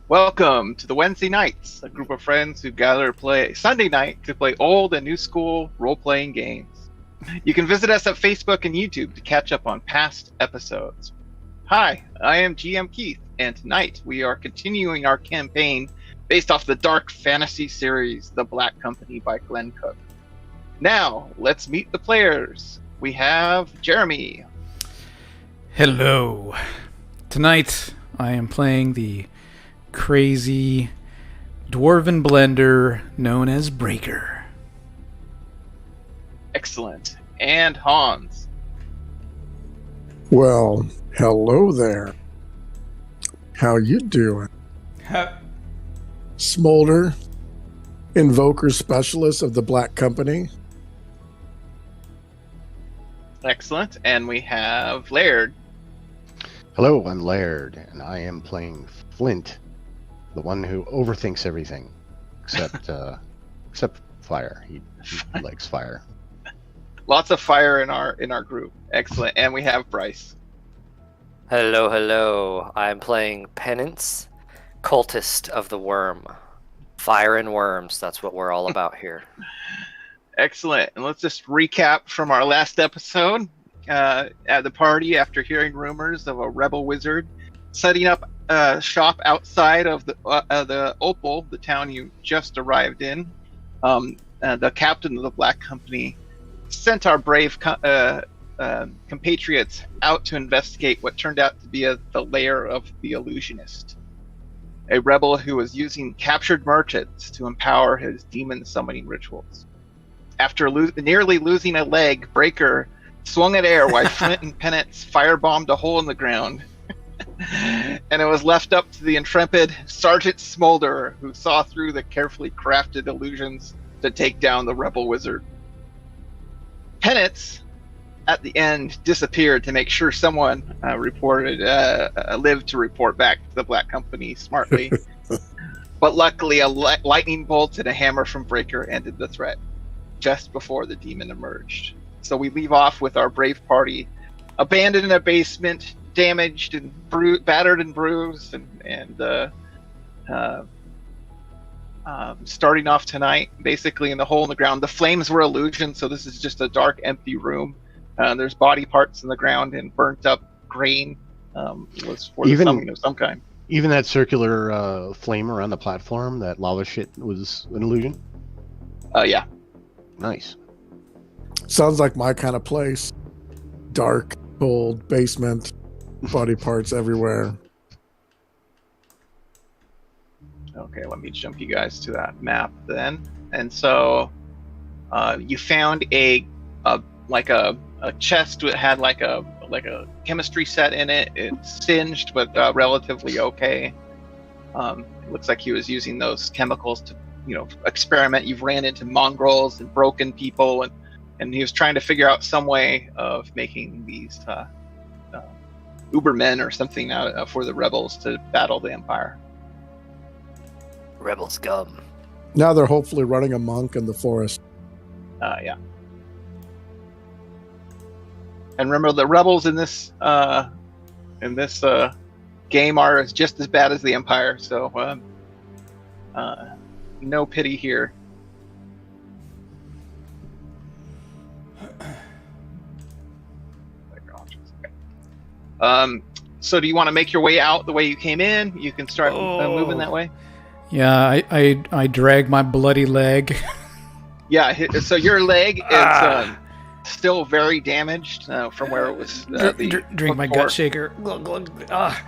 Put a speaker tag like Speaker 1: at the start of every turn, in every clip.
Speaker 1: Welcome to the Wednesday Nights, a group of friends who gather to play Sunday night to play old and new school role-playing games. You can visit us at Facebook and YouTube to catch up on past episodes. Hi, I am GM Keith, and tonight we are continuing our campaign based off the dark fantasy series, The Black Company by Glen. Now, let's meet the players. We have Jeremy.
Speaker 2: Hello. Tonight, I am playing the crazy dwarven blender known as Breaker.
Speaker 1: Excellent. And Hans.
Speaker 3: Well, hello there. How you doing? Smolder, Invoker Specialist of the Black Company.
Speaker 1: Excellent. And we have Laird.
Speaker 4: Hello, I'm Laird, and I am playing Flint, the one who overthinks everything, except fire. He likes fire.
Speaker 1: Lots of fire in our group. Excellent. And we have Bryce.
Speaker 5: Hello. I'm playing Penance, Cultist of the Worm. Fire and worms, that's what we're all about here.
Speaker 1: Excellent. And let's just recap from our last episode. At the party, after hearing rumors of a rebel wizard setting up a shop outside of the Opal, the town you just arrived in, the captain of the Black Company sent our brave compatriots out to investigate what turned out to be the lair of the illusionist, a rebel who was using captured merchants to empower his demon summoning rituals. After nearly losing a leg, Breaker swung at air while Flint and Penance firebombed a hole in the ground. And it was left up to the intrepid Sergeant Smolder, who saw through the carefully crafted illusions to take down the rebel wizard. Penance, at the end, disappeared to make sure someone lived to report back to the Black Company smartly. But luckily, a lightning bolt and a hammer from Breaker ended the threat just before the demon emerged. So we leave off with our brave party abandoned in a basement, damaged and battered and bruised, and starting off tonight basically in the hole in the ground. The flames were illusion, so this is just a dark, empty room. There's body parts in the ground, and burnt up grain was for the summoning of some kind.
Speaker 4: Even that circular flame around the platform, that lava shit, was an illusion?
Speaker 1: Yeah.
Speaker 4: Nice.
Speaker 3: Sounds like my kind of place. Dark, cold, basement, body parts everywhere.
Speaker 1: Okay, let me jump you guys to that map then. And so you found a chest that had like a chemistry set in it. It's singed, but relatively okay. It looks like he was using those chemicals to, experiment. You've ran into mongrels and broken people, and he was trying to figure out some way of making these Ubermen or something out for the rebels to battle the Empire.
Speaker 5: Rebel scum.
Speaker 3: Now they're hopefully running a monk in the forest.
Speaker 1: Yeah. And remember, the rebels in this game are just as bad as the Empire, so no pity here. So do you want to make your way out the way you came in? You can start moving that way.
Speaker 2: Yeah, I drag my bloody leg.
Speaker 1: Yeah, so your leg is still very damaged from where it was.
Speaker 2: Drink my gut shaker.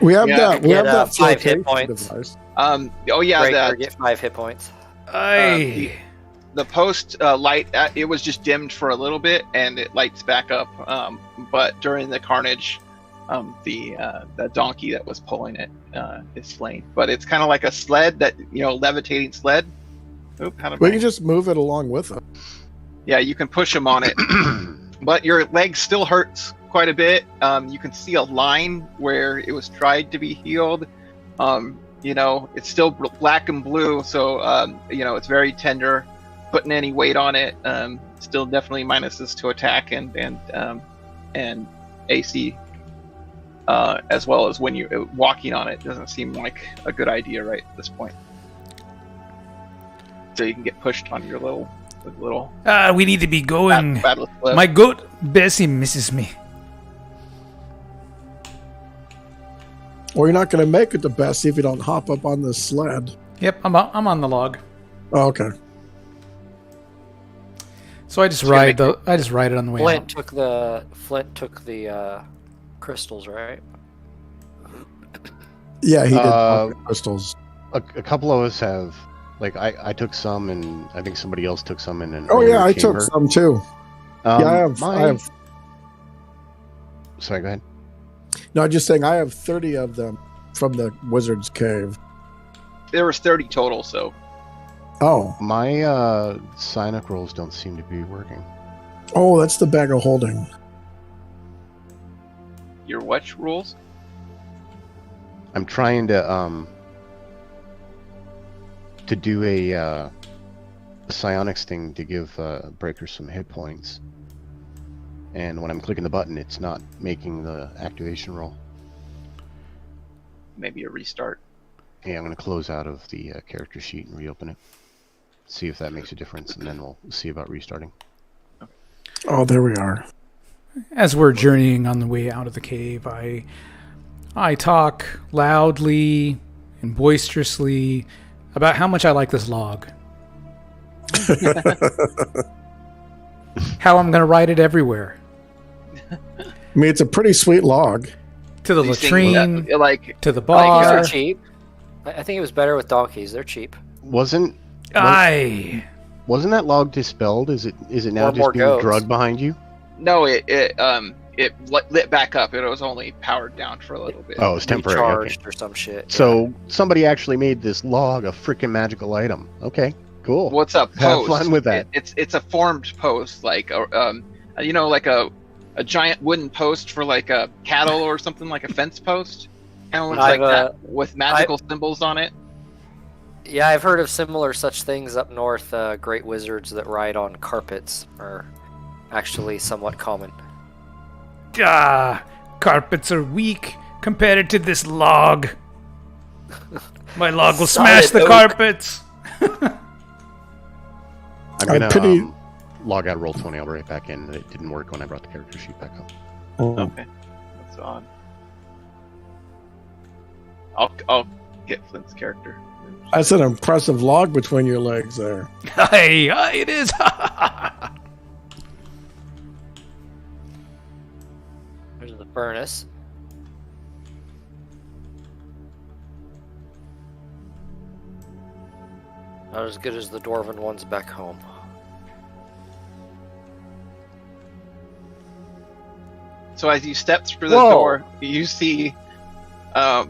Speaker 3: We have that
Speaker 5: 5 hit points.
Speaker 3: Device.
Speaker 5: Breaker, get 5 hit points.
Speaker 1: The post light, it was just dimmed for a little bit, and it lights back up. But during the carnage, the donkey that was pulling it is slain. But it's kind of like a sled that, levitating sled.
Speaker 3: We can just move it along with it.
Speaker 1: Yeah, you can push him on it. But your leg still hurts quite a bit. You can see a line where it was tried to be healed. It's still black and blue, so it's very tender. Putting any weight on it, still definitely minuses to attack and AC. as well as when you walking on it doesn't seem like a good idea right at this point. So you can get pushed on your little.
Speaker 2: We need to be going. My
Speaker 1: My
Speaker 2: goat Bessie misses me.
Speaker 3: Well, you're not going to make it to Bessie if you don't hop up on this sled.
Speaker 2: Yep, I'm on the log.
Speaker 3: Oh, okay.
Speaker 2: So I just ride it on the way out.
Speaker 5: Flint took the crystals, right?
Speaker 3: Yeah, he did crystals.
Speaker 4: A couple of us have, like, I took some, and I think somebody else took some in an
Speaker 3: Oh
Speaker 4: earlier
Speaker 3: yeah, I
Speaker 4: chamber.
Speaker 3: took some too. Yeah, I have.
Speaker 4: Sorry, go ahead.
Speaker 3: No, I'm just saying I have 30 of them from the Wizard's Cave.
Speaker 1: There was 30 total, so
Speaker 3: Oh,
Speaker 4: My psionic rolls don't seem to be working.
Speaker 3: oh, that's the bag of holding.
Speaker 1: your what rules?
Speaker 4: I'm trying to do a psionics thing to give Breaker some hit points, and when I'm clicking the button, it's not making the activation roll.
Speaker 1: Maybe a restart.
Speaker 4: Yeah, I'm going to close out of the character sheet and reopen it. See if that makes a difference, and then we'll see about restarting.
Speaker 3: Oh, there we are.
Speaker 2: As we're journeying on the way out of the cave, I talk loudly and boisterously about how much I like this log. How I'm going to ride it everywhere.
Speaker 3: I mean, it's a pretty sweet log.
Speaker 2: To the
Speaker 1: These things
Speaker 2: latrine,
Speaker 1: that, like,
Speaker 2: to the
Speaker 5: Donkeys
Speaker 2: bar.
Speaker 5: are cheap. I think it was better with donkeys. They're cheap.
Speaker 4: Wasn't that log dispelled? Is it now
Speaker 5: Or
Speaker 4: just
Speaker 5: more
Speaker 4: being
Speaker 5: goats.
Speaker 4: drugged behind you?
Speaker 1: no, it lit back up. It was only powered down for a little bit.
Speaker 4: Oh, it's temporary. Okay.
Speaker 5: Recharged or some shit.
Speaker 4: So somebody actually made this log a freaking magical item. Okay, cool.
Speaker 1: What's up?
Speaker 4: Have
Speaker 1: Post.
Speaker 4: fun with that.
Speaker 1: It's a formed post, like like a giant wooden post for like a cattle or something, like a fence post. Kind of looks like that with magical symbols on it.
Speaker 5: Yeah, I've heard of similar such things up north. Great wizards that ride on carpets are actually somewhat common.
Speaker 2: Carpets are weak compared to this log. My log will
Speaker 5: Solid
Speaker 2: smash the
Speaker 5: oak.
Speaker 2: carpets.
Speaker 4: I'm gonna
Speaker 3: pity-
Speaker 4: log out Roll20. I'll be right back in. It didn't work when I brought the character sheet back up.
Speaker 3: Oh.
Speaker 1: Okay, that's odd. I'll get Flint's character.
Speaker 3: That's an impressive log between your legs there.
Speaker 2: Hey, it is.
Speaker 5: There's the furnace. Not as good as the dwarven ones back home.
Speaker 1: So as you step through the
Speaker 3: Whoa.
Speaker 1: door, you see these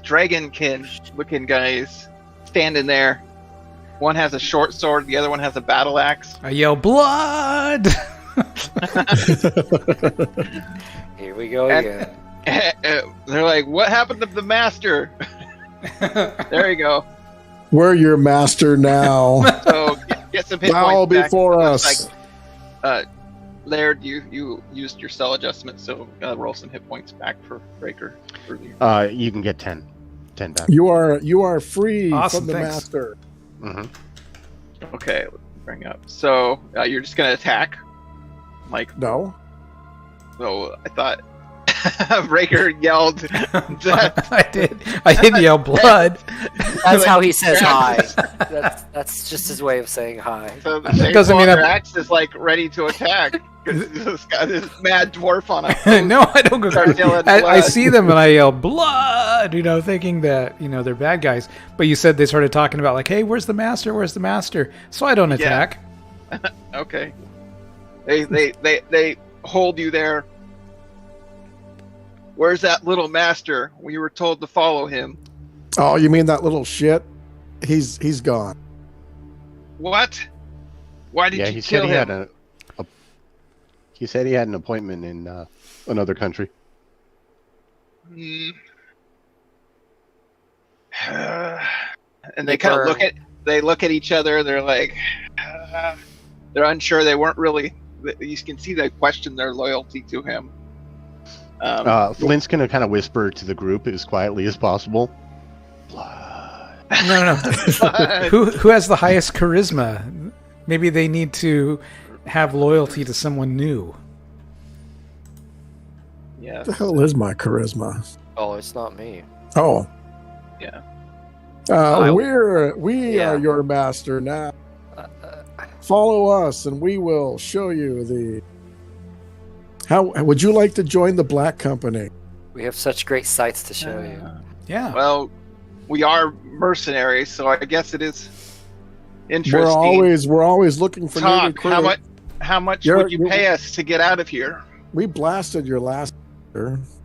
Speaker 1: dragonkin-looking guys standing there. One has a short sword, the other one has a battle axe.
Speaker 2: I yell, blood!
Speaker 5: Here we go
Speaker 1: And-
Speaker 5: again.
Speaker 1: They're like, "What happened to the master?" There you go.
Speaker 3: We're your master now.
Speaker 1: So get some hit
Speaker 3: Bow
Speaker 1: points back.
Speaker 3: before
Speaker 1: Looks
Speaker 3: us.
Speaker 1: Like, Laird, you used your cell adjustment, so roll some hit points back for Breaker. Earlier.
Speaker 4: You can get 10 back.
Speaker 3: You are free
Speaker 2: Awesome,
Speaker 3: from the
Speaker 2: thanks.
Speaker 3: master.
Speaker 4: Mm-hmm.
Speaker 1: Okay, let's bring up. So you're just gonna attack, like.
Speaker 3: No.
Speaker 1: So I thought Breaker yelled. That,
Speaker 2: I did yell blood.
Speaker 5: That's how he says hi. That's just his way of saying hi.
Speaker 1: so the
Speaker 2: Doesn't mean
Speaker 1: their
Speaker 2: I'm-
Speaker 1: axe is like ready to attack. 'Cause this guy, this mad dwarf on a.
Speaker 2: No, I don't go
Speaker 1: Start
Speaker 2: crazy.
Speaker 1: yelling
Speaker 2: I
Speaker 1: blood.
Speaker 2: see them and I yell blood, thinking that, they're bad guys. But you said they started talking about like, hey, where's the master? Where's the master? So I don't attack.
Speaker 1: Okay. They hold you there. Where's that little master? We were told to follow him.
Speaker 3: Oh, you mean that little shit? He's gone.
Speaker 1: What? Why did
Speaker 4: Yeah,
Speaker 1: you
Speaker 4: he
Speaker 1: kill
Speaker 4: said he
Speaker 1: him?
Speaker 4: had he said he had an appointment in another country.
Speaker 1: Hmm. And they kind of look at each other. They're like, they're unsure. They weren't really. You can see they question their loyalty to him.
Speaker 4: Flint's going to kind of whisper to the group as quietly as possible. Blood.
Speaker 2: No. Who has the highest charisma? Maybe they need to have loyalty to someone new.
Speaker 1: Yeah.
Speaker 3: What the hell is my charisma?
Speaker 5: Oh, it's not me.
Speaker 3: Oh,
Speaker 1: Yeah.
Speaker 3: we
Speaker 5: Yeah.
Speaker 3: are your master now. Follow us, and we will show you the. How would you like to join the Black Company?
Speaker 5: We have such great sights to show you.
Speaker 2: Yeah.
Speaker 1: Well, we are mercenaries, so I guess it is interesting.
Speaker 3: We're always looking for new
Speaker 1: Talk.
Speaker 3: recruits.
Speaker 1: How much
Speaker 3: You're-
Speaker 1: would you pay us to get out of here?
Speaker 3: We blasted your last.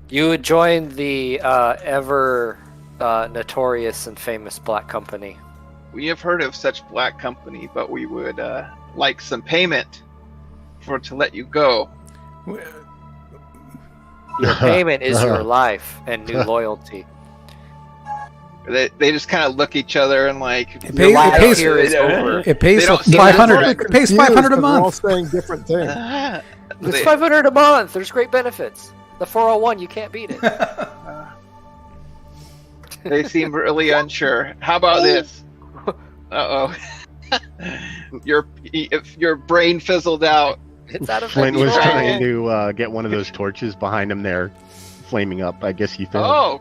Speaker 5: You would join the ever notorious and famous Black Company.
Speaker 1: We have heard of such black company, but we would like some payment to let you go.
Speaker 5: Your payment is your life and new loyalty.
Speaker 1: They just kind of look at each other and like
Speaker 2: It
Speaker 5: Your
Speaker 2: pays-
Speaker 5: life
Speaker 2: it pays-
Speaker 5: here is over.
Speaker 2: It pays
Speaker 1: They don't see
Speaker 2: 500.
Speaker 1: it.
Speaker 2: It pays 500 a
Speaker 3: We're all
Speaker 2: month.
Speaker 3: saying different things.
Speaker 5: It's
Speaker 1: they,
Speaker 5: $500 a month. There's great benefits. The 401, you can't beat it.
Speaker 1: they seem really unsure. How about this? Uh-oh. If your brain fizzled out.
Speaker 5: It's out of
Speaker 4: Flint was
Speaker 5: control.
Speaker 4: trying to get one of those torches behind him there, flaming up. I guess he failed.
Speaker 1: Oh,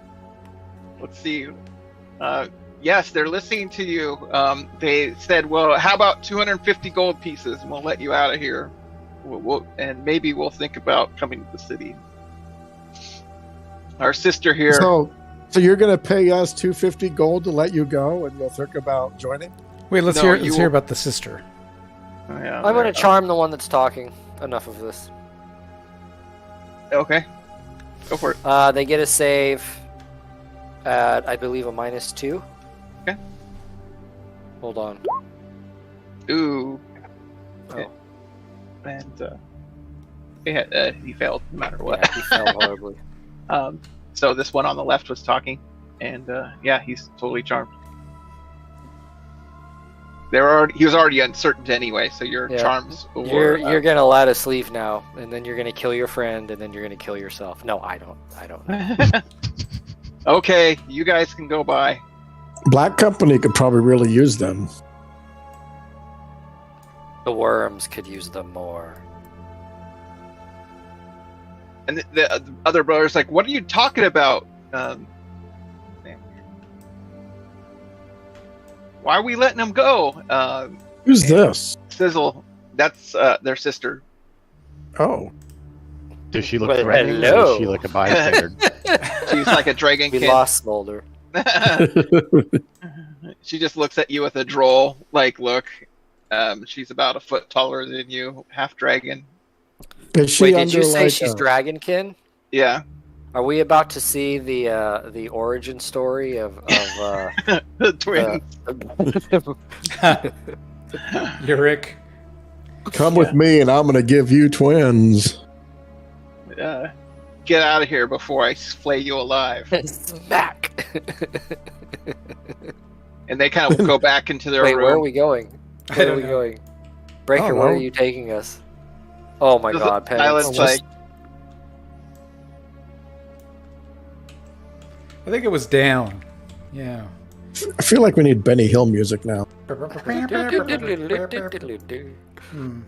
Speaker 1: let's see. Yes, they're listening to you. They said, "Well, how about 250 gold pieces, and we'll let you out of here. And maybe we'll think about coming to the city." Our sister here.
Speaker 3: So you're going to pay us 250 gold to let you go, and we'll think about joining.
Speaker 2: Wait, let's
Speaker 1: No,
Speaker 2: hear about the sister.
Speaker 1: Yeah,
Speaker 5: I'm going to
Speaker 1: there-
Speaker 5: charm the one that's talking. Enough of this.
Speaker 1: Okay, go for it.
Speaker 5: They get a save at, I believe, a -2.
Speaker 1: Okay.
Speaker 5: Hold on.
Speaker 1: Ooh,
Speaker 5: Oh,
Speaker 1: and he failed no matter what.
Speaker 5: yeah, he fell horribly.
Speaker 1: So this one on the left was talking, and yeah, he's totally charmed. He was already uncertain anyway, so your
Speaker 5: Yeah.
Speaker 1: charms.
Speaker 5: You're gonna let us leave now, and then you're gonna kill your friend, and then you're gonna kill yourself. No, I don't.
Speaker 1: Okay, you guys can go by.
Speaker 3: Black Company could probably really use them.
Speaker 5: The worms could use them more.
Speaker 1: And the other brother's like, "What are you talking about? Why are we letting them go?"
Speaker 3: Who's this?
Speaker 1: Sizzle, that's their sister.
Speaker 3: Oh,
Speaker 4: Does she look
Speaker 5: Well,
Speaker 4: threatening? Or
Speaker 5: hello.
Speaker 4: is she like a bystander?
Speaker 1: She's like a dragon
Speaker 5: We
Speaker 1: kid.
Speaker 5: lost Smolder.
Speaker 1: She just looks at you with a droll look. She's about a foot taller than you, half dragon.
Speaker 3: is she
Speaker 5: Wait, did
Speaker 3: under
Speaker 5: you say
Speaker 3: like
Speaker 5: she's
Speaker 3: a-
Speaker 5: Dragonkin?
Speaker 1: Yeah.
Speaker 5: Are we about to see the origin story of
Speaker 1: The twin.
Speaker 2: Uric.
Speaker 3: Come with me, and I'm going to give you twins.
Speaker 1: Get out of here before I flay you alive.
Speaker 5: Smack?
Speaker 1: And they kind of go back into their
Speaker 5: Wait,
Speaker 1: room.
Speaker 5: where are we going?
Speaker 2: I
Speaker 5: Where are
Speaker 2: don't
Speaker 5: we
Speaker 2: know.
Speaker 5: going? Breaker,
Speaker 3: don't
Speaker 5: where are
Speaker 3: know.
Speaker 5: you taking us? Oh my
Speaker 1: The
Speaker 5: god, Penny.
Speaker 1: island's like,
Speaker 2: I think it was down. Yeah.
Speaker 3: I feel like we need Benny Hill music now.
Speaker 2: Hmm.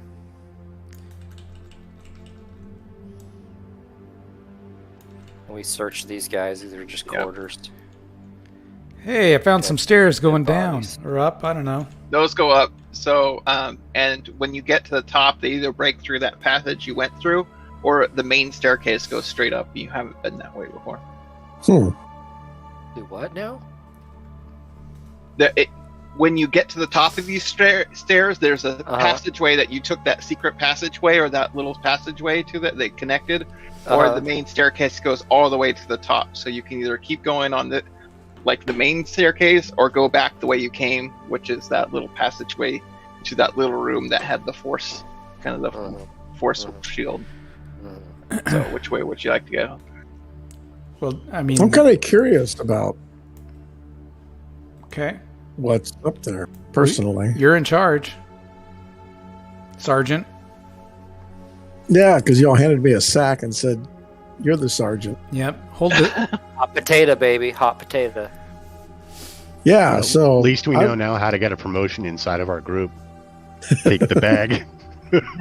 Speaker 5: We search these guys, these are just
Speaker 1: Yep.
Speaker 5: quarters.
Speaker 2: Hey, I found some stairs going
Speaker 5: Dead
Speaker 2: down
Speaker 5: bodies.
Speaker 2: or up. I don't know.
Speaker 1: those go up. So, and when you get to the top, they either break through that passage you went through, or the main staircase goes straight up. You haven't been that way before.
Speaker 3: Hmm.
Speaker 5: Do what now?
Speaker 1: When you get to the top of these stairs, there's a passageway that you took, that secret passageway or that little passageway to that they connected, or the main staircase goes all the way to the top. So you can either keep going on the main staircase or go back the way you came, which is that little passageway to that little room that had the force, kind of the force shield. So which way would you like to go?
Speaker 2: Well, I mean,
Speaker 3: I'm kind of curious about
Speaker 2: okay.
Speaker 3: what's up there, personally.
Speaker 2: You're in charge, Sergeant.
Speaker 3: Yeah, because y'all handed me a sack and said, You're the sergeant.
Speaker 2: Yep. Hold it.
Speaker 5: Hot potato, baby. Hot potato.
Speaker 3: Yeah,
Speaker 4: Well,
Speaker 3: so
Speaker 4: at least we know now how to get a promotion inside of our group. Take the bag.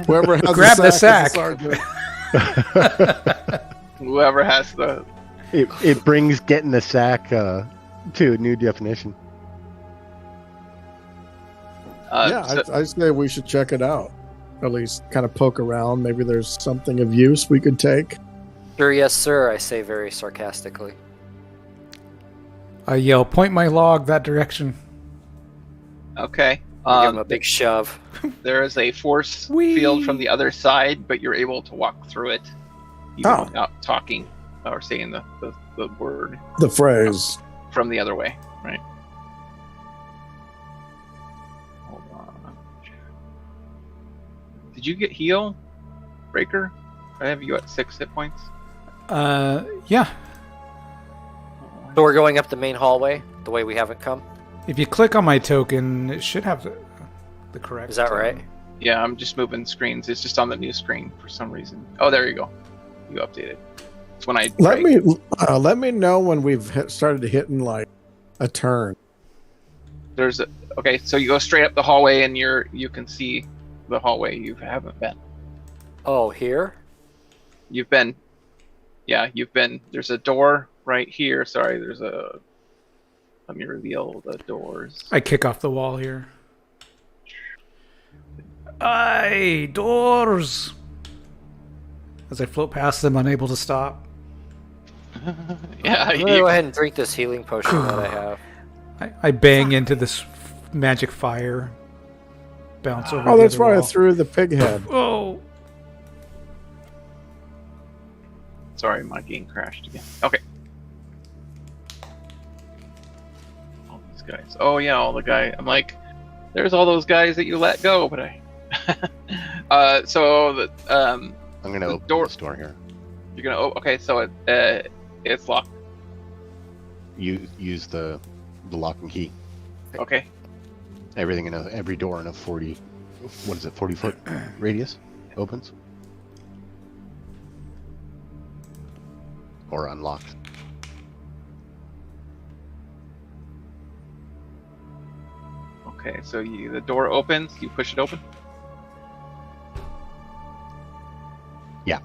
Speaker 3: whoever has
Speaker 2: Grab the
Speaker 3: is
Speaker 2: sack.
Speaker 3: sergeant.
Speaker 1: Whoever has the
Speaker 4: It brings getting the sack to a new definition.
Speaker 3: I say we should check it out. At least kind of poke around. Maybe there's something of use we could take.
Speaker 5: Sure, yes, sir, I say very sarcastically.
Speaker 2: I yell, point my log that direction.
Speaker 1: okay.
Speaker 5: Give him a big shove.
Speaker 1: There is a force
Speaker 2: Whee!
Speaker 1: field from the other side, but you're able to walk through it even
Speaker 3: Oh.
Speaker 1: without talking or saying the word
Speaker 3: The phrase.
Speaker 1: from the other way, right? Hold on. Did you get heal, Breaker? I have you at 6 hit points.
Speaker 2: Yeah.
Speaker 5: So we're going up the main hallway, the way we haven't come.
Speaker 2: If you click on my token, it should have the correct.
Speaker 5: Is that right?
Speaker 1: Yeah, I'm just moving screens. It's just on the new screen for some reason. Oh, there you go. You updated. It's when I
Speaker 3: Let me know when we've started hitting like a turn.
Speaker 1: There's a okay. So you go straight up the hallway, and you can see the hallway you haven't been.
Speaker 5: Oh, here?
Speaker 1: You've been. Yeah, you've been. There's a door right here. Sorry, there's a. Let me reveal the doors.
Speaker 2: I kick off the wall here. Aye, doors! As I float past them, unable to stop.
Speaker 1: Yeah,
Speaker 5: I'm gonna go ahead and drink this healing potion that I have.
Speaker 2: I bang into this magic fire. Bounce over
Speaker 3: Oh,
Speaker 2: the
Speaker 3: that's
Speaker 2: other
Speaker 3: right. I
Speaker 2: wall.
Speaker 3: threw the pig head.
Speaker 2: Oh!
Speaker 1: Sorry, my game crashed again. Okay. All these guys. Oh yeah, all the guy. I'm like, there's all those guys that you let go, but I. So the
Speaker 4: I'm gonna
Speaker 1: The
Speaker 4: open
Speaker 1: door-
Speaker 4: this door here.
Speaker 1: you're gonna. Oh, okay, so it's locked.
Speaker 4: You use the lock and key.
Speaker 1: Okay.
Speaker 4: Everything in every door in a 40. What is it? 40-foot radius opens or unlocked.
Speaker 1: Okay, so the door opens. You push it open.
Speaker 4: Yeah.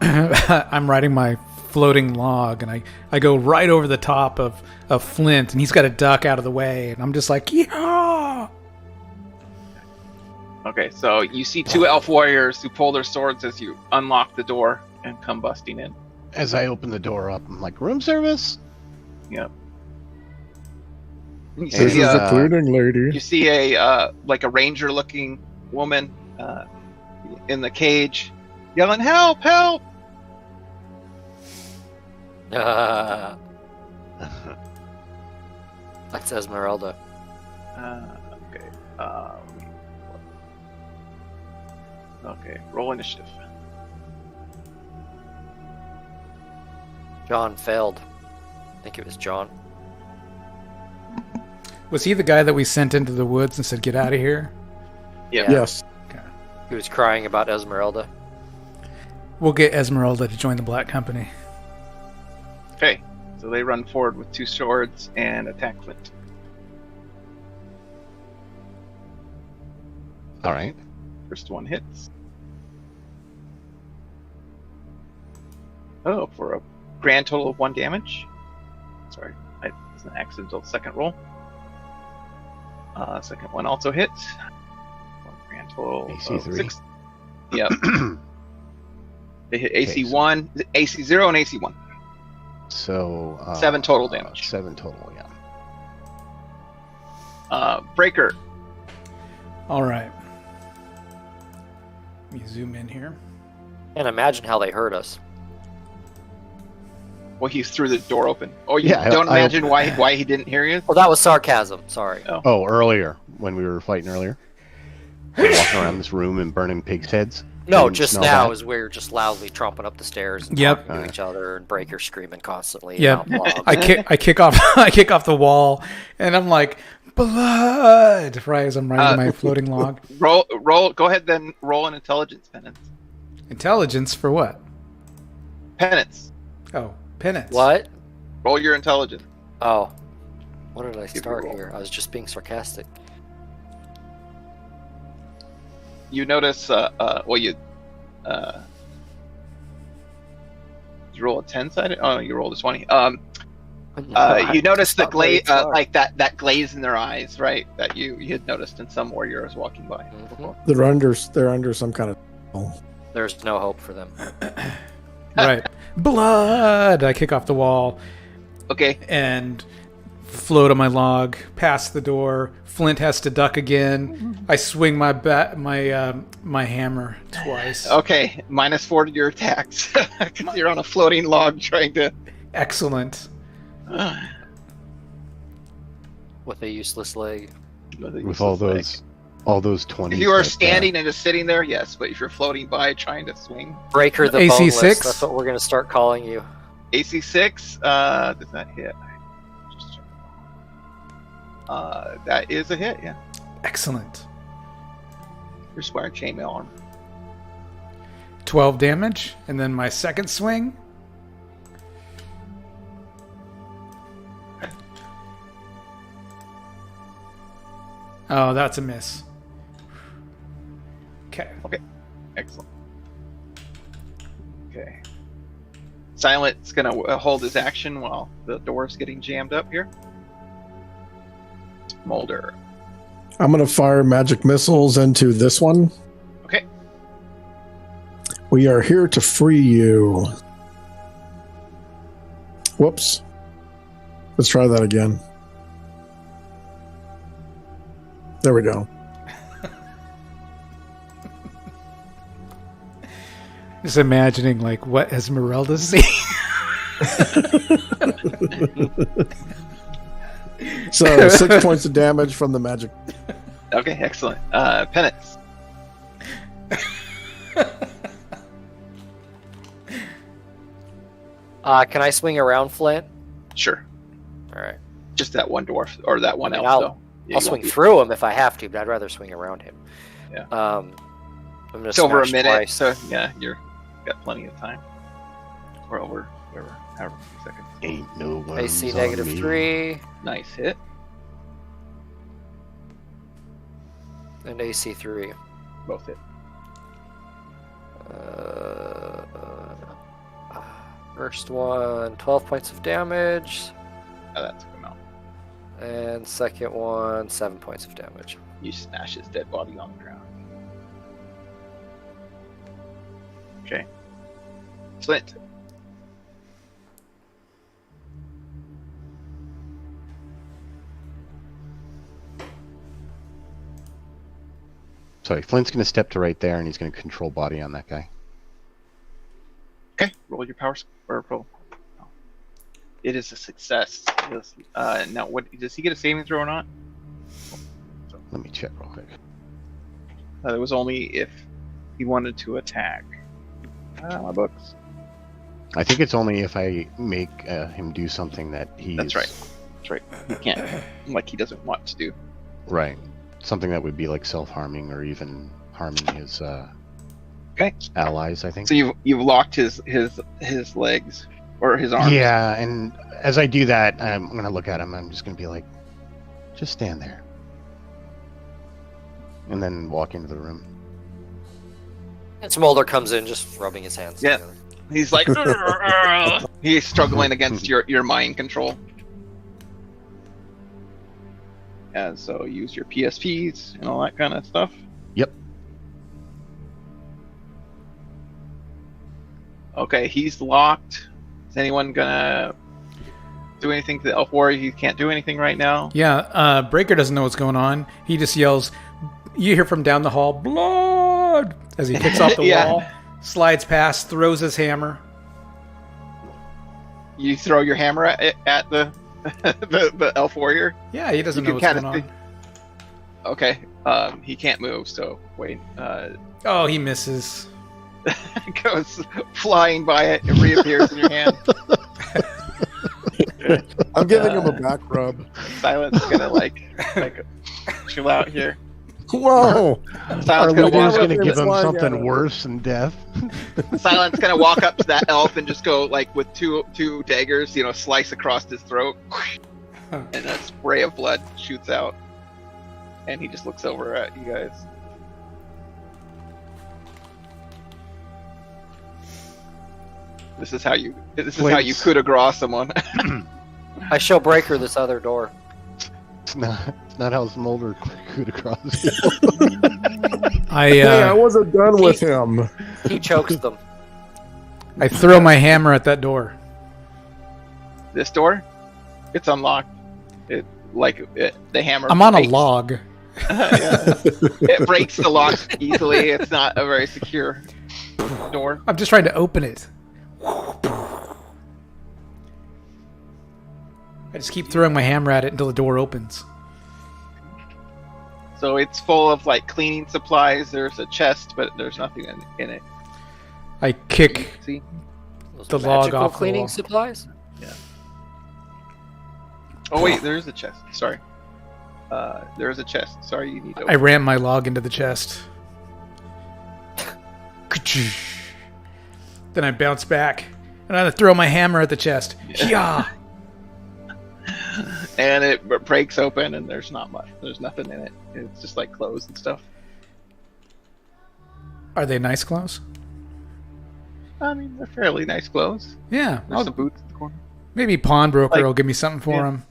Speaker 2: I'm riding my floating log, and I go right over the top of Flint, and he's got to duck out of the way, and I'm just like, yeah!
Speaker 1: Okay, so you see two elf warriors who pull their swords as you unlock the door and come busting in.
Speaker 4: As I open the door up, I'm like, room service?
Speaker 1: Yep. You
Speaker 3: This
Speaker 1: see,
Speaker 3: is the cleaning lady.
Speaker 1: you see a like a ranger-looking woman in the cage, yelling, "Help! Help!"
Speaker 5: That's Esmeralda.
Speaker 1: Okay. Okay. Roll initiative.
Speaker 5: John failed. I think it was John.
Speaker 2: Was he the guy that we sent into the woods and said, get out of here?
Speaker 1: Yeah.
Speaker 3: Yes.
Speaker 5: He was crying about Esmeralda.
Speaker 2: We'll get Esmeralda to join the Black Company.
Speaker 1: Okay. So they run forward with two swords and attack Flint.
Speaker 4: All right.
Speaker 1: First one hits. Oh, for a grand total of 1 damage. Sorry, it's an accidental second roll. Second one also hits. One grand total
Speaker 4: AC
Speaker 1: of
Speaker 4: 3.
Speaker 1: 6. Yep. They hit AC 1, AC 0, and AC 1.
Speaker 4: So
Speaker 1: 7 total damage.
Speaker 4: 7 total, yeah.
Speaker 1: Breaker.
Speaker 2: All right. Let me zoom in here.
Speaker 5: And imagine how they hurt us.
Speaker 1: Well, he threw the door open. Oh, you
Speaker 4: Yeah,
Speaker 1: don't
Speaker 4: I
Speaker 1: imagine why he didn't hear you?
Speaker 5: Well, that was sarcasm. Sorry.
Speaker 4: Oh, earlier when we were fighting earlier, we were walking around this room and burning pigs' heads.
Speaker 5: No,
Speaker 4: Didn't
Speaker 5: just
Speaker 4: smell
Speaker 5: now
Speaker 4: bad?
Speaker 5: as we were just loudly tromping up the stairs and
Speaker 2: Yep.
Speaker 5: talking to each other and Breaker screaming constantly.
Speaker 2: Yep.
Speaker 5: about logs.
Speaker 2: I kick off the wall, and I'm like Blood! Right as I'm riding my floating log.
Speaker 1: Roll. Go ahead, then roll an intelligence penance.
Speaker 2: Intelligence for what?
Speaker 1: Penance.
Speaker 2: Oh, penance.
Speaker 5: What?
Speaker 1: Roll your intelligence.
Speaker 5: Oh. What did I
Speaker 1: Give me a
Speaker 5: start
Speaker 1: roll.
Speaker 5: here? I was just being sarcastic.
Speaker 1: You notice. You roll a 10 sided. Oh, you rolled a 20. You notice the glaze, like that glaze in their eyes, right? That you had noticed in some warriors walking by.
Speaker 5: Mhm.
Speaker 3: They're under some kind of.
Speaker 5: There's no hope for them.
Speaker 2: Right. Blood! I kick off the wall
Speaker 1: Okay.
Speaker 2: and float on my log, past the door. Flint has to duck again. I swing my my hammer twice.
Speaker 1: Okay. -4 to your attacks. 'Cause you're on a floating log trying to.
Speaker 2: Excellent.
Speaker 5: With a useless leg.
Speaker 4: With all those 20s.
Speaker 1: If you are
Speaker 4: that,
Speaker 1: standing and just sitting there, yes. But if you're floating by trying to swing,
Speaker 5: Breaker the
Speaker 2: AC
Speaker 5: boneless.
Speaker 2: 6?
Speaker 5: That's what we're going to start calling you.
Speaker 1: AC 6 does that hit? That is a hit. Yeah.
Speaker 2: Excellent.
Speaker 1: You're wearing chainmail armor.
Speaker 2: 12 damage, and then my second swing. Oh, that's a miss. Okay.
Speaker 1: Excellent. Okay. Silent's gonna hold his action while the door's getting jammed up here. Mulder.
Speaker 3: I'm going to fire magic missiles into this one.
Speaker 1: Okay.
Speaker 3: We are here to free you. Whoops. Let's try that again. There we go.
Speaker 2: Just imagining, like, what Esmeralda see.
Speaker 3: So 6 points of damage from the magic.
Speaker 1: Okay, excellent. Penance.
Speaker 5: Can I swing around Flint?
Speaker 1: Sure.
Speaker 5: All right.
Speaker 1: Just that one dwarf or that one
Speaker 5: I mean,
Speaker 1: elf,
Speaker 5: I'll-
Speaker 1: though. Yeah,
Speaker 5: I'll
Speaker 1: you
Speaker 5: swing
Speaker 1: won't be-
Speaker 5: through him if I have to, but I'd rather swing around him.
Speaker 1: Yeah.
Speaker 5: I'm gonna
Speaker 1: It's over a
Speaker 5: smash
Speaker 1: minute,
Speaker 5: twice.
Speaker 1: so yeah, you're got plenty of time. Or over whatever, however many seconds.
Speaker 4: Ain't no one.
Speaker 5: AC -3
Speaker 1: Nice hit.
Speaker 5: and AC 3.
Speaker 1: Both hit.
Speaker 5: First one, 12 points of damage,
Speaker 1: That took him out.
Speaker 5: and second one, 7 points of damage.
Speaker 1: You smash his dead body on the ground. Okay. Flint.
Speaker 4: Sorry, Flint's going to step to right there, and he's going to control body on that guy.
Speaker 1: Okay, roll your power or roll. Oh. It is a success. Yes. Now, what does he get a saving throw or not?
Speaker 4: Let me check real quick.
Speaker 1: It was only if he wanted to attack. My books.
Speaker 4: I think it's only if I make him do something that he's...
Speaker 1: That's right. That's right. He can't, like he doesn't want to do.
Speaker 4: Right. Something that would be like self-harming or even harming his
Speaker 1: Okay.
Speaker 4: allies, I think.
Speaker 1: So you've locked his legs or his arms.
Speaker 4: Yeah, and as I do that, I'm going to look at him. I'm just going to be like, just stand there. And then walk into the room.
Speaker 5: And Smolder comes in, just rubbing his hands
Speaker 1: Yeah.
Speaker 5: together.
Speaker 1: He's like, he's struggling against your mind control. And so use your PSPs and all that kind of stuff.
Speaker 4: Yep.
Speaker 1: Okay, he's locked. Is anyone gonna do anything to the elf warrior? He can't do anything right now.
Speaker 2: Yeah, Breaker doesn't know what's going on. He just yells, you hear from down the hall, blood, as he kicks off the
Speaker 1: Yeah.
Speaker 2: wall, slides past, throws his hammer.
Speaker 1: You throw your hammer at the the elf warrior.
Speaker 2: Yeah, he doesn't
Speaker 1: You
Speaker 2: know
Speaker 1: can
Speaker 2: what's going on.
Speaker 1: Okay. He can't move, so wait.
Speaker 2: Oh, he misses.
Speaker 1: Goes flying by it and reappears in your hand.
Speaker 3: I'm giving him a back rub.
Speaker 1: Silent's gonna like chill out here.
Speaker 3: Whoa!
Speaker 4: Our
Speaker 1: Silent's gonna
Speaker 4: leader's
Speaker 1: walk
Speaker 4: going
Speaker 1: up.
Speaker 4: to give him
Speaker 3: flying at
Speaker 4: something
Speaker 3: him.
Speaker 4: worse than death.
Speaker 1: Silent's gonna walk up to that elf and just go like with two daggers, slice across his throat, and a spray of blood shoots out. And he just looks over at you guys. This is how you coup de grace someone.
Speaker 5: I shall break her this other door.
Speaker 4: It's not how Smolder could across.
Speaker 3: Hey, I wasn't done with him.
Speaker 5: He chokes them.
Speaker 2: I throw my hammer at that door.
Speaker 1: This door, it's unlocked. The hammer.
Speaker 2: I'm on a
Speaker 1: breaks.
Speaker 2: log.
Speaker 1: Yeah. It breaks the lock easily. It's not a very secure door.
Speaker 2: I'm just trying to open it. I just keep throwing my hammer at it until the door opens.
Speaker 1: So it's full of like cleaning supplies. There's a chest, but there's nothing in it.
Speaker 2: I kick.
Speaker 1: See?
Speaker 5: Those
Speaker 2: The log
Speaker 5: magical
Speaker 2: off the
Speaker 5: cleaning
Speaker 2: wall.
Speaker 5: supplies.
Speaker 1: Oh wait, there's a chest. Sorry. There's a chest. Sorry, you need to.
Speaker 2: I ram my log into the chest. Then I bounce back, and I throw my hammer at the chest. Yeah.
Speaker 1: And it breaks open, and there's not much. There's nothing in it. It's just like clothes and stuff.
Speaker 2: Are they nice clothes?
Speaker 1: I mean, they're fairly nice clothes.
Speaker 2: Yeah.
Speaker 1: There's some boots in the corner.
Speaker 2: Maybe pawnbroker
Speaker 1: Like-
Speaker 2: will give me something for
Speaker 1: Yeah.
Speaker 2: them.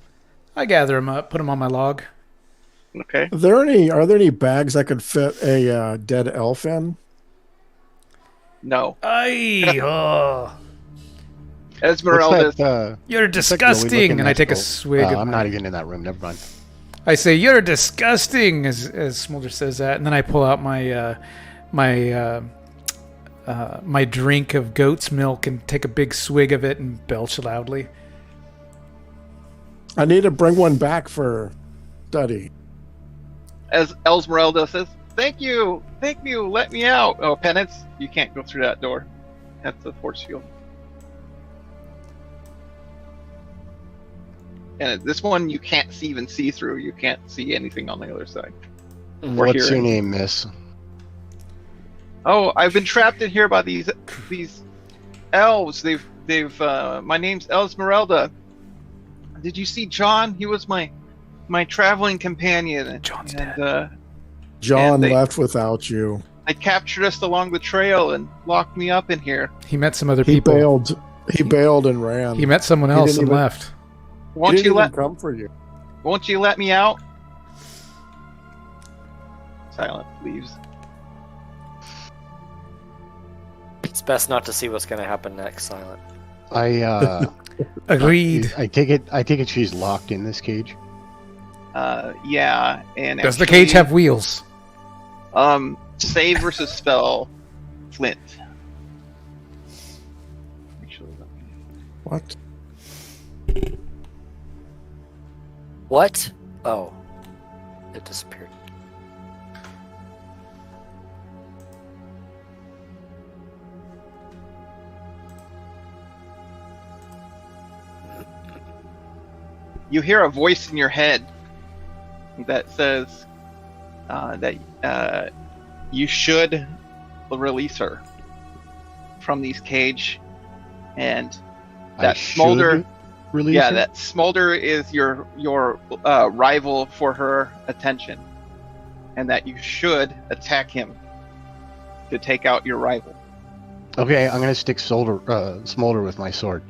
Speaker 2: I gather them up, put them on my log.
Speaker 1: Okay.
Speaker 3: Are there any bags that could fit a dead elf in?
Speaker 1: No.
Speaker 2: Aye, oh,
Speaker 1: Esmeralda's.
Speaker 2: you're
Speaker 4: It's like really
Speaker 2: disgusting,
Speaker 4: looking
Speaker 2: and I take a
Speaker 4: nice
Speaker 2: swig.
Speaker 4: clothes.
Speaker 2: of
Speaker 4: I'm
Speaker 2: my-
Speaker 4: not even in that room. Never mind.
Speaker 2: I say, "You're disgusting," as Smolder says that, and then I pull out my my drink of goat's milk and take a big swig of it and belch loudly.
Speaker 3: I need to bring one back for study.
Speaker 1: As Esmeralda says, "Thank you, let me out." Oh, penance! You can't go through that door. That's the force field. And this one you can't even see through. You can't see anything on the other side. Or
Speaker 4: What's your
Speaker 1: hearing.
Speaker 4: name, miss?
Speaker 1: Oh, I've been trapped in here by these elves. They've my name's Esmeralda. Did you see John? He was my traveling companion.
Speaker 2: John's
Speaker 1: and
Speaker 3: John
Speaker 1: And they-
Speaker 3: left without you.
Speaker 1: they captured us along the trail and locked me up in here.
Speaker 2: He met some other
Speaker 3: He
Speaker 2: people.
Speaker 3: bailed. He bailed and ran.
Speaker 2: He met someone
Speaker 3: He
Speaker 2: else
Speaker 3: didn't
Speaker 2: and
Speaker 3: even-
Speaker 2: left.
Speaker 3: He
Speaker 1: Won't
Speaker 3: didn't
Speaker 1: you
Speaker 3: even
Speaker 1: let
Speaker 3: come for you.
Speaker 1: Won't you let me out? Silent leaves.
Speaker 5: It's best not to see what's going to happen next. Silent.
Speaker 4: I
Speaker 2: Agreed.
Speaker 4: I take it she's locked in this cage.
Speaker 1: Yeah, and
Speaker 2: Does the
Speaker 1: actually,
Speaker 2: cage have wheels?
Speaker 1: save versus spell, Flint. Actually,
Speaker 3: What?
Speaker 5: What? Oh, it disappeared.
Speaker 1: you hear a voice in your head that says that you should release her from these cage, and
Speaker 4: I
Speaker 1: that
Speaker 4: should
Speaker 1: Smolder.
Speaker 4: release
Speaker 1: Yeah,
Speaker 4: her?
Speaker 1: that Smolder is your rival for her attention, and that you should attack him to take out your rival.
Speaker 4: Okay, I'm gonna stick Smolder with my sword.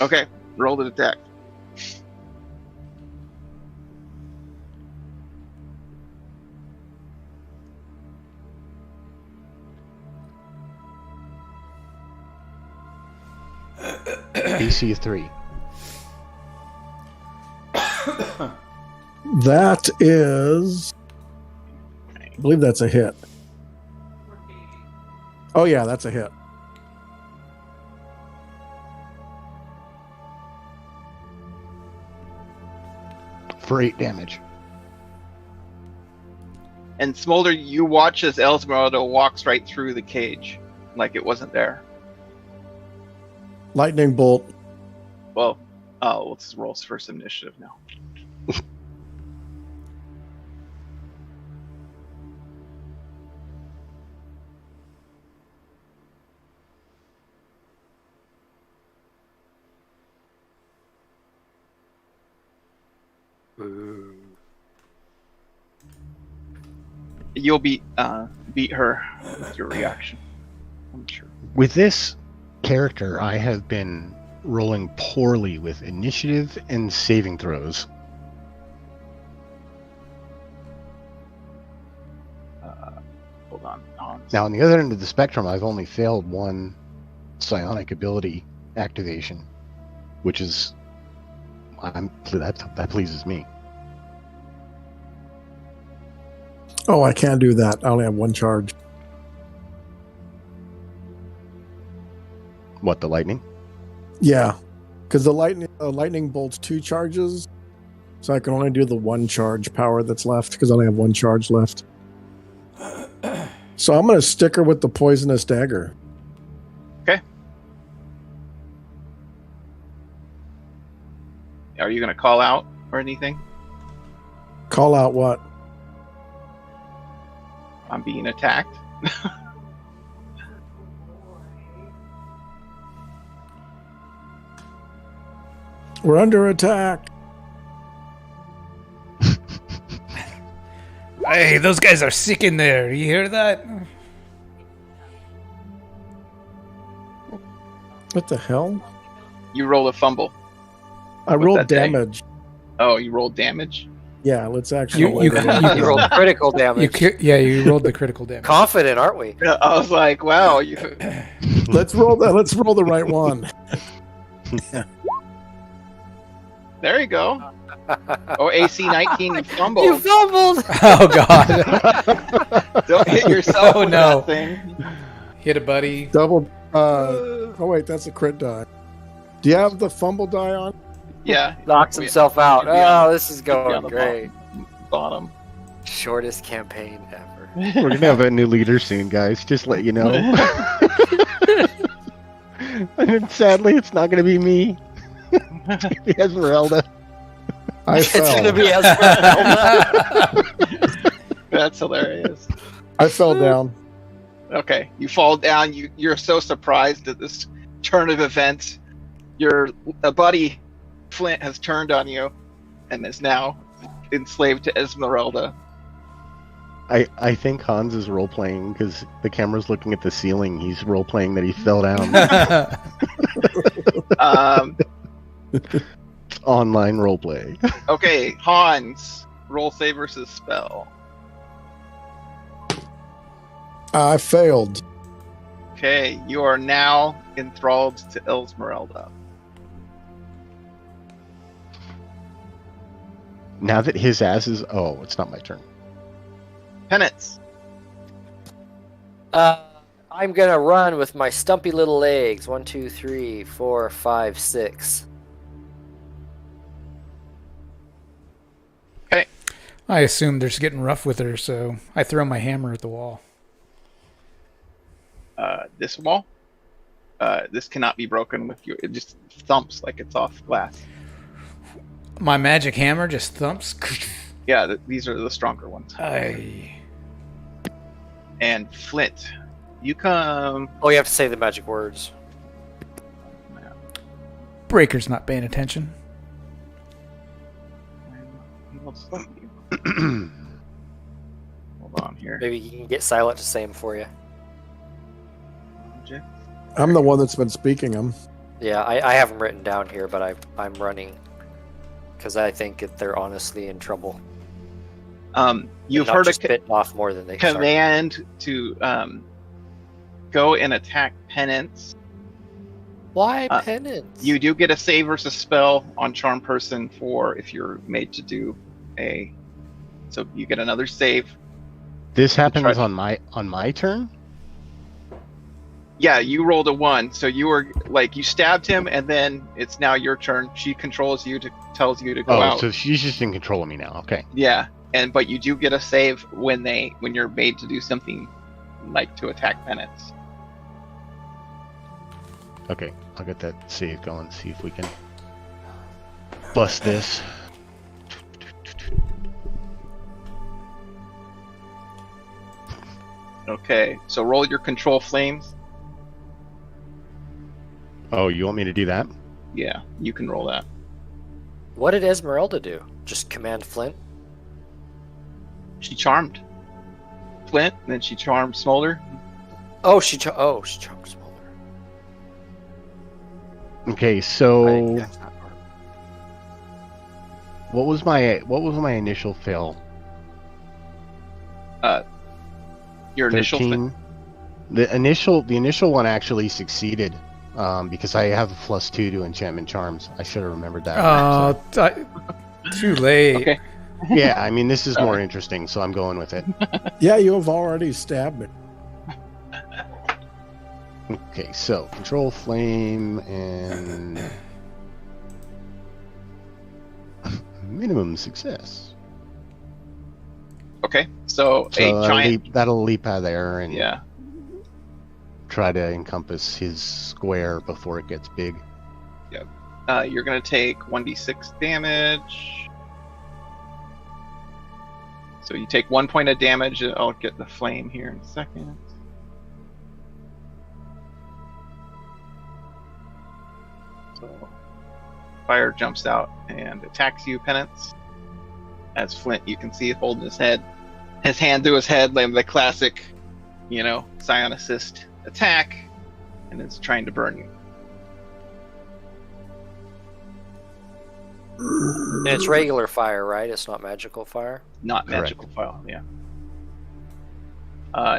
Speaker 1: Okay, roll the attack.
Speaker 4: DC 3.
Speaker 3: That is. I believe that's a hit. Oh yeah, that's a hit.
Speaker 4: For 8 damage.
Speaker 1: And Smolder, you watch as Esmeralda walks right through the cage, like it wasn't there.
Speaker 3: Lightning bolt.
Speaker 1: Well, Oh, let's roll first initiative now. You'll beat her with your reaction, I'm sure.
Speaker 4: With this character, I have been rolling poorly with initiative and saving throws.
Speaker 1: Hold on.
Speaker 4: Now, on the other end of the spectrum, I've only failed one psionic ability activation, which is that pleases me.
Speaker 3: Oh, I can't do that. I only have one charge.
Speaker 4: What, the lightning?
Speaker 3: Yeah, because the lightning bolt's 2 charges, so I can only do the 1 charge power that's left because I only have 1 charge left. So I'm going to stick her with the poisonous dagger.
Speaker 1: Okay. Are you going to call out or anything?
Speaker 3: Call out what?
Speaker 1: I'm being attacked.
Speaker 3: We're under attack.
Speaker 2: Hey, those guys are sick in there. You hear that?
Speaker 3: What the hell?
Speaker 1: You roll a fumble.
Speaker 3: I
Speaker 1: What's
Speaker 3: rolled
Speaker 1: that thing?
Speaker 3: damage.
Speaker 1: Oh, you rolled damage?
Speaker 3: Yeah, let's actually.
Speaker 2: You
Speaker 5: rolled critical damage.
Speaker 2: You rolled the critical damage.
Speaker 5: Confident, aren't we?
Speaker 1: I was like, wow.
Speaker 3: Let's roll that. Let's roll the right one.
Speaker 1: There you go. Oh, AC 19, you fumbled.
Speaker 5: You fumbled!
Speaker 2: Oh, God.
Speaker 1: Don't hit yourself
Speaker 2: Oh,
Speaker 1: with
Speaker 2: no.
Speaker 1: that thing.
Speaker 2: Hit a buddy.
Speaker 3: Double. Oh wait, that's a crit die. Do you have the fumble die on?
Speaker 1: Yeah.
Speaker 5: Knocks himself out.
Speaker 1: Should be on-
Speaker 5: Oh, this is
Speaker 1: should be on
Speaker 5: going
Speaker 1: the
Speaker 5: great.
Speaker 1: Bottom.
Speaker 5: Shortest campaign ever.
Speaker 4: We're going to have a new leader soon, guys. Just let you know. And sadly, it's not going to be me. It's going to be Esmeralda.
Speaker 3: I
Speaker 5: It's going to
Speaker 3: fell.
Speaker 5: be Esmeralda.
Speaker 1: That's hilarious.
Speaker 3: I fell down.
Speaker 1: Okay, you fall down. You're so surprised at this turn of events. Your buddy Flint has turned on you and is now enslaved to Esmeralda.
Speaker 4: I think Hans is role-playing because the camera's looking at the ceiling. He's role-playing that he fell down. Online roleplay.
Speaker 1: Okay, Hans, roll save versus spell.
Speaker 3: I failed.
Speaker 1: Okay, you are now enthralled to Esmeralda.
Speaker 4: Now that his ass is... Oh, it's not my turn.
Speaker 1: Penance.
Speaker 5: I'm going to run with my stumpy little legs. 1, 2, 3, 4, 5, 6.
Speaker 1: Okay,
Speaker 2: I assume they're just getting rough with her, so I throw my hammer at the wall.
Speaker 1: this wall. This cannot be broken with you. It just thumps like it's off glass.
Speaker 2: My magic hammer just thumps.
Speaker 1: Yeah, these are the stronger ones.
Speaker 2: Aye.
Speaker 1: And Flint, you come.
Speaker 5: Oh, you have to say the magic words.
Speaker 2: Breaker's not paying attention.
Speaker 1: Hold on here.
Speaker 5: Maybe you can get Silent to say them for you.
Speaker 3: I'm the one that's been speaking them.
Speaker 5: Yeah, I have them written down here, but I'm running because I think that they're honestly in trouble.
Speaker 1: You've
Speaker 5: Not
Speaker 1: heard a
Speaker 5: just bitten off more than they started.
Speaker 1: command to go and attack Penance.
Speaker 5: Why penance?
Speaker 1: You do get a save versus spell on Charm Person for if you're made to do a. So you get another save.
Speaker 4: This happens
Speaker 1: Try-
Speaker 4: on my turn?
Speaker 1: Yeah, you rolled a 1, so you were like you stabbed him, and then it's now your turn. She controls you tells you to go out.
Speaker 4: So she's just in control of me now. Okay.
Speaker 1: Yeah, but you do get a save when you're made to do something like to attack Penance.
Speaker 4: Okay, I'll get that save going, see if we can bust this.
Speaker 1: Okay, so roll your control flames.
Speaker 4: Oh, you want me to do that?
Speaker 1: Yeah, you can roll that.
Speaker 5: What did Esmeralda do? Just command Flint?
Speaker 1: She charmed Flint, and then she charmed Smolder.
Speaker 5: She charmed Smolder.
Speaker 4: Okay,
Speaker 5: I
Speaker 4: so
Speaker 5: didn't catch that part.
Speaker 4: what was my initial fail?
Speaker 1: Your initial
Speaker 4: 13? The initial one actually succeeded because I have a +2 to enchantment charms. I should have remembered that.
Speaker 2: Oh, too late.
Speaker 1: Okay.
Speaker 4: Yeah, I mean this is more interesting, so I'm going with it.
Speaker 3: Yeah, you have already stabbed me.
Speaker 4: Okay, so control flame and minimum success.
Speaker 1: Okay, so a giant.
Speaker 4: That'll leap out of there and
Speaker 1: Yeah.
Speaker 4: try to encompass his square before it gets big.
Speaker 1: You're gonna take 1d6 damage. So you take 1 point of damage. I'll get the flame here in a second. So fire jumps out and attacks you, Penance. As Flint, you can see holding his hand to his head, like the classic, Scion assist attack, and it's trying to burn you.
Speaker 5: And it's regular fire, right? It's not magical fire?
Speaker 1: Not
Speaker 4: Correct.
Speaker 1: magical fire, yeah.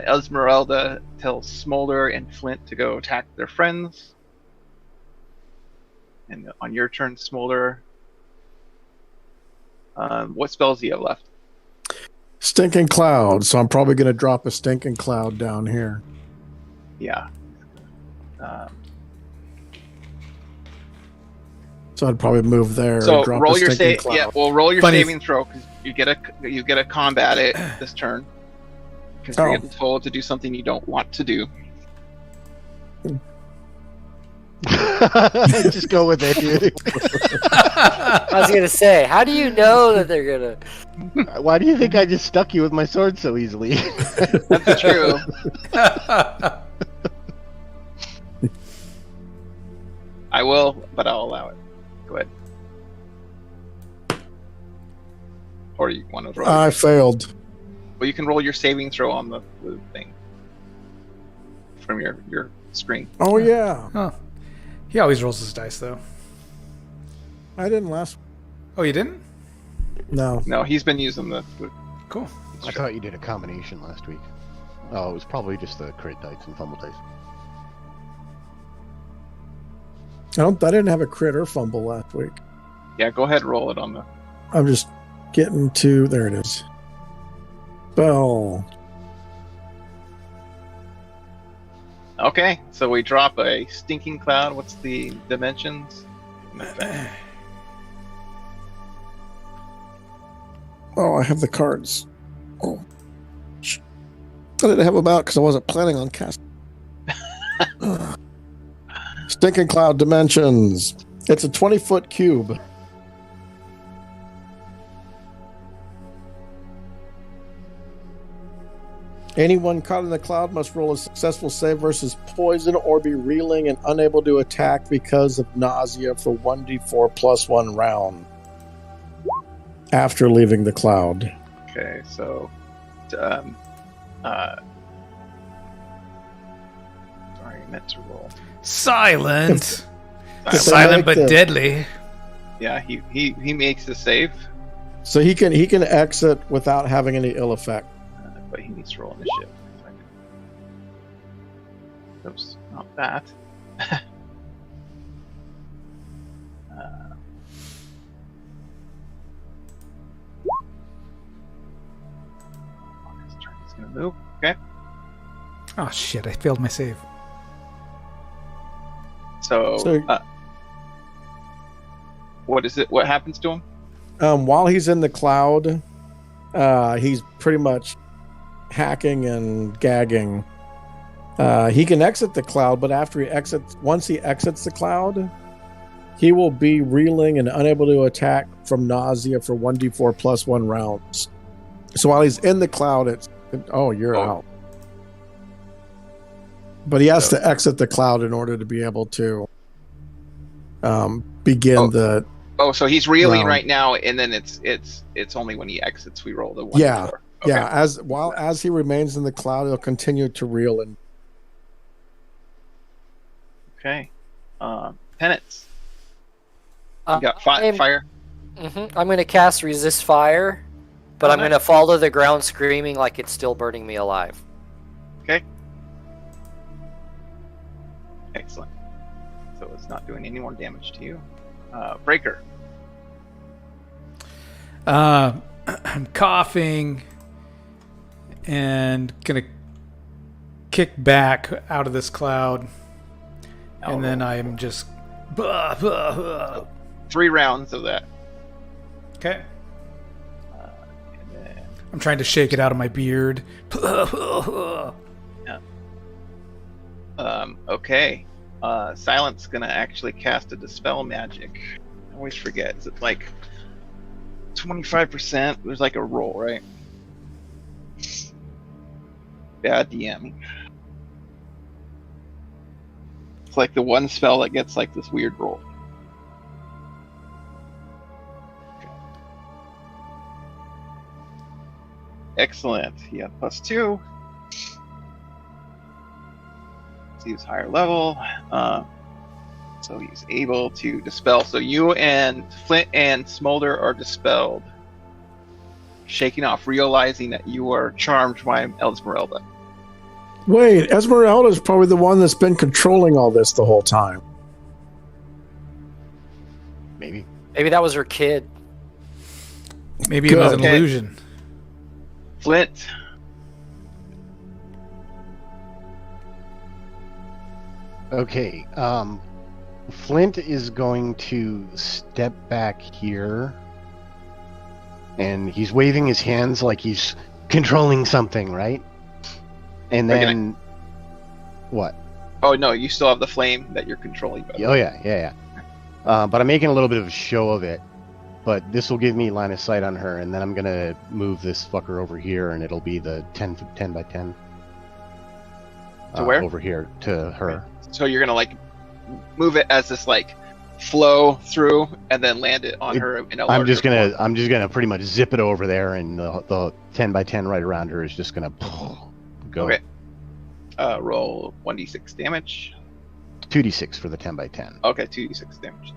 Speaker 1: Esmeralda tells Smolder and Flint to go attack their friends. And on your turn, Smolder, what spells do you have left?
Speaker 3: Stinking cloud. So I'm probably going to drop a stinking cloud down here.
Speaker 1: Yeah.
Speaker 3: So I'd probably move there.
Speaker 1: So
Speaker 3: and drop
Speaker 1: roll
Speaker 3: a
Speaker 1: your
Speaker 3: stinking cloud.
Speaker 1: roll your
Speaker 2: Funny-
Speaker 1: saving throw because you get a combat it this turn because you're
Speaker 3: Oh.
Speaker 1: getting told to do something you don't want to do.
Speaker 4: Just go with it, dude.
Speaker 5: I was gonna say, how do you know that they're gonna...
Speaker 4: Why do you think I just stuck you with my sword so easily?
Speaker 1: That's true. I will, but I'll allow it. Go ahead. Or you want to roll?
Speaker 3: I failed.
Speaker 1: Well, you can roll your saving throw on the blue thing from your screen.
Speaker 3: Oh, yeah.
Speaker 2: Oh. He always rolls his dice, though.
Speaker 3: I didn't last.
Speaker 2: Oh, you didn't?
Speaker 3: No.
Speaker 1: No, he's been using the
Speaker 2: Cool.
Speaker 4: I thought you did a combination last week. Oh, it was probably just the crit dice and fumble dice.
Speaker 3: I didn't have a crit or fumble last week.
Speaker 1: Yeah, go ahead and roll it on the.
Speaker 3: I'm just getting to... There it is. Spell.
Speaker 1: Okay, so we drop a stinking cloud. What's the dimensions?
Speaker 3: Oh, I have the cards. Oh. I didn't have them out because I wasn't planning on casting. Stinking cloud dimensions. It's a 20-foot cube. Anyone caught in the cloud must roll a successful save versus poison or be reeling and unable to attack because of nausea for 1d4 plus 1 round after leaving the cloud.
Speaker 1: Okay, so sorry, I meant to roll.
Speaker 2: Silent.
Speaker 3: If-
Speaker 2: Silent but
Speaker 3: Make the-
Speaker 2: deadly.
Speaker 1: Yeah, he makes the save,
Speaker 3: So he can exit without having any ill effect.
Speaker 1: but he needs to roll initiative. Oops, not that. His turn is gonna move. Okay,
Speaker 2: Oh, shit. I failed my save.
Speaker 1: so
Speaker 3: So-
Speaker 1: what is it? What happens to him?
Speaker 3: While he's in the cloud, he's pretty much hacking and gagging. He can exit the cloud, but once he exits the cloud, He will be reeling and unable to attack from nausea for 1d4 plus 1 rounds. So while he's in the cloud, you're out. But he has to exit the cloud in order to be able to begin the.
Speaker 1: Oh, so he's reeling
Speaker 3: round.
Speaker 1: right now, and then it's only when he exits we roll the 1d4.
Speaker 3: Yeah,
Speaker 1: Okay.
Speaker 3: yeah. As he remains in the cloud, he'll continue to reel and.
Speaker 1: Okay. Penance. You got fire.
Speaker 5: Mm-hmm. I'm going to cast Resist Fire, but I'm going to fall to the ground screaming like it's still burning me alive.
Speaker 1: Okay. Excellent. So it's not doing any more damage to you. Breaker.
Speaker 2: I'm coughing and gonna kick back out of this cloud, and then I'm just
Speaker 1: 3 rounds of that.
Speaker 2: okay.
Speaker 1: And then,
Speaker 2: I'm trying to shake it out of my beard.
Speaker 1: okay. Silent's gonna actually cast a Dispel Magic. I always forget. Is it like 25%? There's like a roll, right? Bad DM. It's like the one spell that gets like this weird roll. Okay. Excellent. He had +2. He was higher level, so he's able to dispel. So you and Flint and Smolder are dispelled, shaking off, realizing that you are charmed by Esmeralda.
Speaker 3: Wait, Esmeralda's probably the one that's been controlling all this the whole time.
Speaker 4: Maybe.
Speaker 5: Maybe that was her kid.
Speaker 2: Maybe it was an
Speaker 1: Okay.
Speaker 2: illusion.
Speaker 1: Flint.
Speaker 4: Okay. Flint is going to step back here, and he's waving his hands like he's controlling something, right? And then what?
Speaker 1: Oh no, you still have the flame that you're controlling.
Speaker 4: Oh yeah. But I'm making a little bit of a show of it. But this will give me line of sight on her, and then I'm gonna move this fucker over here, and it'll be the 10 by 10.
Speaker 1: To where?
Speaker 4: Over here to her.
Speaker 1: So you're gonna like move it as this like flow through, and then land it on her in a
Speaker 4: I'm just
Speaker 1: larger
Speaker 4: gonna pretty much zip it over there, and the 10 by 10 right around her is just gonna go.
Speaker 1: Okay. Roll 1d6 damage.
Speaker 4: 2d6 for the 10 by 10
Speaker 1: Okay, 2d6 damage.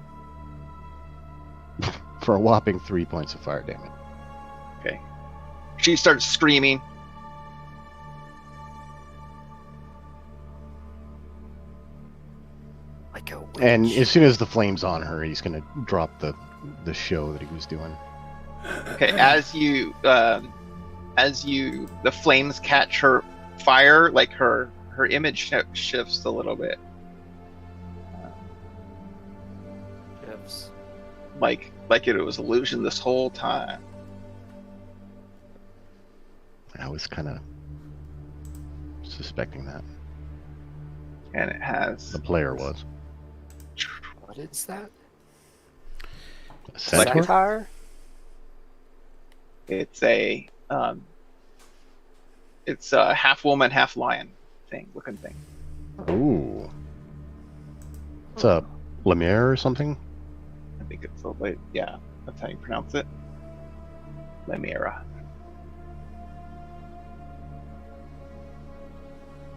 Speaker 4: for a whopping 3 points of fire damage.
Speaker 1: Okay. She starts screaming.
Speaker 5: Like a witch.
Speaker 4: And as soon as the flame's on her, he's gonna drop the show that he was doing.
Speaker 1: Okay, as you the flames catch her fire, like her image shifts a little bit,
Speaker 5: Yes.
Speaker 1: like it was illusion this whole time.
Speaker 4: I was kind of suspecting that.
Speaker 1: And it has
Speaker 4: The player was.
Speaker 5: What is that?
Speaker 4: Centaur?
Speaker 5: Satire?
Speaker 1: it's a half woman, half lion looking thing.
Speaker 4: Ooh. It's a Lemire or something?
Speaker 1: I think it's yeah, that's how you pronounce it. Lemira.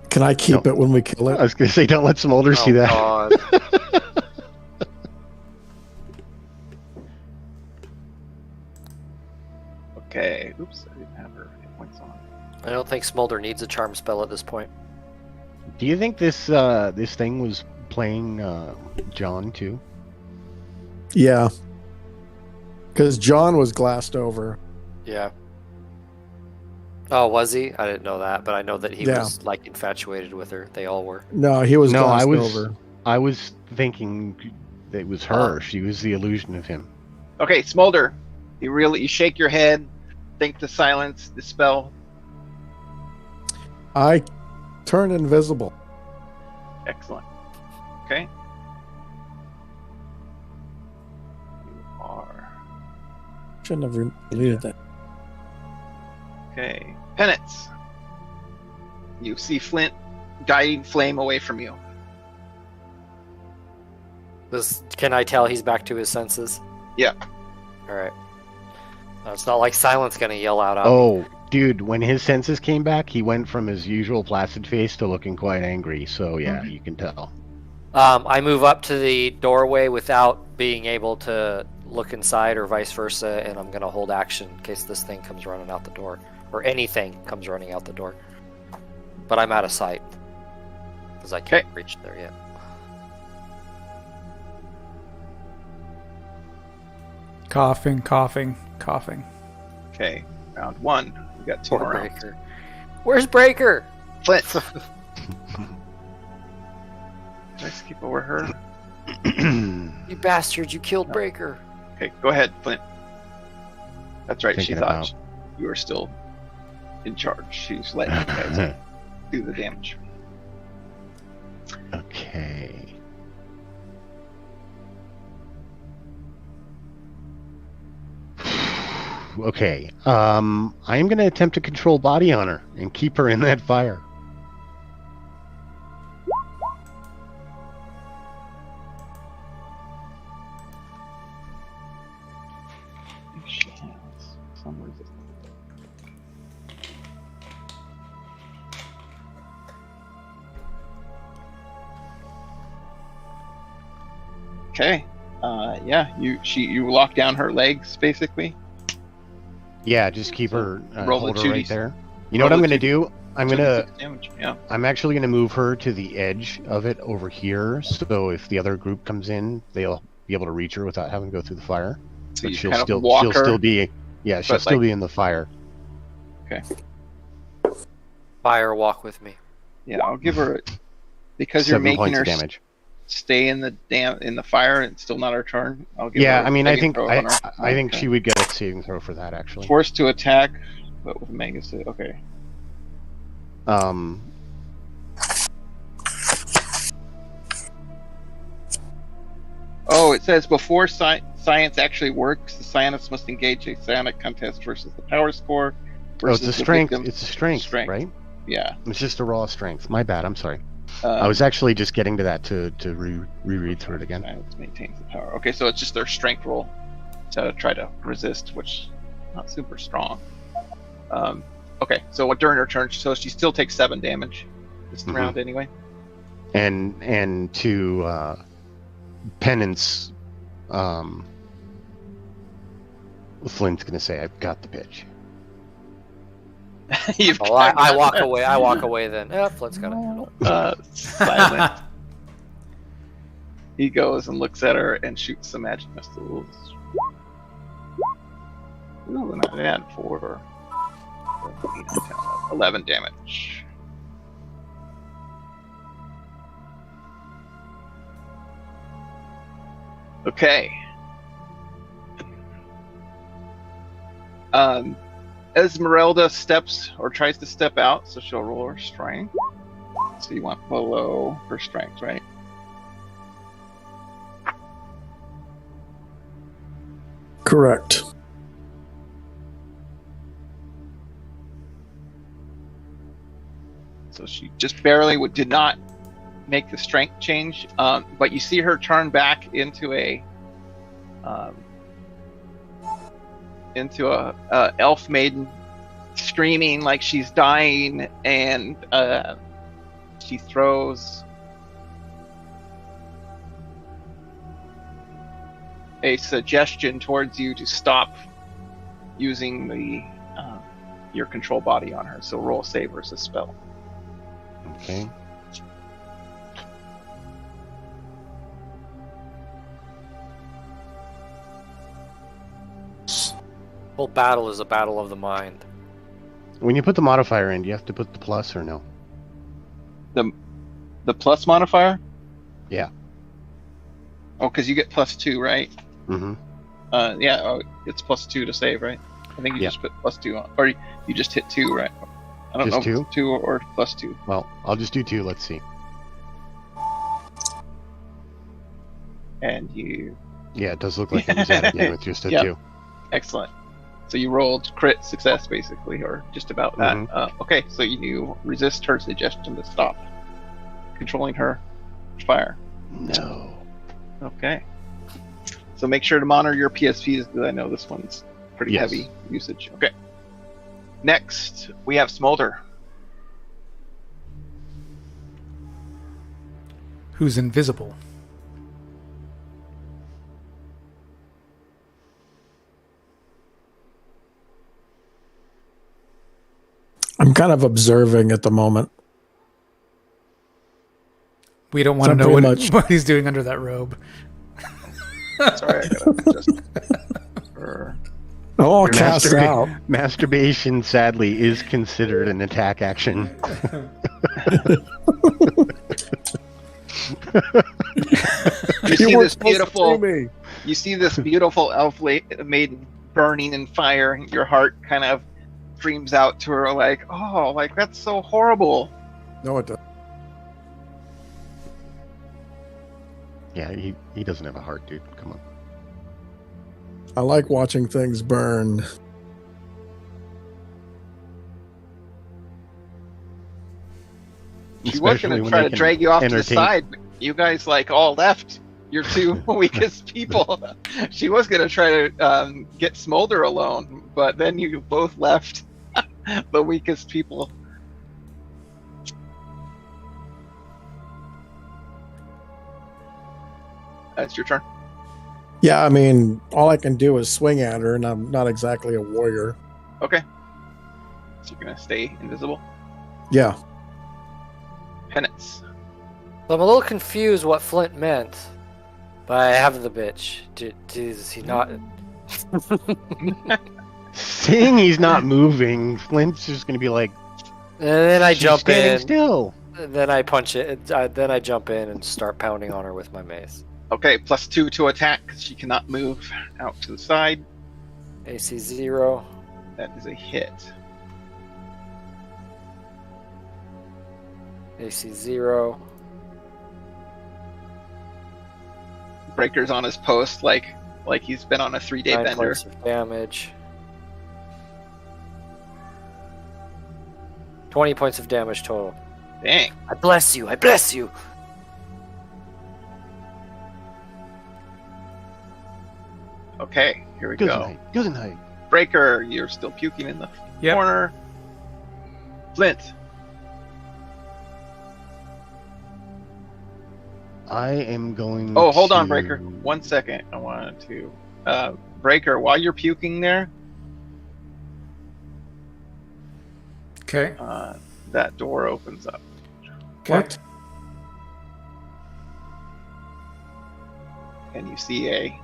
Speaker 3: Can I keep it when we kill
Speaker 4: I
Speaker 3: it?
Speaker 4: was gonna say, don't let Smolder see that.
Speaker 5: God.
Speaker 1: Okay. Oops, I didn't have her hit points on.
Speaker 5: I don't think Smolder needs a charm spell at this point.
Speaker 4: Do you think this thing was playing John too?
Speaker 3: Yeah. Because John was glassed over.
Speaker 5: Yeah. Oh, was he? I didn't know that, but I know that he
Speaker 3: Yeah.
Speaker 5: was like infatuated with her. They all were.
Speaker 3: No, he was
Speaker 4: No,
Speaker 3: glassed
Speaker 4: I was
Speaker 3: over.
Speaker 4: I was thinking that it was her. She was the illusion of him.
Speaker 1: Okay, Smolder, you shake your head, think to silence, dispel.
Speaker 3: I turn invisible.
Speaker 1: Excellent. Okay.
Speaker 3: Shouldn't have deleted that.
Speaker 1: Okay. Penance. You see Flint guiding Flame away from you.
Speaker 5: Can I tell he's back to his senses?
Speaker 1: Yeah.
Speaker 5: Alright. It's not like Silent's gonna yell out.
Speaker 4: Oh, dude, when his senses came back, he went from his usual placid face to looking quite angry. So yeah, you can tell.
Speaker 5: I move up to the doorway without being able to look inside or vice versa, and I'm going to hold action in case this thing comes running out the door. Or anything comes running out the door. But I'm out of sight. Because I can't reach there yet.
Speaker 2: Coughing, coughing, coughing.
Speaker 1: Okay. Round 1. We got 2 more rounds.
Speaker 5: Breaker. Where's Breaker?
Speaker 1: Flint. Did I skip over her?
Speaker 5: You bastards, you killed Breaker.
Speaker 1: Okay, go ahead, Flint. That's right,
Speaker 4: Thinking
Speaker 1: she thought
Speaker 4: about-
Speaker 1: you were still in charge. She's letting you guys do the damage.
Speaker 4: Okay. Okay. I am going to attempt to control body on her and keep her in that fire.
Speaker 1: She has some resistance. Okay. Yeah, you lock down her legs basically.
Speaker 4: Yeah, just keep her,
Speaker 1: Roll
Speaker 4: hold
Speaker 1: the
Speaker 4: her right
Speaker 1: 2d6.
Speaker 4: there. You know what I'm going to do? I'm gonna.
Speaker 1: 2d6 damage. Yeah.
Speaker 4: I'm actually going to move her to the edge of it over here, so if the other group comes in, they'll be able to reach her without having to go through the fire.
Speaker 1: So
Speaker 4: But
Speaker 1: you
Speaker 4: she'll
Speaker 1: kind
Speaker 4: still
Speaker 1: of walk her.
Speaker 4: still be, yeah, she'll
Speaker 1: but,
Speaker 4: still
Speaker 1: like-
Speaker 4: be in the fire.
Speaker 5: Fire, walk with me.
Speaker 1: Yeah, I'll give her because you're
Speaker 4: 7
Speaker 1: making
Speaker 4: points
Speaker 1: her
Speaker 4: of damage.
Speaker 1: stay in the fire and it's still not her turn. I'll give
Speaker 4: Yeah,
Speaker 1: her a
Speaker 4: I mean, I
Speaker 1: saving
Speaker 4: think
Speaker 1: throw on her.
Speaker 4: I think
Speaker 1: Okay.
Speaker 4: she would get a saving throw for that actually.
Speaker 1: Forced to attack, but with mega save. Okay. Oh, it says before science actually works, the scientist must engage a psionic contest versus the power score.
Speaker 4: Oh, it's
Speaker 1: versus
Speaker 4: a
Speaker 1: the
Speaker 4: strength.
Speaker 1: victim.
Speaker 4: It's a strength,
Speaker 1: Strength.
Speaker 4: right?
Speaker 1: Yeah.
Speaker 4: It's just a raw strength. My bad. I'm sorry. I was actually just getting to that to reread through it again.
Speaker 1: Science maintains the power. Okay, so it's just their strength roll to try to resist, which not super strong. Okay, so during her turn, so she still takes 7 damage this
Speaker 4: Mhm.
Speaker 1: round anyway.
Speaker 4: And to penance, Flint's gonna say, "I've got the pitch."
Speaker 1: You've
Speaker 5: Oh, I walk away. I walk away then. Yeah, Flint's got a handle.
Speaker 1: silent. He goes and looks at her and shoots some magic missiles. Ooh, not bad for 11 damage. Okay. Esmeralda steps or tries to step out, so she'll roll her strength. So you want below her strength, right?
Speaker 3: Correct.
Speaker 1: So she just barely did not make the strength change, but you see her turn back into a elf maiden, screaming like she's dying, and she throws a suggestion towards you to stop using the your control body on her. So roll a save versus spell.
Speaker 4: Okay.
Speaker 5: Whole battle is a battle of the mind.
Speaker 4: When you put the modifier in, do you have to put the plus or no?
Speaker 1: The plus modifier?
Speaker 4: Yeah.
Speaker 1: Oh, because you get +2, right?
Speaker 4: Mm-hmm.
Speaker 1: Yeah, it's +2 to save, right? I think you
Speaker 4: Yeah.
Speaker 1: just put +2 on, or you just hit 2, right? I don't
Speaker 4: Just
Speaker 1: know if
Speaker 4: 2?
Speaker 1: it's 2 or +2.
Speaker 4: Well, I'll just do 2. Let's see.
Speaker 1: And you,
Speaker 4: Yeah, it does look like it was added in with just a
Speaker 1: Yeah.
Speaker 4: 2.
Speaker 1: excellent. So you rolled crit success, basically, or just about that. Okay, so you resist her suggestion to stop controlling her fire.
Speaker 4: No.
Speaker 1: Okay. So make sure to monitor your PSPs, because I know this one's pretty heavy usage. Okay. Next, we have Smolder.
Speaker 2: Who's invisible?
Speaker 3: I'm kind of observing at the moment.
Speaker 2: We don't want to know what he's doing under that robe.
Speaker 1: Sorry, I gotta adjust her.
Speaker 3: Oh, cast out.
Speaker 4: Masturbation, sadly, is considered an attack action.
Speaker 1: You see this beautiful. You see this beautiful elf maiden burning in fire. Your heart kind of screams out to her, like, "Oh, like that's so horrible."
Speaker 3: No, it doesn't.
Speaker 4: Yeah, he doesn't have a heart, dude. Come on.
Speaker 3: I like watching things burn.
Speaker 1: She was going to try to drag you off to the side, but you guys like all left. You're two weakest people. She was going to try to get Smolder alone, but then you both left the weakest people. That's your turn.
Speaker 3: Yeah, I mean, all I can do is swing at her, and I'm not exactly a warrior.
Speaker 1: Okay. So you're going to stay invisible?
Speaker 3: Yeah.
Speaker 1: Penance.
Speaker 5: I'm a little confused what Flint meant by have the bitch. Does he not?
Speaker 4: Seeing he's not moving, Flint's just going to be like,
Speaker 5: and then I jump in.
Speaker 4: Still.
Speaker 5: Then I punch it. Then I jump in and start pounding on her with my mace.
Speaker 1: Okay, +2 to attack because she cannot move out to the side.
Speaker 5: AC 0.
Speaker 1: That is a hit.
Speaker 5: AC 0.
Speaker 1: Breaker's on his post like he's been on a 3-day
Speaker 5: 9
Speaker 1: bender.
Speaker 5: points of damage. 20 points of damage total.
Speaker 1: Dang.
Speaker 5: I bless you. I bless you.
Speaker 1: Okay, here we go.
Speaker 4: Good night.
Speaker 1: Breaker, you're still puking in the corner. Flint.
Speaker 4: I am going
Speaker 1: Oh, hold on, Breaker. 1 second. I wanted to... Breaker, while you're puking there...
Speaker 2: Okay.
Speaker 1: That door opens up.
Speaker 2: Okay.
Speaker 3: What?
Speaker 1: And you see a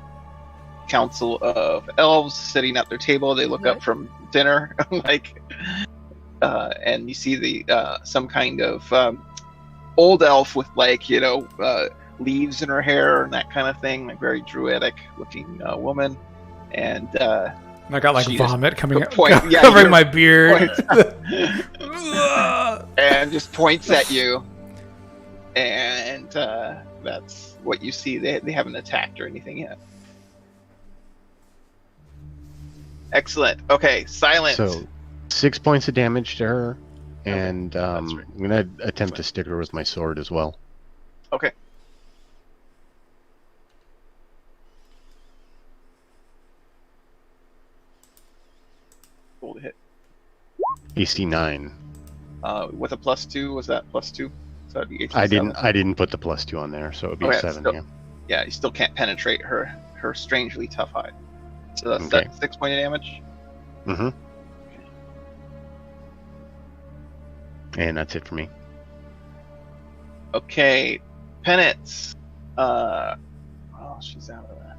Speaker 1: council of elves sitting at their table. They look up from dinner, and you see the some kind of old elf with leaves in her hair and that kind of thing, like very druidic looking woman. And
Speaker 2: I got vomit coming out,
Speaker 1: covering
Speaker 2: my beard,
Speaker 1: and just points at you. And that's what you see. They haven't attacked or anything yet. Excellent. Okay, silence.
Speaker 4: So, 6 points of damage to her, and I'm going to attempt to stick her with my sword as well.
Speaker 1: Okay. Roll to hit.
Speaker 4: AC 9.
Speaker 1: With a +2, was that +2? So that'd be 18.
Speaker 4: I didn't put the +2 on there, so it'd be 7.
Speaker 1: Still, yeah, you still can't penetrate her strangely tough hide. So that's
Speaker 4: Okay.
Speaker 1: 6 point of damage.
Speaker 4: Mm-hmm. And that's it for me.
Speaker 1: Okay, penance. She's out of that.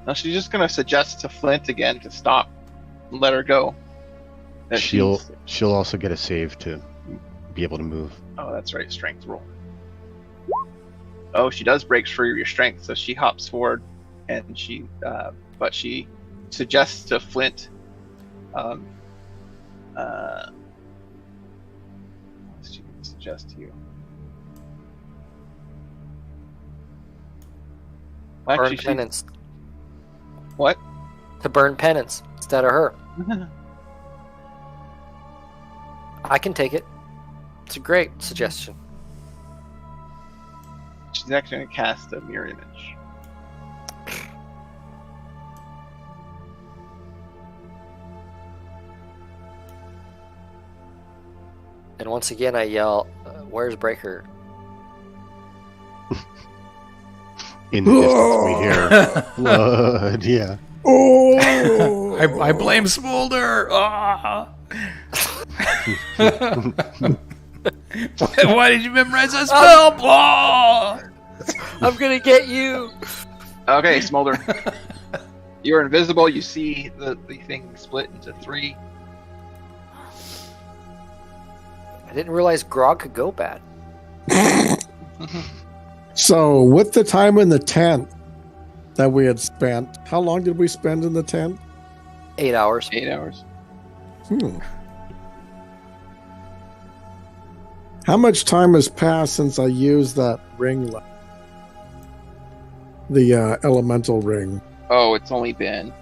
Speaker 1: Now she's just gonna suggest to Flint again to stop and let her go.
Speaker 4: She'll also get a save to be able to move.
Speaker 1: Oh, that's right, strength roll. Oh, she does break free of your strength, so she hops forward, and she suggests to Flint. What does she suggest to you? Well,
Speaker 5: Burn
Speaker 1: actually,
Speaker 5: penance.
Speaker 1: What?
Speaker 5: to burn penance instead of her. I can take it. It's a great suggestion.
Speaker 1: She's actually going to cast a mirror image.
Speaker 5: And once again, I yell, "Where's Breaker?"
Speaker 4: In the distance, we hear blood. Yeah.
Speaker 3: Oh!
Speaker 2: I blame Smolder. Ah. Why did you memorize that spell? Ah.
Speaker 5: I'm gonna get you.
Speaker 1: Okay, Smolder. You're invisible. You see the thing split into 3.
Speaker 5: I didn't realize Grog could go bad.
Speaker 3: So, with the time in the tent that we had spent, how long did we spend in the tent?
Speaker 5: 8 hours.
Speaker 1: 8 hours.
Speaker 3: How much time has passed since I used that ring? The elemental ring.
Speaker 1: Oh, it's only been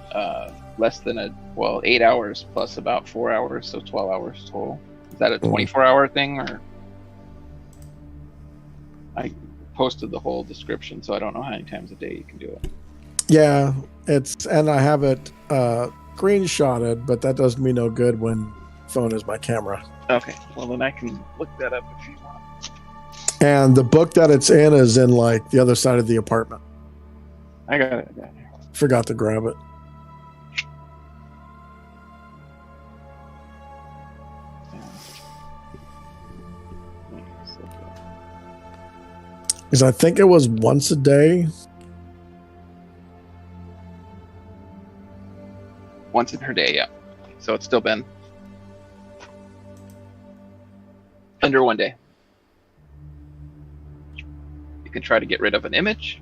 Speaker 1: less than 8 hours plus about 4 hours, so 12 hours total. Is that a 24-hour thing, or? I posted the whole description, so I don't know how many times a day you can do it.
Speaker 3: Yeah, and I have it screenshotted, but that does me no good when phone is my camera.
Speaker 1: Okay, well then I can look that up if you want.
Speaker 3: And the book that it's in is in like the other side of the apartment.
Speaker 1: I got it.
Speaker 3: Forgot to grab it. Because I think it was once a day.
Speaker 1: Once per day, yeah. So it's still been under 1 day. You can try to get rid of an image.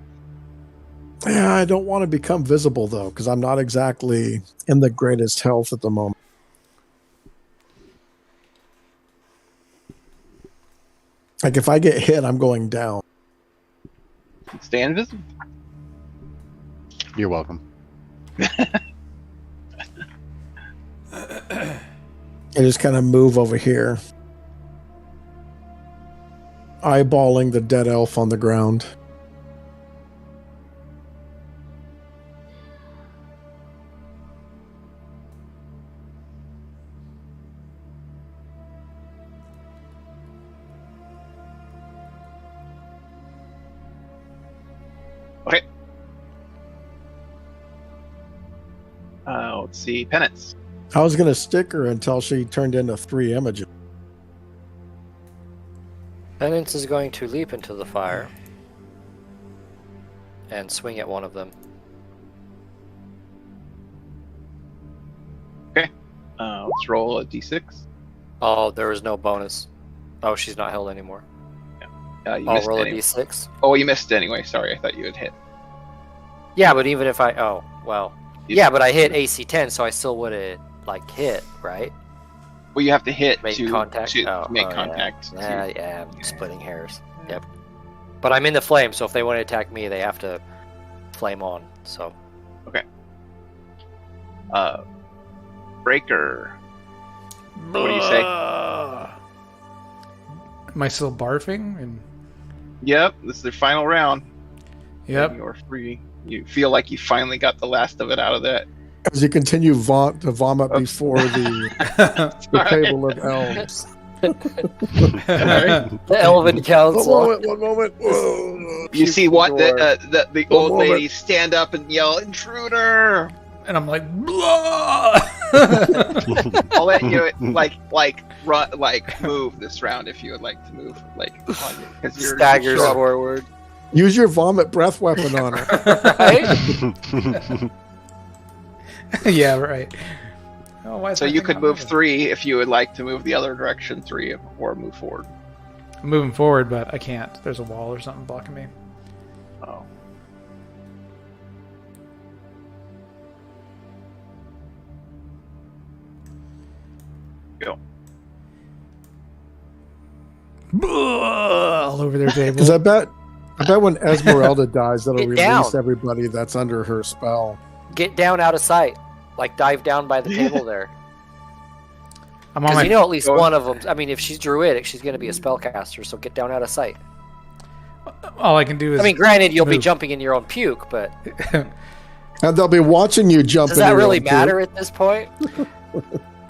Speaker 3: Yeah, I don't want to become visible though, because I'm not exactly in the greatest health at the moment. Like if I get hit, I'm going down.
Speaker 1: Stay invisible.
Speaker 4: You're welcome.
Speaker 3: I just kind of move over here, eyeballing the dead elf on the ground.
Speaker 1: Okay. Let's see. Penance.
Speaker 3: I was going to stick her until she turned into 3 images.
Speaker 5: Penance is going to leap into the fire and swing at one of them.
Speaker 1: Okay. Let's roll a d6.
Speaker 5: Oh, there was no bonus. Oh, she's not held anymore.
Speaker 1: You
Speaker 5: I'll
Speaker 1: missed
Speaker 5: roll
Speaker 1: anyway.
Speaker 5: a d6.
Speaker 1: Oh, you missed anyway. Sorry, I thought you had hit.
Speaker 5: Yeah, but even if I... Oh, well. Yeah, but I hit AC 10, so I still would have, hit, right?
Speaker 1: Well, you have to hit
Speaker 5: Make
Speaker 1: to
Speaker 5: contact.
Speaker 1: to make contact.
Speaker 5: Yeah, I'm splitting hairs. Yep. But I'm in the flame, so if they want to attack me, they have to flame on. So.
Speaker 1: Okay. Breaker. What do you say?
Speaker 2: Am I still barfing? And
Speaker 1: Yep, this is the final round.
Speaker 2: yep.
Speaker 1: And you're free. You feel like you finally got the last of it out of that.
Speaker 3: As you continue to vomit before the table of elves.
Speaker 5: The Elven Council.
Speaker 3: One moment. Whoa.
Speaker 1: You see what the old
Speaker 3: moment.
Speaker 1: lady stand up and yell, "Intruder!"
Speaker 2: And I'm like, blah!
Speaker 1: I'll let you run, move this round if you would like to move, because you're
Speaker 5: Staggers
Speaker 1: sure.
Speaker 5: forward.
Speaker 3: Use your vomit breath weapon on her.
Speaker 5: Right?
Speaker 2: Yeah, right. Oh, why is
Speaker 1: So
Speaker 2: that
Speaker 1: you
Speaker 2: thing
Speaker 1: could
Speaker 2: not
Speaker 1: move
Speaker 2: moving?
Speaker 1: 3 if you would like to move the other direction 3 or move forward.
Speaker 2: I'm moving forward, but I can't. There's a wall or something blocking me.
Speaker 1: Oh. Go.
Speaker 2: All over their table.
Speaker 3: Because I bet when Esmeralda dies, that'll
Speaker 5: Get
Speaker 3: release
Speaker 5: down.
Speaker 3: everybody that's under her spell.
Speaker 5: Get down out of sight. Like dive down by the table there.
Speaker 2: I'm on
Speaker 5: Because
Speaker 2: my.
Speaker 5: you know at least one of them. I mean, if she's druidic, she's going to be a spellcaster. So get down out of sight.
Speaker 2: All I can do is.
Speaker 5: I mean, granted, you'll be
Speaker 2: move.
Speaker 5: jumping in your own puke, but
Speaker 3: And they'll be watching you jump.
Speaker 5: does that really matter at this point?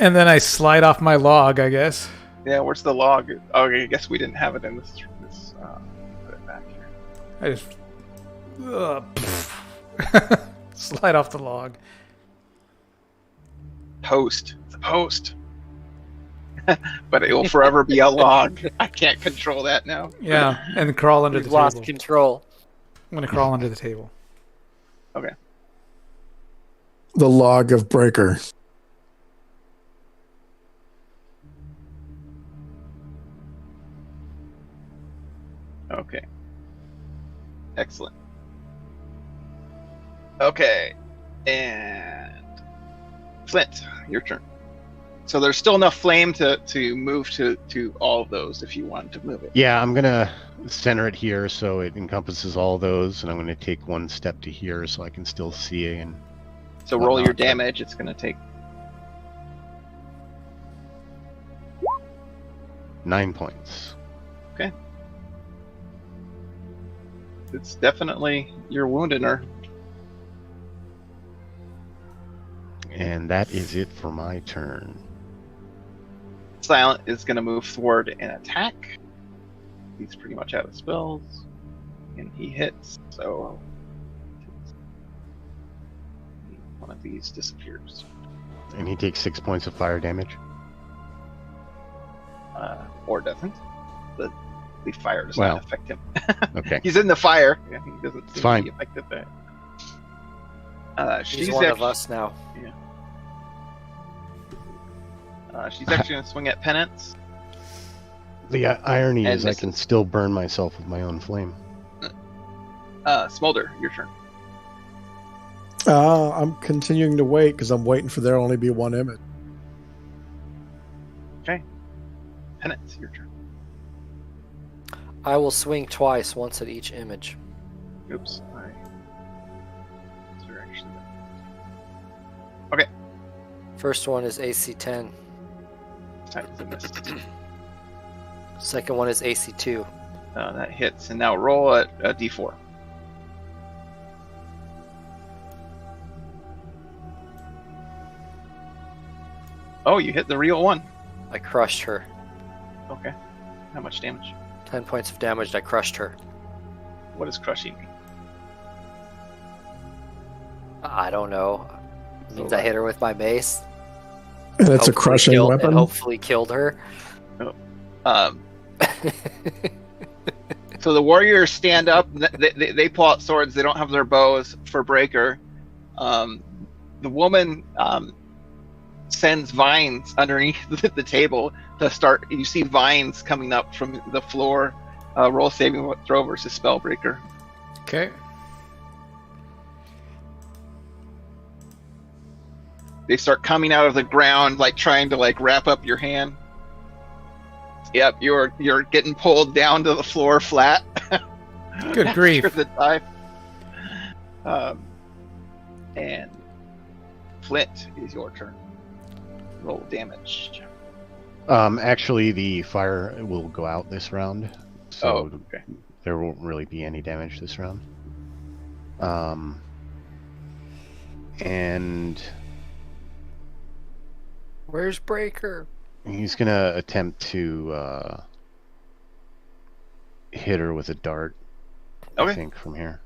Speaker 2: And then I slide off my log, I guess.
Speaker 1: Yeah, where's the log? Oh, I guess we didn't have it in this put it back here.
Speaker 2: I just slide off the log.
Speaker 1: Post. It's a post. But it will forever be a log. I can't control that now.
Speaker 2: Yeah, and crawl under
Speaker 5: You've
Speaker 2: the
Speaker 5: lost
Speaker 2: table.
Speaker 5: control.
Speaker 2: I'm gonna crawl under the table.
Speaker 1: Okay.
Speaker 3: The log of Breaker.
Speaker 1: Okay. Excellent. Okay. And Flint, your turn. So there's still enough flame to move to all of those if you want to move it.
Speaker 4: Yeah, I'm gonna center it here so it encompasses all those, and I'm gonna take one step to here so I can still see it. And
Speaker 1: So roll your
Speaker 4: whatnot.
Speaker 1: damage. It's going to take
Speaker 4: 9 points.
Speaker 1: It's definitely you're wounding her.
Speaker 4: And that is it for my turn.
Speaker 1: Silent is going to move forward and attack. He's pretty much out of spells, and he hits. So one of these disappears,
Speaker 4: And he takes 6 points of fire damage.
Speaker 1: or doesn't. The fire does
Speaker 4: Well.
Speaker 1: not affect him.
Speaker 4: Okay.
Speaker 1: He's in the fire. Yeah, he doesn't seem
Speaker 4: fine.
Speaker 1: to be affected by it.
Speaker 5: She's one of us now.
Speaker 1: She's actually going to swing at Penance.
Speaker 4: The irony
Speaker 1: And
Speaker 4: is I
Speaker 1: misses.
Speaker 4: can still burn myself with my own flame.
Speaker 1: Smolder, your turn.
Speaker 3: I'm continuing to wait because I'm waiting for there to only be one image.
Speaker 1: Penance, your turn.
Speaker 5: I will swing twice, once at each image.
Speaker 1: Oops. Those are actually-
Speaker 5: First one is AC 10.
Speaker 1: That's a miss.
Speaker 5: Second one is AC 2.
Speaker 1: That hits. And now roll a d4. Oh, you hit the real one.
Speaker 5: I crushed her.
Speaker 1: Okay. How much damage?
Speaker 5: 10 points of damage. I crushed her.
Speaker 1: What does crushing mean?
Speaker 5: I don't know. It means I hit her with my mace.
Speaker 3: And it's a
Speaker 5: Hopefully
Speaker 3: crushing
Speaker 5: killed-
Speaker 3: weapon.
Speaker 5: And hopefully killed her.
Speaker 1: Um, so the warriors stand up. They pull out swords. They don't have their bows for Breaker. The woman sends vines underneath the table to start. You see vines coming up from the floor. Roll saving throw versus Spellbreaker.
Speaker 2: Okay.
Speaker 1: They start coming out of the ground, like trying to wrap up your hand. Yep, you're getting pulled down to the floor flat.
Speaker 2: Good grief.
Speaker 1: After the dive. And Flint is your turn. Roll damage.
Speaker 4: Actually, the fire will go out this round, so
Speaker 1: okay.
Speaker 4: there won't really be any damage this round. And
Speaker 5: Where's Breaker?
Speaker 4: he's gonna attempt to hit her with a dart.
Speaker 1: Okay.
Speaker 4: I think from here.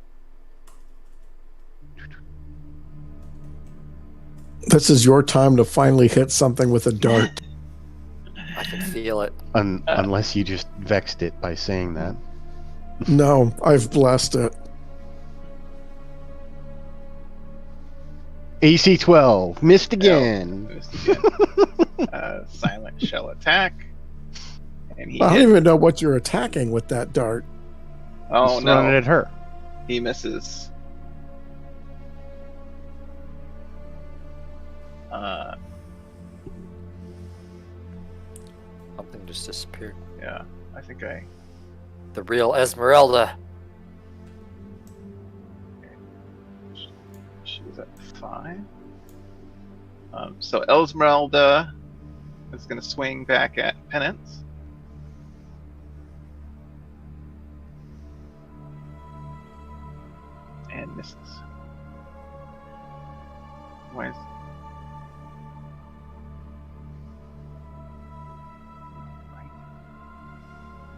Speaker 3: This is your time to finally hit something with a dart.
Speaker 5: I can feel it.
Speaker 4: Unless you just vexed it by saying that.
Speaker 3: No, I've blessed it.
Speaker 4: AC 12, missed again.
Speaker 1: Missed again. Silent shell attack. And he
Speaker 3: I don't
Speaker 1: hit.
Speaker 3: even know what you're attacking with that dart.
Speaker 1: Oh
Speaker 4: Just throwing it
Speaker 1: no,
Speaker 4: at her.
Speaker 1: he misses.
Speaker 5: Something just disappeared.
Speaker 1: Yeah, I think
Speaker 5: The real Esmeralda.
Speaker 1: she was at 5. So Esmeralda is going to swing back at Penance. And misses. Why is...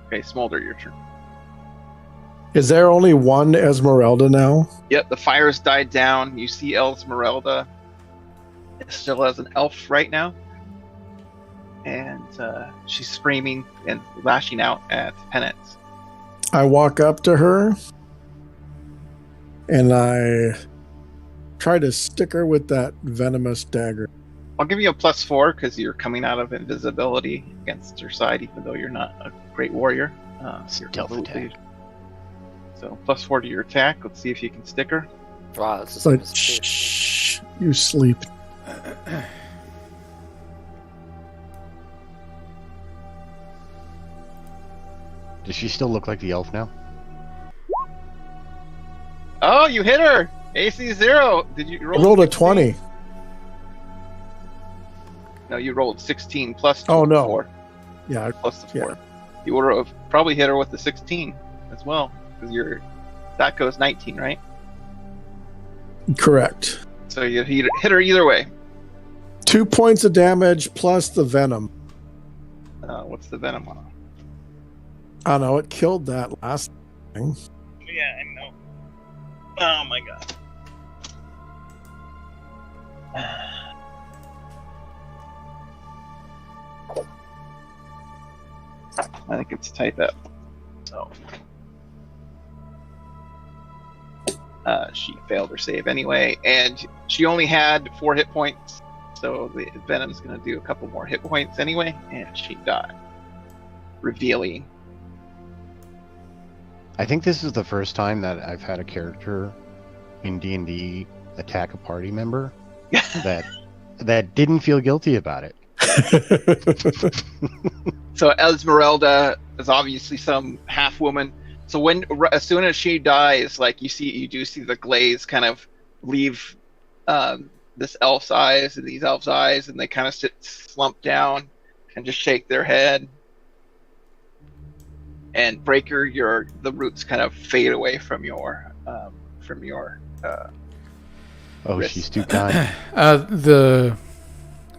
Speaker 1: Okay, Smolder, your turn.
Speaker 3: Is there only one Esmeralda now?
Speaker 1: Yep, the fire's died down. You see Esmeralda still as an elf right now. And she's screaming and lashing out at Penance.
Speaker 3: I walk up to her and I try to stick her with that venomous dagger.
Speaker 1: I'll give you a +4 because you're coming out of invisibility against her side, even though you're not a great warrior.
Speaker 4: Stealth attack.
Speaker 1: So +4 to your attack. Let's see if you can stick her.
Speaker 5: Wow, that's the same
Speaker 3: But
Speaker 5: as
Speaker 3: shh, you sleep.
Speaker 4: Does she still look like the elf now?
Speaker 1: Oh, you hit her! AC 0. Did you
Speaker 3: I
Speaker 1: roll?
Speaker 3: rolled a
Speaker 1: 16?
Speaker 3: 20.
Speaker 1: No, you rolled 16 plus 2
Speaker 3: Oh, no.
Speaker 1: 4.
Speaker 3: Yeah,
Speaker 1: Plus the 4.
Speaker 3: yeah.
Speaker 1: You would have probably hit her with the 16 as well, because that goes 19, right?
Speaker 3: correct.
Speaker 1: So you hit her either way.
Speaker 3: 2 points of damage plus the venom.
Speaker 1: What's the venom on?
Speaker 3: I don't know, it killed that last thing.
Speaker 1: Yeah, I know. Oh my god. I think it's tight up. So she failed her save anyway, and she only had 4 hit points, so the venom's going to do a couple more hit points anyway, and she died, revealing.
Speaker 4: I think this is the first time that I've had a character in D&D attack a party member that didn't feel guilty about it.
Speaker 1: So Esmeralda is obviously some half woman. So as soon as she dies, like you do see the glaze kind of leave this elf's eyes and these elf's eyes, and they kind of sit slumped down and just shake their head. And Breaker, the roots kind of fade away from your
Speaker 4: Oh,
Speaker 1: wrist.
Speaker 4: she's too kind.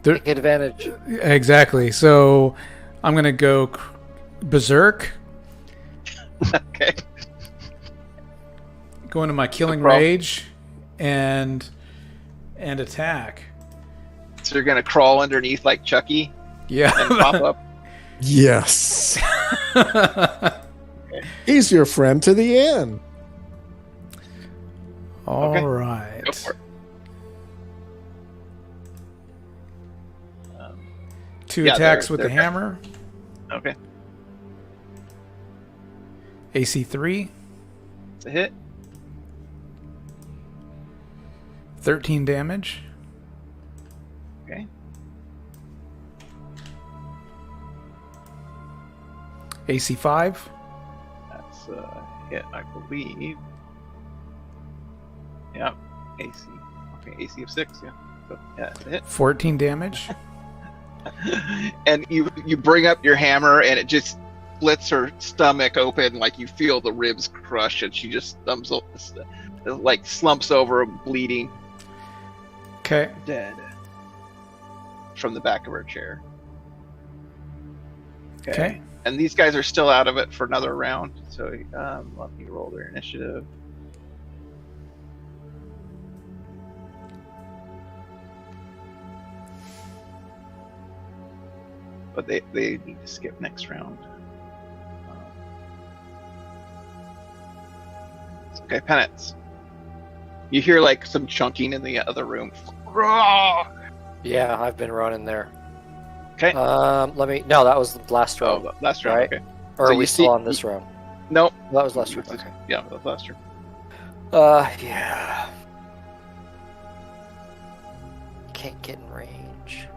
Speaker 5: Take advantage.
Speaker 2: Exactly. So I'm gonna go berserk.
Speaker 1: Okay.
Speaker 2: Go into my killing
Speaker 1: problem.
Speaker 2: rage, and attack.
Speaker 1: So you're gonna crawl underneath like Chucky
Speaker 2: Yeah.
Speaker 1: and pop up.
Speaker 3: Yes. He's your friend to the end.
Speaker 2: All
Speaker 1: Okay.
Speaker 2: right.
Speaker 1: Go for it.
Speaker 2: 2
Speaker 1: Yeah,
Speaker 2: attacks
Speaker 1: they're-
Speaker 2: with the
Speaker 1: they're-
Speaker 2: hammer.
Speaker 1: Okay.
Speaker 2: AC 3.
Speaker 1: It's a hit.
Speaker 2: 13 damage.
Speaker 1: Okay.
Speaker 2: AC 5.
Speaker 1: That's a hit, I believe. Yeah. AC. Okay, AC of 6, yeah. So, yeah, it's a hit.
Speaker 2: 14 damage.
Speaker 1: And you bring up your hammer and it just splits her stomach open, like you feel the ribs crush, and she just slumps over, bleeding,
Speaker 2: Okay.
Speaker 1: dead from the back of her chair.
Speaker 2: Okay.
Speaker 1: And these guys are still out of it for another round, so let me roll their initiative. But they need to skip next round. Okay, Penance. You hear like some chunking in the other room.
Speaker 5: Yeah, I've been running there.
Speaker 1: Okay.
Speaker 5: No, that was the last round.
Speaker 1: Oh, last round.
Speaker 5: Right?
Speaker 1: Okay.
Speaker 5: Or
Speaker 1: So
Speaker 5: are we
Speaker 1: you
Speaker 5: still
Speaker 1: see-
Speaker 5: on this round?
Speaker 1: Nope.
Speaker 5: That was last round. Okay.
Speaker 1: Yeah, that was last round.
Speaker 5: Yeah. Can't get in range.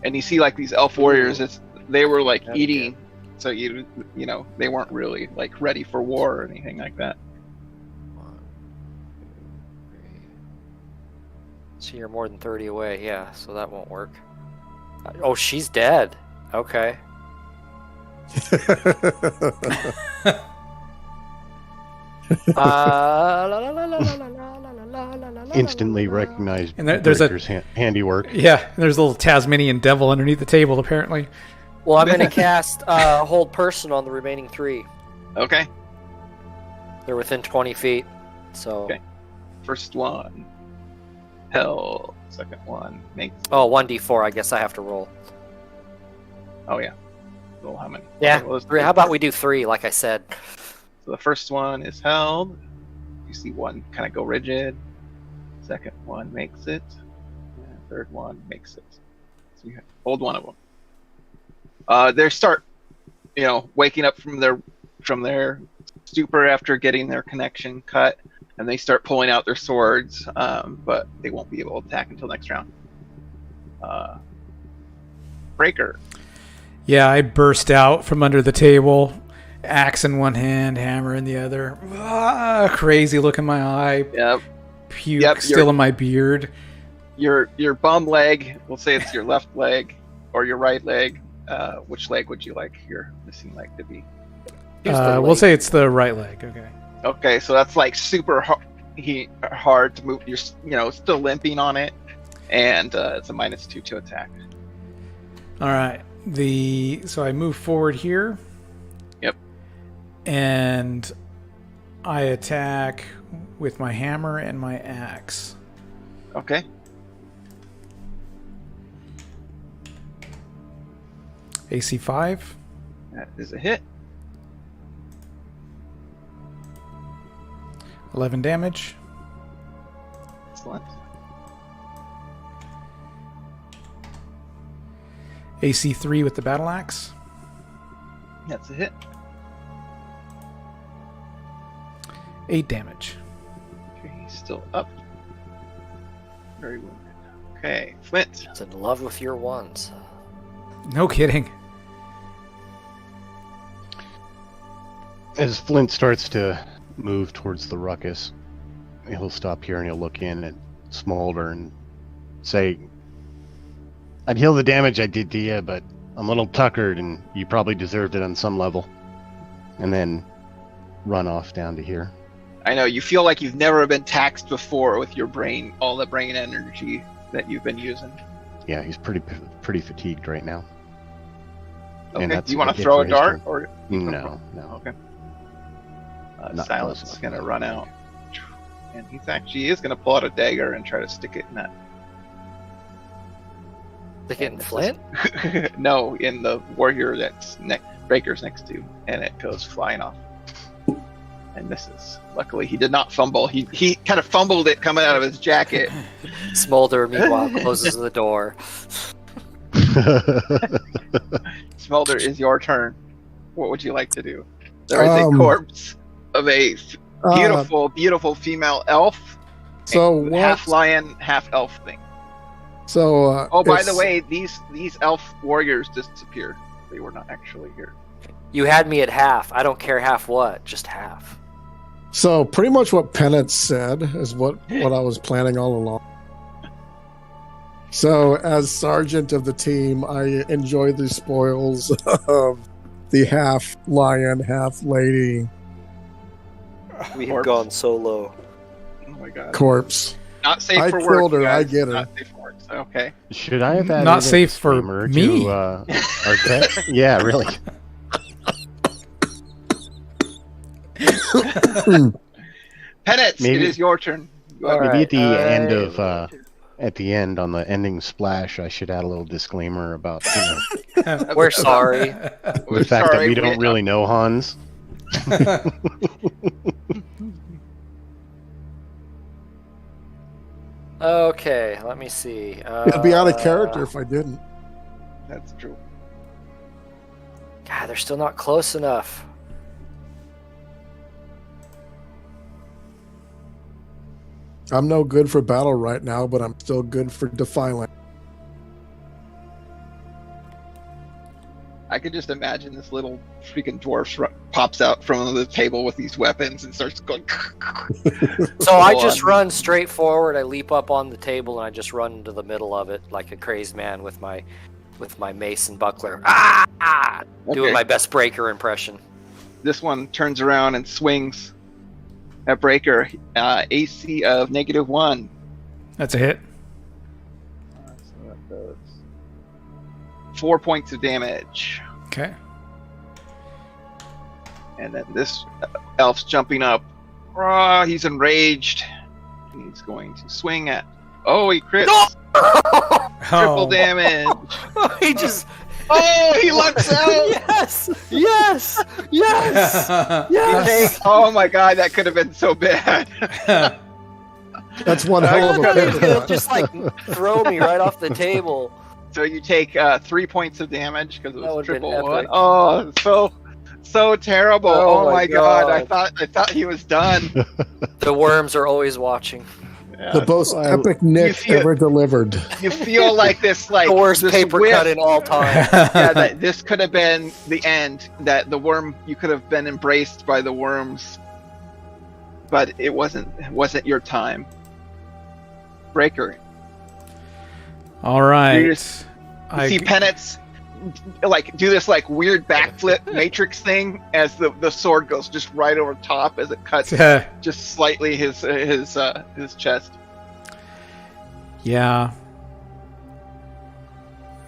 Speaker 1: And you see like these elf warriors. They were like
Speaker 5: Okay.
Speaker 1: eating, so you know they weren't really like ready for war or anything like that.
Speaker 5: 1, 2, 3, So you're more than 30 away. Yeah, so that won't work. Oh, she's dead. Okay.
Speaker 4: Instantly recognized
Speaker 2: And there's
Speaker 4: Breaker's handiwork.
Speaker 2: Yeah, and there's a little Tasmanian devil underneath the table, apparently.
Speaker 5: Well, I'm going to cast Hold Person on the remaining 3.
Speaker 1: Okay.
Speaker 5: They're within 20 feet, so...
Speaker 1: Okay. First one. Hell. Second one. Makes...
Speaker 5: Oh, 1d4, I guess I have to roll.
Speaker 1: Oh, yeah. Roll how many?
Speaker 5: Yeah,
Speaker 1: Okay, well,
Speaker 5: 3. How about we do 3, like I said?
Speaker 1: So the first one is held. You see one kind of go rigid. Second one makes it. And third one makes it. So you hold one of them. They start, waking up from their stupor after getting their connection cut, and they start pulling out their swords, but they won't be able to attack until next round. Breaker.
Speaker 2: Yeah, I burst out from under the table, axe in one hand, hammer in the other. Crazy look in my eye.
Speaker 1: Yep.
Speaker 2: Puke still in my beard.
Speaker 1: Your bum leg, we'll say it's your left leg or your right leg. Which leg would you like your missing leg to be?
Speaker 2: We'll say it's the right leg. Okay.
Speaker 1: Okay, so that's like super hard to move. You're still limping on it, and it's a -2 to attack.
Speaker 2: All right. So I move forward here.
Speaker 1: Yep.
Speaker 2: And I attack with my hammer and my axe.
Speaker 1: Okay.
Speaker 2: AC 5.
Speaker 1: That is a hit.
Speaker 2: 11 damage.
Speaker 1: Excellent.
Speaker 2: AC 3 with the battle axe.
Speaker 1: That's a hit.
Speaker 2: 8 damage.
Speaker 1: Okay, he's still up. Very wounded. Okay, Flint.
Speaker 5: He's in love with your ones.
Speaker 2: No kidding.
Speaker 4: As Flint starts to move towards the ruckus, he'll stop here and he'll look in at Smolder and say, I'd heal the damage I did to you, but I'm a little tuckered and you probably deserved it on some level. And then run off down to here.
Speaker 1: I know, you feel like you've never been taxed before with your brain, all the brain energy that you've been using.
Speaker 4: Yeah, he's pretty fatigued right now.
Speaker 1: Okay,
Speaker 4: And
Speaker 1: do you want to throw a dart? Or
Speaker 4: No.
Speaker 1: Okay.
Speaker 4: Not
Speaker 1: Silence
Speaker 4: close
Speaker 1: is
Speaker 4: enough.
Speaker 1: going to run out. And he is going to pull out a dagger and try to stick it in that.
Speaker 5: Stick it in Flint?
Speaker 1: No, in the warrior that's Breaker's next to, and it goes flying off. And misses. Luckily, he did not fumble. He kind of fumbled it coming out of his jacket.
Speaker 5: Smolder, meanwhile, closes the door.
Speaker 1: Smolder, is your turn. What would you like to do? There is a corpse of a beautiful female elf.
Speaker 3: So what?
Speaker 1: Half lion, half elf thing.
Speaker 3: So.
Speaker 1: By the way, these elf warriors disappeared. They were not actually here.
Speaker 5: You had me at half. I don't care half what, just half.
Speaker 3: So pretty much what Penance said is what I was planning all along. So as sergeant of the team, I enjoy the spoils of the half lion, half lady
Speaker 5: We have gone so low.
Speaker 1: Oh my god.
Speaker 3: corpse.
Speaker 1: Not safe
Speaker 3: I
Speaker 1: for work.
Speaker 3: killed her,
Speaker 1: guys.
Speaker 3: I get her.
Speaker 1: Not safe for work. So, okay.
Speaker 4: Should I have added
Speaker 2: Not
Speaker 4: a
Speaker 2: safe for
Speaker 4: disclaimer
Speaker 2: me.
Speaker 4: to our text? Yeah, really.
Speaker 1: Penance,
Speaker 4: Maybe-
Speaker 1: it is your turn.
Speaker 5: All
Speaker 4: Maybe
Speaker 5: right,
Speaker 4: at the end of at the end on the ending splash, I should add a little disclaimer about
Speaker 5: We're sorry.
Speaker 4: the fact that we don't really know Hans.
Speaker 5: Okay, let me see.
Speaker 3: It'd be out of character if I didn't.
Speaker 1: That's true.
Speaker 5: God, they're still not close enough.
Speaker 3: I'm no good for battle right now, but I'm still good for defiling.
Speaker 1: I could just imagine this little freaking dwarf pops out from the table with these weapons and starts going.
Speaker 5: So I just run straight forward. I leap up on the table and I just run into the middle of it like a crazed man with my mace and buckler. Doing my best Breaker impression.
Speaker 1: This one turns around and swings at Breaker. AC of -1.
Speaker 2: That's a hit.
Speaker 1: So that does 4 points of damage.
Speaker 2: Okay.
Speaker 1: And then this elf's jumping up. He's enraged. He's going to swing at. Oh, he crits. Triple damage.
Speaker 5: He just.
Speaker 1: Oh, he lucks out.
Speaker 5: Yes.
Speaker 1: Oh my god, that could have been so bad.
Speaker 3: That's one hell of a
Speaker 5: He'll
Speaker 3: pit.
Speaker 5: just like throw me right off the table.
Speaker 1: So you take 3 points of damage because it
Speaker 5: That
Speaker 1: was
Speaker 5: would've been
Speaker 1: triple one.
Speaker 5: epic.
Speaker 1: Oh, so terrible.
Speaker 5: Oh
Speaker 1: Oh
Speaker 5: my
Speaker 1: my god.
Speaker 5: God.
Speaker 1: I thought he was done.
Speaker 5: The worms are always watching.
Speaker 1: Yeah.
Speaker 3: The most epic Nick ever delivered.
Speaker 1: You feel like this,
Speaker 5: The worst
Speaker 1: this
Speaker 5: paper
Speaker 1: whiff.
Speaker 5: cut in all time.
Speaker 1: Yeah, that this could have been the end. That the worm, you could have been embraced by the worms, but it wasn't your time. Breaker.
Speaker 2: All right.
Speaker 1: You see Penance like do this like weird backflip matrix thing as the sword goes just right over top as it cuts just slightly his chest.
Speaker 2: Yeah.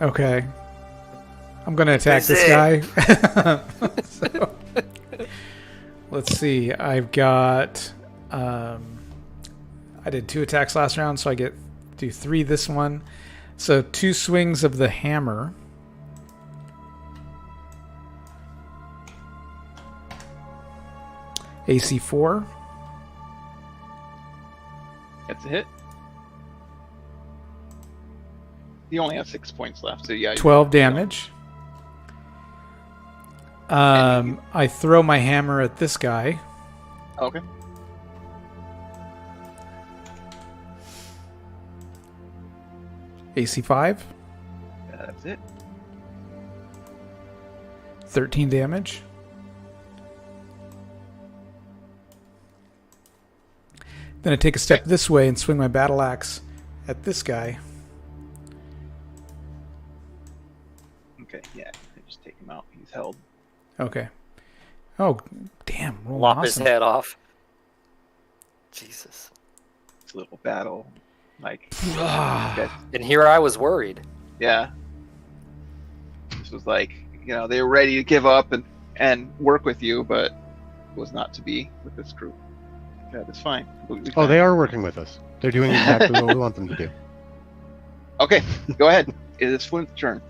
Speaker 2: Okay. I'm gonna attack this guy. So, let's see. I've got. I did 2 attacks last round, so I do 3 this one. So 2 swings of the hammer. AC 4.
Speaker 1: That's a hit. You only have 6 points left, so yeah.
Speaker 2: 12 damage. I throw my hammer at this guy.
Speaker 1: Okay.
Speaker 2: AC 5.
Speaker 1: That's it.
Speaker 2: 13 damage. Then I take a step this way and swing my battle axe at this guy.
Speaker 1: Okay, yeah. Just take him out. He's held.
Speaker 2: Okay. Oh, damn. Roll
Speaker 5: Lop his
Speaker 2: awesome.
Speaker 5: head off. Jesus.
Speaker 1: It's a little battle. Like,
Speaker 5: And here I was worried.
Speaker 1: yeah. This was like, they were ready to give up and work with you, but it was not to be with this group. Yeah, that's fine. Completely
Speaker 4: Oh,
Speaker 1: fine.
Speaker 4: they are working with us. They're doing exactly what we want them to do.
Speaker 1: Okay, go ahead. It is Flint's turn.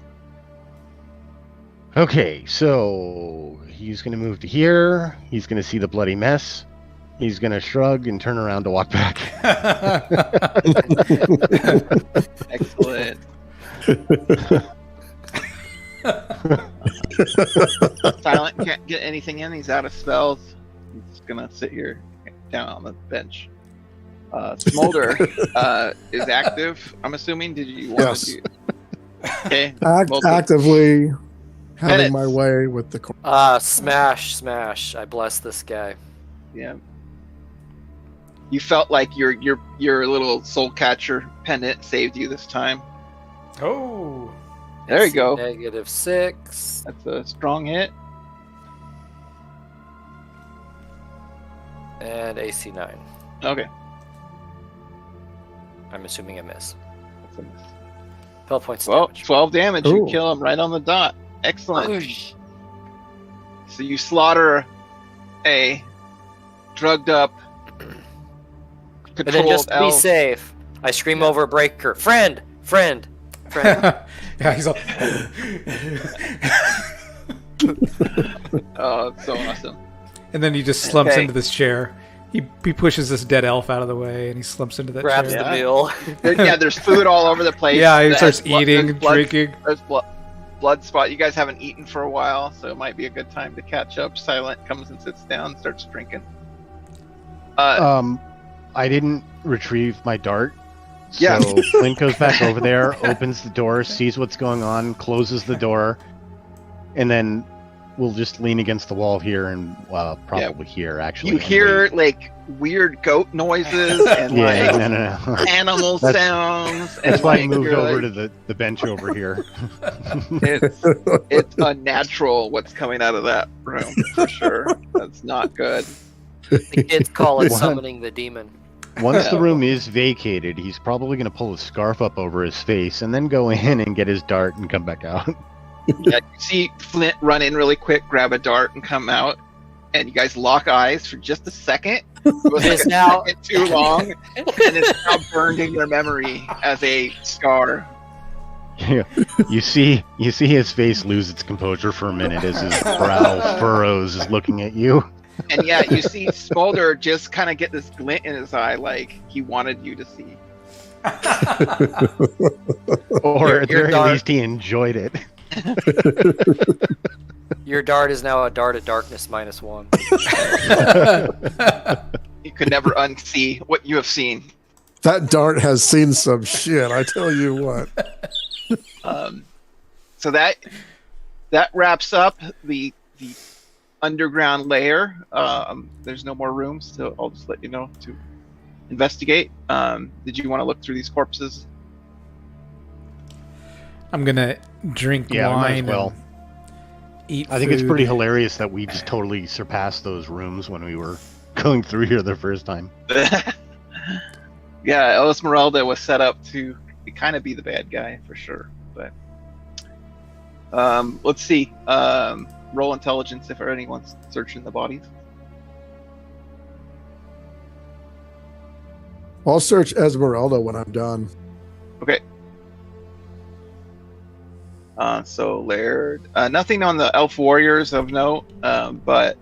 Speaker 4: Okay, so he's going to move to here. He's going to see the bloody mess. He's going to shrug and turn around to walk back.
Speaker 1: Excellent. Silent can't get anything in. He's out of spells. He's going to sit here down on the bench. Smolder is active, I'm assuming. Did you want
Speaker 3: Yes.
Speaker 1: to do... Okay.
Speaker 3: Actively having
Speaker 1: Penance.
Speaker 3: my way with the.
Speaker 5: Smash. I bless this guy.
Speaker 1: Yeah. You felt like your little soul catcher pendant saved you this time.
Speaker 2: Oh.
Speaker 1: There you go.
Speaker 5: -6.
Speaker 1: That's a strong hit.
Speaker 5: And AC 9.
Speaker 1: Okay.
Speaker 5: I'm assuming a miss.
Speaker 1: That's a miss.
Speaker 5: 12 points of
Speaker 1: Well,
Speaker 5: damage.
Speaker 1: 12 damage. You
Speaker 3: Ooh.
Speaker 1: kill him right on the dot. Excellent.
Speaker 5: Whoosh.
Speaker 1: So you slaughter a drugged up,
Speaker 5: And then
Speaker 1: controlled
Speaker 5: just to be
Speaker 1: elf.
Speaker 5: safe, I scream over Breaker, friend.
Speaker 2: Yeah, he's all.
Speaker 1: Oh, it's so awesome.
Speaker 2: And then he just slumps
Speaker 1: Okay.
Speaker 2: into this chair. He pushes this dead elf out of the way, and he slumps into that
Speaker 5: Grabs
Speaker 2: chair.
Speaker 5: the meal.
Speaker 1: There's food all over the place.
Speaker 2: Yeah, he
Speaker 1: There's
Speaker 2: starts
Speaker 1: blood-
Speaker 2: eating,
Speaker 1: there's blood-
Speaker 2: drinking.
Speaker 1: There's blood spot. You guys haven't eaten for a while, so it might be a good time to catch up. Silent comes and sits down, starts drinking.
Speaker 4: I didn't retrieve my dart. So
Speaker 1: Yeah.
Speaker 4: Flint goes back over there, opens the door, sees what's going on, closes the door, And then we'll just lean against the wall here and probably here, actually.
Speaker 1: You hear like weird goat noises and like
Speaker 4: no.
Speaker 1: animal sounds.
Speaker 4: That's why I
Speaker 1: like,
Speaker 4: moved over
Speaker 1: like,
Speaker 4: to the bench over here.
Speaker 1: it's unnatural what's coming out of that room for sure. That's not good.
Speaker 5: The kids call it
Speaker 4: What?
Speaker 5: summoning the demon.
Speaker 4: Once the room is vacated, he's probably going to pull his scarf up over his face and then go in and get his dart and come back out.
Speaker 1: Yeah, you see Flint run in really quick, grab a dart, and come out, and you guys lock eyes for just a second. It was like
Speaker 5: It's
Speaker 1: a
Speaker 5: now-
Speaker 1: second too long, and it's now burned in your memory as a scar.
Speaker 4: Yeah. You see his face lose its composure for a minute as his brow furrows, is looking at you.
Speaker 1: And yeah, you see Smolder just kind of get this glint in his eye, like he wanted you to see.
Speaker 4: Or at the
Speaker 5: Your
Speaker 4: very
Speaker 5: dart-
Speaker 4: least, he enjoyed it.
Speaker 5: Your dart is now a dart of darkness -1.
Speaker 1: You could never unsee what you have seen.
Speaker 3: That dart has seen some shit, I tell you what.
Speaker 1: So that wraps up the underground layer. There's no more rooms, so I'll just let you know to investigate. Did you want to look through these corpses?
Speaker 2: I'm gonna drink
Speaker 4: Yeah, we might as
Speaker 2: wine
Speaker 4: well.
Speaker 2: and eat
Speaker 4: I think it's
Speaker 2: food.
Speaker 4: pretty hilarious that we just totally surpassed those rooms when we were going through here the first time.
Speaker 1: Yeah, Esmeralda was set up to kind of be the bad guy for sure. But let's see. Roll intelligence if anyone's searching the bodies.
Speaker 3: I'll search Esmeralda when I'm done.
Speaker 1: Okay. So Laird, nothing on the elf warriors of note, but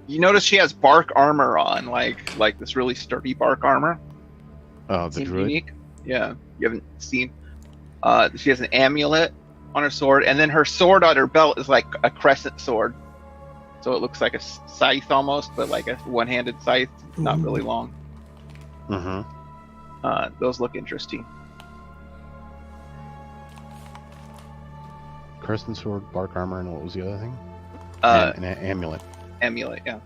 Speaker 1: you notice she has bark armor on, like this really sturdy bark armor.
Speaker 4: Oh, the
Speaker 1: Seems
Speaker 4: druid.
Speaker 1: unique. Yeah, you haven't seen. She has an amulet on her sword, and then her sword on her belt is like a crescent sword. So it looks like a scythe almost, but like a one-handed scythe, not really long.
Speaker 4: Mm-hmm.
Speaker 1: Those look interesting.
Speaker 4: Crescent sword, bark armor, and what was the other thing? An amulet.
Speaker 1: Amulet, yeah.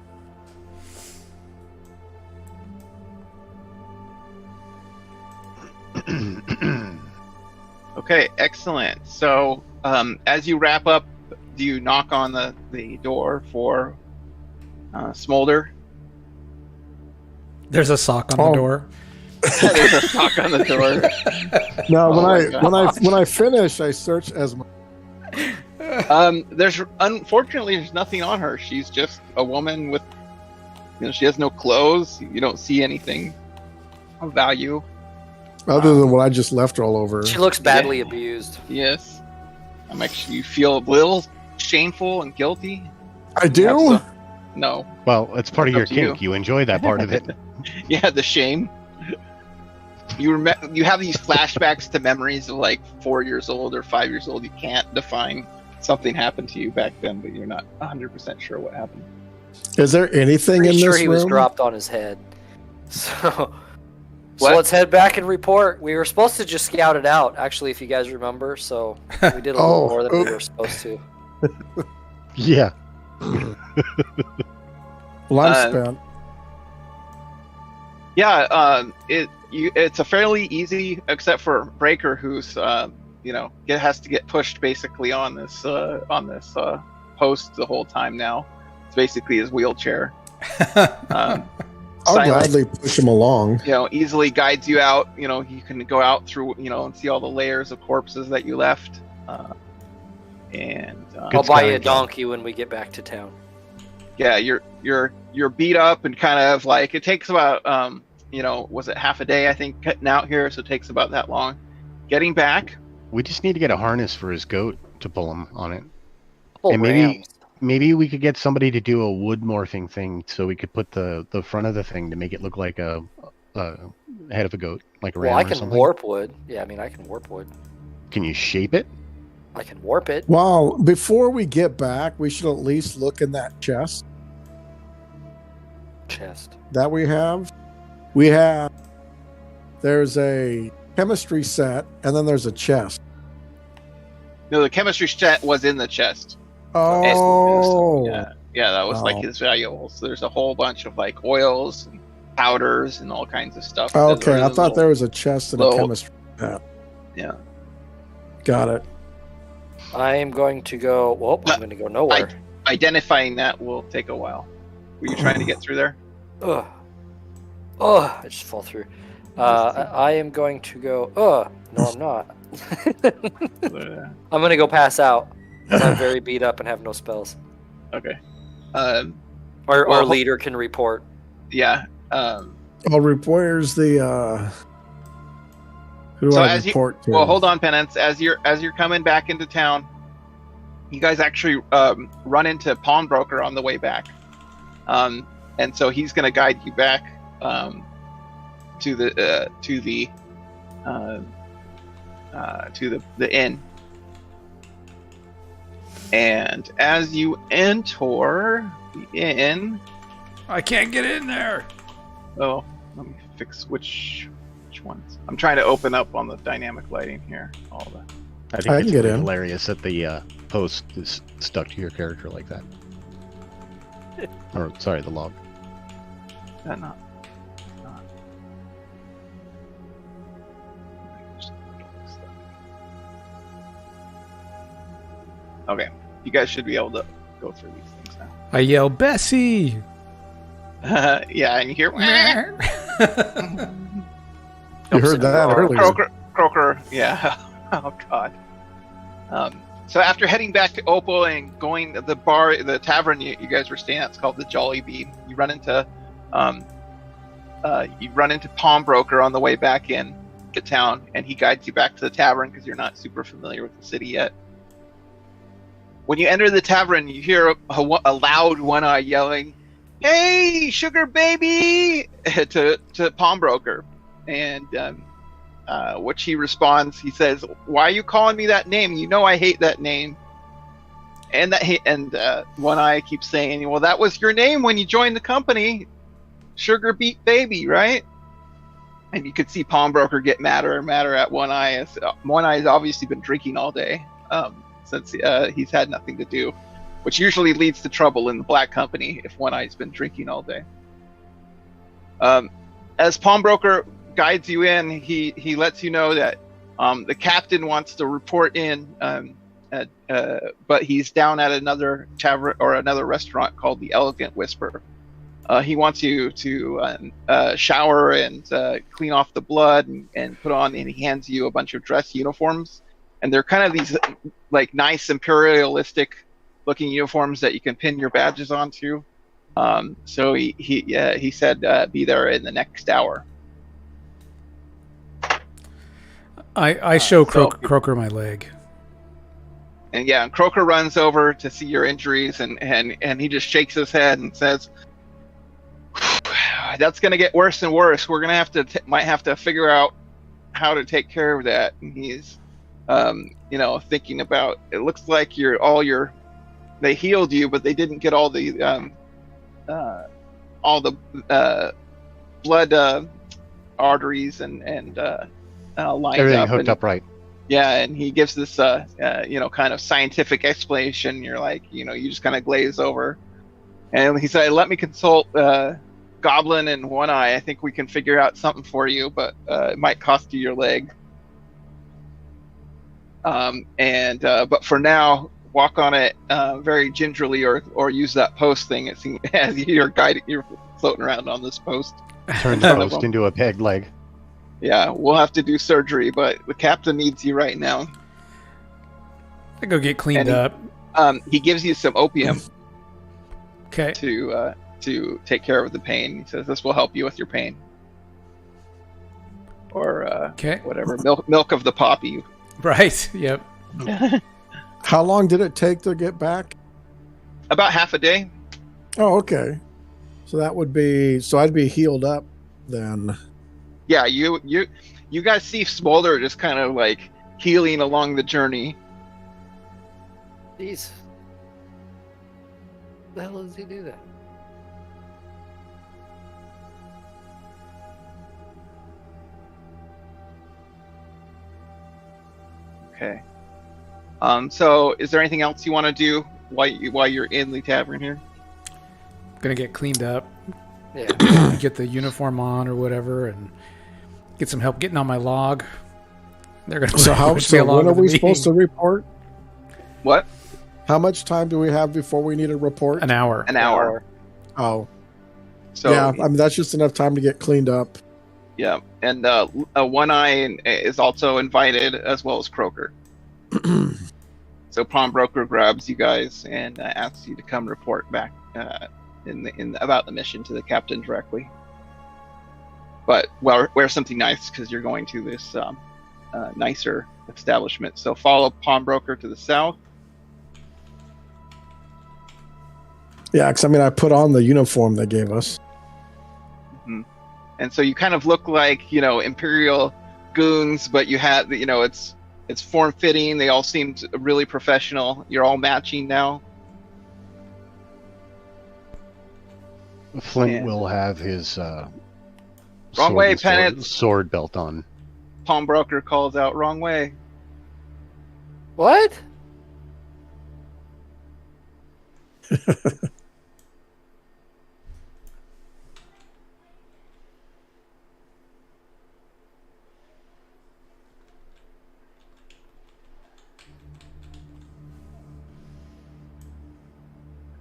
Speaker 1: Okay, excellent. So, as you wrap up, do you knock on the door for Smolder?
Speaker 2: There's a sock on
Speaker 3: Oh.
Speaker 2: the door.
Speaker 1: There's a knock on the door.
Speaker 3: No,
Speaker 1: Oh my
Speaker 3: when I finish, I search Esmeralda.
Speaker 1: There's unfortunately there's nothing on her. She's just a woman with, she has no clothes. You don't see anything of value.
Speaker 3: Other than what I just left all over.
Speaker 5: She looks badly abused.
Speaker 1: Yes, you feel a little shameful and guilty.
Speaker 3: I do?
Speaker 1: No.
Speaker 4: Well, it's part of
Speaker 1: It's
Speaker 4: your
Speaker 1: up to
Speaker 4: kink. You enjoy that part of it.
Speaker 1: Yeah, the shame. You have these flashbacks to memories of like 4 years old or 5 years old. You can't define something happened to you back then, but you're not 100% sure what happened.
Speaker 3: Is there anything
Speaker 5: Pretty
Speaker 3: in
Speaker 5: sure
Speaker 3: this
Speaker 5: he
Speaker 3: room?
Speaker 5: was dropped on his head. So
Speaker 1: What?
Speaker 5: let's head back and report. We were supposed to just scout it out, actually, if you guys remember. So we did a little more than we were supposed to.
Speaker 4: Yeah.
Speaker 3: Well, I'm spent.
Speaker 1: Yeah, it's a fairly easy, except for Breaker, who's it has to get pushed basically on this post the whole time now. It's basically his wheelchair.
Speaker 3: I'll
Speaker 1: Silent,
Speaker 3: gladly push him along.
Speaker 1: easily guides you out. You can go out through, and see all the layers of corpses that you left.
Speaker 5: I'll
Speaker 4: Good
Speaker 5: buy you a
Speaker 4: scouting.
Speaker 5: donkey when we get back to town.
Speaker 1: Yeah, you're beat up and kind of like it takes about was it half a day I think getting out here, so it takes about that long. Getting back,
Speaker 4: We just need to get a harness for his goat to pull him on it.
Speaker 5: Pull
Speaker 4: And maybe-
Speaker 5: rams.
Speaker 4: Maybe we could get somebody to do a wood morphing thing so we could put the front of the thing to make it look like a head of a goat, like a ram
Speaker 5: Well, I
Speaker 4: or
Speaker 5: can
Speaker 4: something.
Speaker 5: warp wood. Yeah, I mean, I can warp wood.
Speaker 4: Can you shape it?
Speaker 5: I can warp it.
Speaker 3: Well, before we get back, we should at least look in that chest
Speaker 5: Chest.
Speaker 3: that we have. There's a chemistry set, and then there's a chest.
Speaker 1: No, the chemistry set was in the chest.
Speaker 3: Oh.
Speaker 1: Yeah, that was like
Speaker 3: Oh.
Speaker 1: his valuables. So there's a whole bunch of like oils and powders and all kinds of stuff.
Speaker 3: Okay,
Speaker 1: There's
Speaker 3: I
Speaker 1: a
Speaker 3: thought there was a chest and a
Speaker 1: little-
Speaker 3: chemistry.
Speaker 1: Yeah.
Speaker 3: Got it.
Speaker 5: I am going to go. Well, I'm going to go nowhere.
Speaker 1: Identifying that will take a while. Were you trying to get through there?
Speaker 5: Ugh. Oh, I just fall through. I am going to go. No, I'm not. I'm going to go pass out. I'm very beat up and have no spells.
Speaker 1: Okay.
Speaker 5: Our leader can report.
Speaker 1: Yeah.
Speaker 3: Where's the who do
Speaker 1: So
Speaker 3: I
Speaker 1: as
Speaker 3: report to?
Speaker 1: Well, hold on, Penance. As you're coming back into town, you guys actually run into Pawnbroker on the way back, and so he's going to guide you back to the inn. And as you enter the inn,
Speaker 2: I can't get in there.
Speaker 1: oh, let me fix which ones. I'm trying to open up on the dynamic lighting here. All the
Speaker 4: I think
Speaker 3: I
Speaker 4: it's
Speaker 3: can get
Speaker 4: really
Speaker 3: in.
Speaker 4: hilarious that the post is stuck to your character like that. Or sorry, the log.
Speaker 1: not. Okay, you guys should be able to go through these things now.
Speaker 2: I yell, Bessie!
Speaker 1: Yeah, and you hear.
Speaker 3: You heard that earlier.
Speaker 1: Croaker, yeah. Oh God. So after heading back to Opal and going to the tavern you guys were staying at, it's called the Jolly Bee. You run into Pawnbroker on the way back in to town, and he guides you back to the tavern because you're not super familiar with the city yet. When you enter the tavern, you hear a loud One-Eye yelling, "Hey, sugar baby!" to Pawnbroker, and which he responds. He says, "Why are you calling me that name? You know I hate that name." And One-Eye keeps saying, "Well, that was your name when you joined the company, Sugar Beet Baby, right?" And you could see Pawnbroker get madder and madder at One-Eye. One-Eye's obviously been drinking all day. Since he's had nothing to do, which usually leads to trouble in the Black Company if One-Eye's been drinking all day. As Pawnbroker guides you in, he lets you know that the captain wants to report in, but he's down at another tavern or another restaurant called the Elegant Whisper. He wants you to shower and clean off the blood and put on, and he hands you a bunch of dress uniforms. And they're kind of these like nice imperialistic looking uniforms that you can pin your badges onto. So he said be there in the next hour.
Speaker 2: I show Croaker my leg.
Speaker 1: And yeah, and Croaker runs over to see your injuries, and he just shakes his head and says, "That's going to get worse and worse. We're going to might have to figure out how to take care of that." And he's thinking about, it looks like they healed you, but they didn't get all the blood arteries and lines
Speaker 4: Everything
Speaker 1: up.
Speaker 4: hooked up right.
Speaker 1: Yeah, and he gives this kind of scientific explanation. You're like, you just kind of glaze over. And he said, "Let me consult Goblin and One-Eye. I think we can figure out something for you, but it might cost you your leg. But for now, walk on it very gingerly, or use that post thing. It seems as you're floating around on this post.
Speaker 4: Turn the post into a peg leg.
Speaker 1: Yeah, we'll have to do surgery, but the captain needs you right now.
Speaker 2: I go get cleaned up.
Speaker 1: He gives you some opium.
Speaker 2: Okay.
Speaker 1: To take care of the pain. He says this will help you with your pain. Or whatever, milk of the poppy.
Speaker 2: Right. Yep.
Speaker 3: How long did it take to get back?
Speaker 1: About half a day.
Speaker 3: Oh, okay. So that would be, I'd be healed up then.
Speaker 1: Yeah, you guys see Smolder just kind of like healing along the journey.
Speaker 5: Jeez. The hell does he do that?
Speaker 1: Okay. So is there anything else you want to do while you're in the tavern here?
Speaker 2: Gonna get cleaned up,
Speaker 5: Yeah.
Speaker 2: get the uniform on or whatever, and get some help getting on my log. They're gonna
Speaker 3: So when are we supposed to report?
Speaker 1: What?
Speaker 3: How much time do we have before we need a report?
Speaker 2: An hour.
Speaker 1: An hour.
Speaker 3: Oh,
Speaker 1: So
Speaker 3: yeah. I mean, that's just enough time to get cleaned up.
Speaker 1: yeah, and One Eye is also invited, as well as Croaker. So Pawnbroker grabs you guys and asks you to come report back about the mission to the captain directly. But wear something nice because you're going to this nicer establishment. So follow Pawnbroker to the south.
Speaker 3: Yeah, because I mean, I put on the uniform they gave us.
Speaker 1: Mm-hmm. And so you kind of look like, Imperial goons, but you have, it's form-fitting. They all seem really professional. You're all matching now.
Speaker 4: Flint will have his
Speaker 1: wrong way, Pennant.
Speaker 4: Sword belt on.
Speaker 1: Pawnbroker calls out, wrong way.
Speaker 5: What?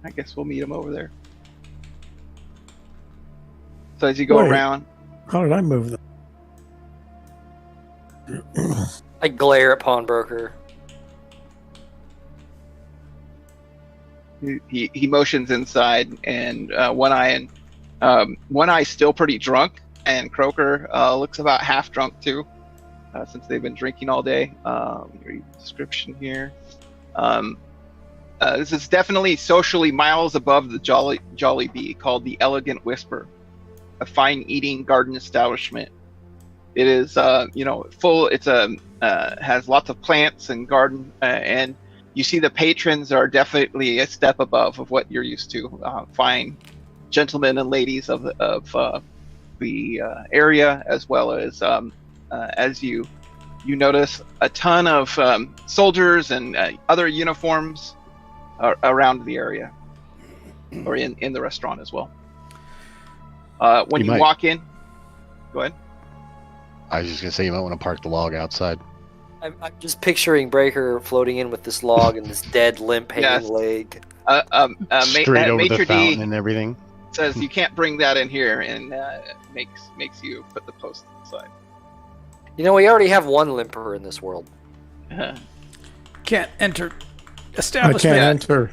Speaker 1: I guess we'll meet him over there. So as you go
Speaker 3: Wait.
Speaker 1: around,
Speaker 3: How did I move them?
Speaker 5: I glare at Pawnbroker.
Speaker 1: he motions inside, and One Eye still pretty drunk, and Croaker looks about half drunk too, since they've been drinking all day. Read the description here. This is definitely socially miles above the Jolly Bee, called the Elegant Whisper, a fine eating garden establishment. It is, full. It's has lots of plants and garden, and you see the patrons are definitely a step above of what you're used to. Fine gentlemen and ladies of the area, as well as you notice a ton of soldiers and other uniforms around the area, or in the restaurant as well. When you walk in, go ahead.
Speaker 4: I was just gonna say you might want to park the log outside.
Speaker 5: I'm just picturing Breaker floating in with this log and this dead, limp, hanging leg.
Speaker 4: Straight over
Speaker 1: Maitre
Speaker 4: the fountain
Speaker 1: D
Speaker 4: and everything.
Speaker 1: says you can't bring that in here, and makes you put the post inside.
Speaker 5: We already have one limper in this world.
Speaker 2: Can't enter
Speaker 3: I
Speaker 2: establishment.
Speaker 3: can't enter.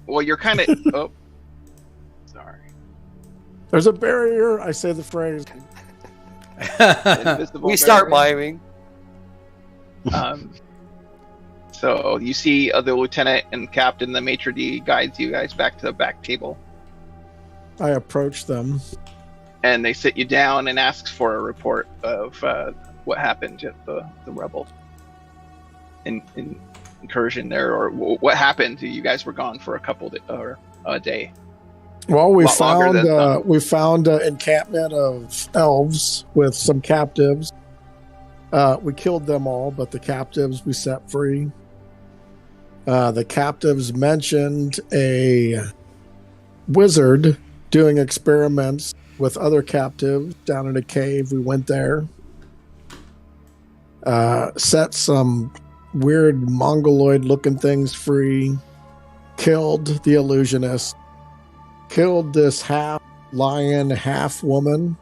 Speaker 1: Well, you're kind of. Oh, sorry.
Speaker 3: There's a barrier. I say the phrase.
Speaker 1: Invisible
Speaker 5: We start
Speaker 1: barrier.
Speaker 5: miming.
Speaker 1: So you see the lieutenant and captain, the maitre d' guides you guys back to the back table,
Speaker 3: I approach them.
Speaker 1: and they sit you down and asks for a report of what happened at the rebel incursion there, or what happened. You guys were gone for a day.
Speaker 3: Well, we
Speaker 1: Lot longer
Speaker 3: found encampment of elves with some captives. We killed them all, but the captives we set free. The captives mentioned a wizard doing experiments with other captives down in a cave. We went there. Set some weird mongoloid-looking things free. Killed the illusionist. Killed this half lion, half woman.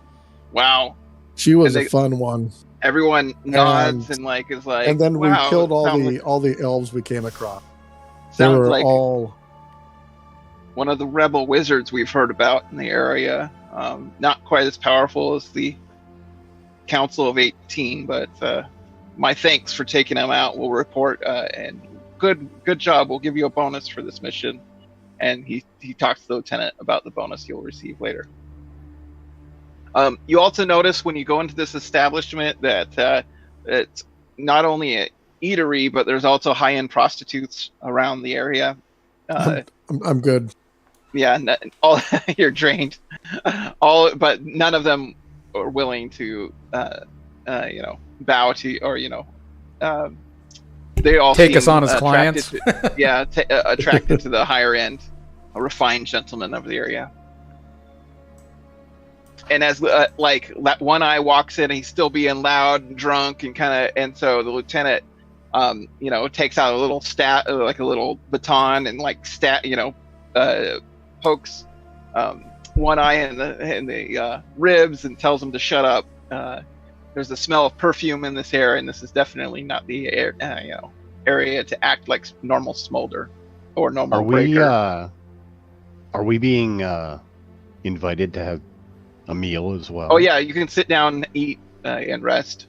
Speaker 1: Wow.
Speaker 3: She was a fun one.
Speaker 1: Everyone nods and is like.
Speaker 3: And then we
Speaker 1: wow,
Speaker 3: killed all the elves we came across. They
Speaker 1: Sounds
Speaker 3: were
Speaker 1: like
Speaker 3: all
Speaker 1: one of the rebel wizards we've heard about in the area. Not quite as powerful as the Council of 18, but my thanks for taking them out. We'll report, and good job. We'll give you a bonus for this mission. And he talks to the lieutenant about the bonus you'll receive later. You also notice when you go into this establishment that it's not only an eatery, but there's also high-end prostitutes around the area.
Speaker 3: I'm good.
Speaker 1: Yeah, all you're drained. But none of them are willing to, bow to or they all
Speaker 2: Take
Speaker 1: seem
Speaker 2: us on as
Speaker 1: attracted
Speaker 2: clients.
Speaker 1: attracted to the higher end, a refined gentleman of the area. And as One Eye walks in, he's still being loud and drunk and so the lieutenant, takes out a little like a little baton and pokes One Eye in the ribs and tells him to shut up. There's a smell of perfume in this air, and this is definitely not the area to act like normal smolder or normal breaker.
Speaker 4: Are we being invited to have a meal as well?
Speaker 1: Oh yeah, you can sit down, eat, and rest.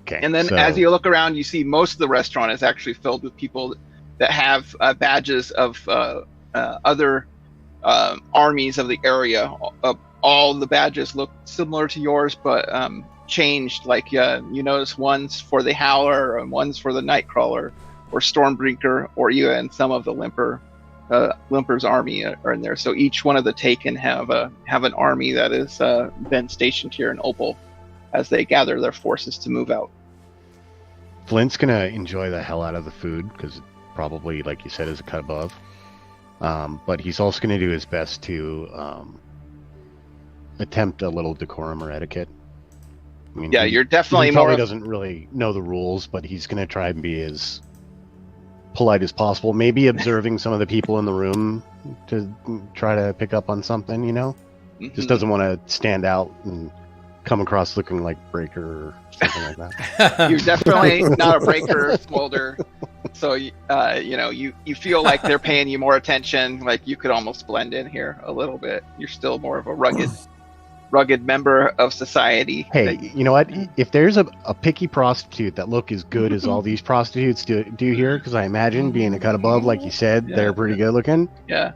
Speaker 4: Okay.
Speaker 1: And then as you look around, you see most of the restaurant is actually filled with people that have badges of other armies of the area. All the badges look similar to yours, but changed. You notice one's for the Howler and one's for the Nightcrawler or Stormbreaker, or even some of the Limper's army are in there. So each one of the Taken have an army that has been stationed here in Opal as they gather their forces to move out.
Speaker 4: Flint's gonna enjoy the hell out of the food because probably, like you said, is a cut above. But he's also gonna do his best to attempt a little decorum or etiquette. I mean,
Speaker 1: you're definitely
Speaker 4: he probably doesn't really know the rules, but he's gonna try and be as polite as possible. Maybe observing some of the people in the room to try to pick up on something.
Speaker 1: Mm-hmm.
Speaker 4: Just doesn't want to stand out and come across looking like Breaker or something like that.
Speaker 1: You're definitely not a Breaker or Smolder, so you feel like they're paying you more attention. Like you could almost blend in here a little bit. You're still more of a rugged member of society.
Speaker 4: Hey, you know what? If there's a picky prostitute that look as good as all these prostitutes do here, because I imagine being a cut above, like you said, they're pretty good looking.
Speaker 1: Yeah.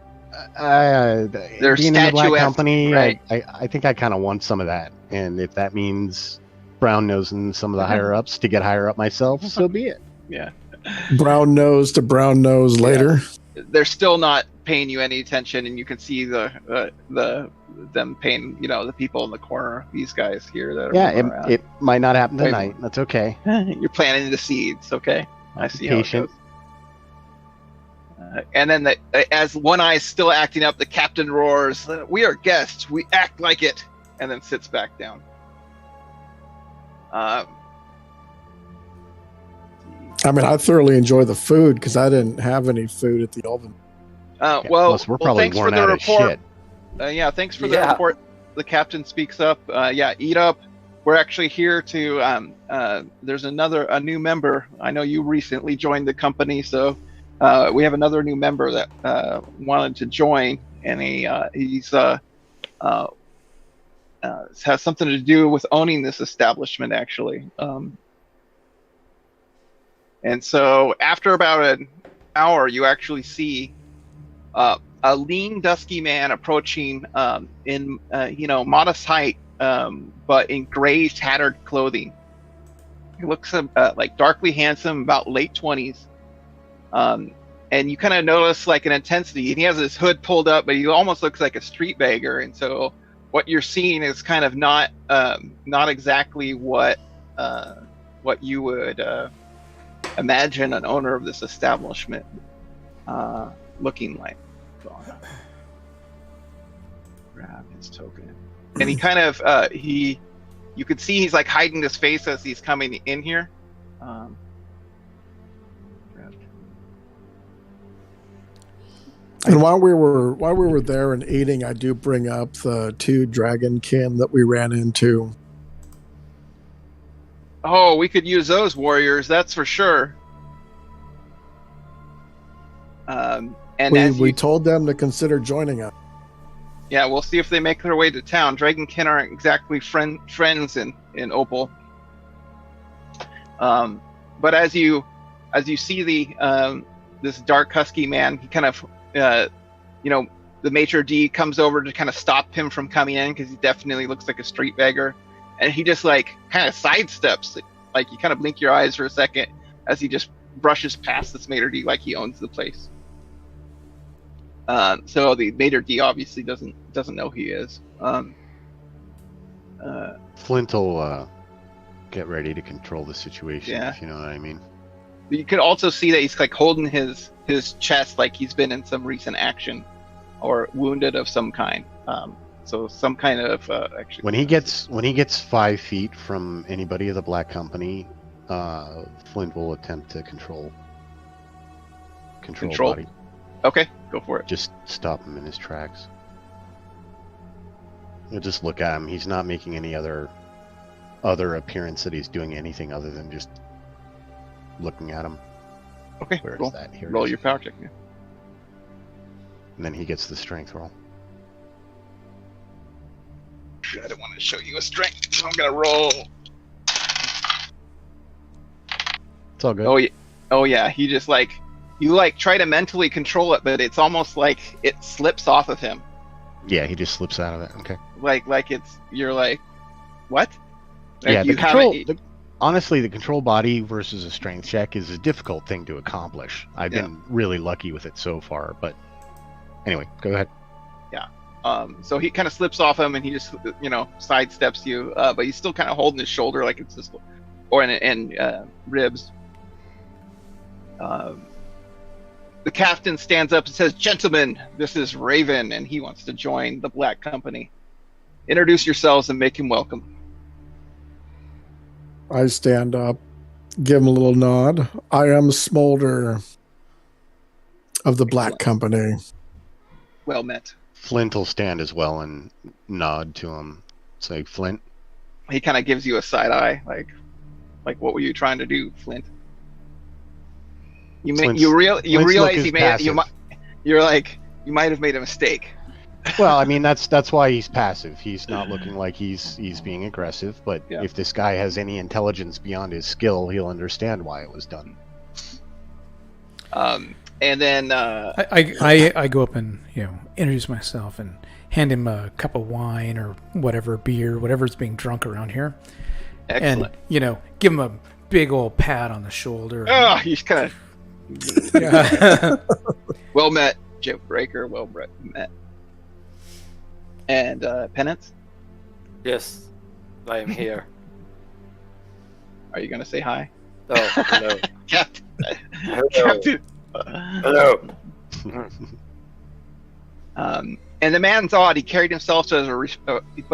Speaker 4: They're being in the Black Company,
Speaker 1: right?
Speaker 4: I think I kind of want some of that, and if that means brown nosing some of the higher ups to get higher up myself, so be it.
Speaker 1: Yeah.
Speaker 3: Brown nose to brown nose later.
Speaker 1: They're still not paying you any attention, and you can see them paying the people in the corner, these guys here that are
Speaker 4: it might not happen tonight. That's okay.
Speaker 1: You're planting the seeds. Okay, I see
Speaker 4: Patient.
Speaker 1: how it goes. And then as One Eye is still acting up, the captain roars, "We are guests, we act like it," and then sits back down.
Speaker 3: I mean, I thoroughly enjoy the food because I didn't have any food at the Elven.
Speaker 4: Plus we're probably
Speaker 1: thanks
Speaker 4: worn
Speaker 1: for the
Speaker 4: out
Speaker 1: report.
Speaker 4: of shit.
Speaker 1: Thanks for the report. The captain speaks up. Eat up. We're actually here to. There's a new member. I know you recently joined the company, so we have another new member that wanted to join, and he's has something to do with owning this establishment, actually. And so after about an hour, you actually see a lean, dusky man approaching in modest height, but in gray, tattered clothing. He looks like darkly handsome, about late 20s. And you kind of notice like an intensity. And he has his hood pulled up, but he almost looks like a street beggar. And so what you're seeing is kind of not exactly what you would imagine an owner of this establishment looking like. Grab his token, and he kind of you could see he's like hiding his face as he's coming in here.
Speaker 3: And while we were there and eating, I do bring up the 2 dragonkin that we ran into.
Speaker 1: Oh, we could use those warriors, that's for sure. And
Speaker 3: we told them to consider joining us.
Speaker 1: Yeah, we'll see if they make their way to town. Dragonkin aren't exactly friends in Opal. But as you see this dark husky man, he kind of the maitre d' comes over to kind of stop him from coming in because he definitely looks like a street beggar, and he just like kind of sidesteps, like you kind of blink your eyes for a second as he just brushes past this maitre d' like he owns the place. So the maitre d' obviously doesn't know who he is.
Speaker 4: Flint will get ready to control the situation, if you know what I mean.
Speaker 1: You could also see that he's like holding his chest like he's been in some recent action or wounded of some kind. So some kind of actually.
Speaker 4: When he gets 5 feet from anybody of the Black Company, Flint will attempt to control body.
Speaker 1: Okay, go for it.
Speaker 4: Just stop him in his tracks. You'll just look at him. He's not making any other appearance that he's doing anything other than just looking at him.
Speaker 1: Okay,
Speaker 4: Where
Speaker 1: roll.
Speaker 4: is that? Here it
Speaker 1: Roll
Speaker 4: is.
Speaker 1: your power check. Yeah.
Speaker 4: And then he gets the strength roll.
Speaker 1: I don't want to show you a strength, so I'm gonna roll.
Speaker 4: It's all good.
Speaker 1: Oh yeah. He just like you like try to mentally control it, but it's almost like it slips off of him.
Speaker 4: Yeah, he just slips out of it. Okay.
Speaker 1: Like you're like, what? Like
Speaker 4: Yeah,
Speaker 1: you
Speaker 4: honestly, the control body versus a strength check is a difficult thing to accomplish. I've
Speaker 1: Yeah.
Speaker 4: been really lucky with it so far, but anyway, go ahead.
Speaker 1: So he kind of slips off him, and he just sidesteps you, but he's still kind of holding his shoulder like it's just, or in ribs. The captain stands up and says, "Gentlemen, this is Raven, and he wants to join the Black Company. Introduce yourselves and make him welcome."
Speaker 3: I stand up, give him a little nod. I am Smolder of the Black Company.
Speaker 1: Well met.
Speaker 4: Flint will stand as well and nod to him. Say, Flint.
Speaker 1: He kind of gives you a side eye, like what were you trying to do, Flint?
Speaker 4: Flint's
Speaker 1: realize
Speaker 4: look is
Speaker 1: you
Speaker 4: passive.
Speaker 1: you might have made a mistake.
Speaker 4: Well, I mean that's why he's passive. He's not looking like he's being aggressive. But
Speaker 1: Yeah.
Speaker 4: if this guy has any intelligence beyond his skill, he'll understand why it was done.
Speaker 1: And then
Speaker 2: I go up and introduce myself and hand him a cup of wine or whatever, beer, whatever's being drunk around here,
Speaker 1: excellent.
Speaker 2: and give him a big old pat on the shoulder.
Speaker 1: Oh, he's kind of
Speaker 2: Yeah.
Speaker 1: well met, Jeff Breaker. Well met. And Penance,
Speaker 5: Yes, I am here.
Speaker 1: are you gonna say hi,
Speaker 5: Oh, hello.
Speaker 1: Captain?
Speaker 5: Hello.
Speaker 1: Captain.
Speaker 5: Hello.
Speaker 1: And the man's odd. He carried himself as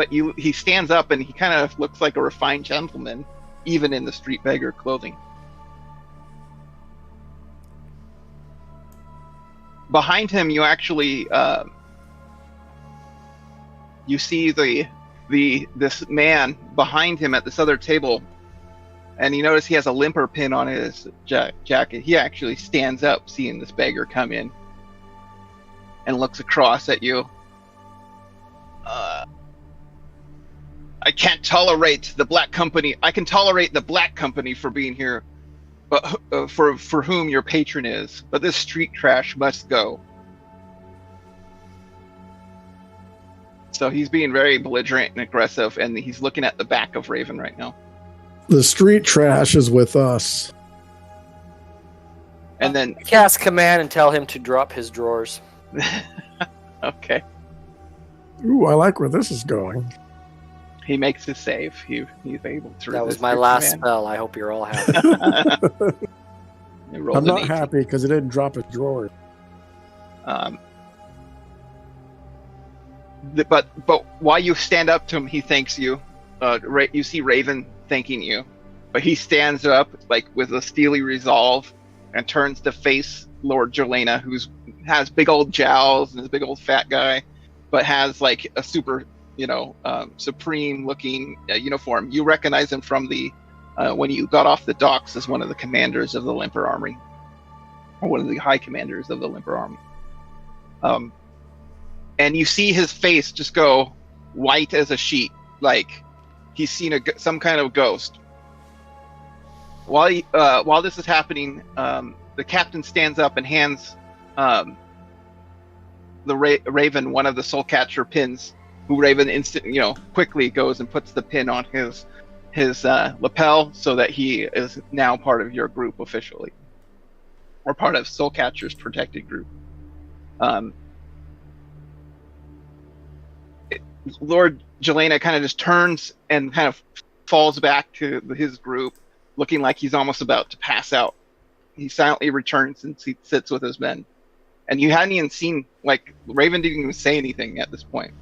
Speaker 1: he stands up and he kind of looks like a refined gentleman, even in the street beggar clothing. Behind him, you actually you see this man behind him at this other table, and you notice he has a limper pin on his jacket. He actually stands up, seeing this beggar come in, and looks across at you. I can't tolerate the Black Company. I can tolerate the Black Company for being here, but for whom your patron is. But this street trash must go. So he's being very belligerent and aggressive, and he's looking at the back of Raven right now.
Speaker 3: The street trash is with us.
Speaker 1: And then,
Speaker 5: Cast command and tell him to drop his drawers.
Speaker 1: okay,
Speaker 3: Ooh, I like where this is going.
Speaker 1: he makes his save. He's able to.
Speaker 5: That was
Speaker 1: resist
Speaker 5: my
Speaker 1: your
Speaker 5: last
Speaker 1: command.
Speaker 5: spell. I hope you're all happy.
Speaker 1: He rolled
Speaker 3: I'm
Speaker 1: an
Speaker 3: not
Speaker 1: 18.
Speaker 3: happy because it didn't drop a drawer.
Speaker 1: But while you stand up to him, he thanks you. You see Raven thanking you, but he stands up like with a steely resolve and turns to face Lord Jelena, has big old jowls and is a big old fat guy, but has like a super, supreme looking uniform. You recognize him from the when you got off the docks as one of the commanders of the Limper Army, or one of the high commanders of the Limper Army. And you see his face just go white as a sheet, like he's seen some kind of ghost. While this is happening, the captain stands up and hands the Raven one of the soul catcher pins. Who Raven quickly goes and puts the pin on his lapel, so that he is now part of your group officially, or part of Soul Catcher's protected group. Lord Jelena kind of just turns and kind of falls back to his group, looking like he's almost about to pass out. he silently returns and sits with his men. And you hadn't even seen, like, Raven didn't even say anything at this point.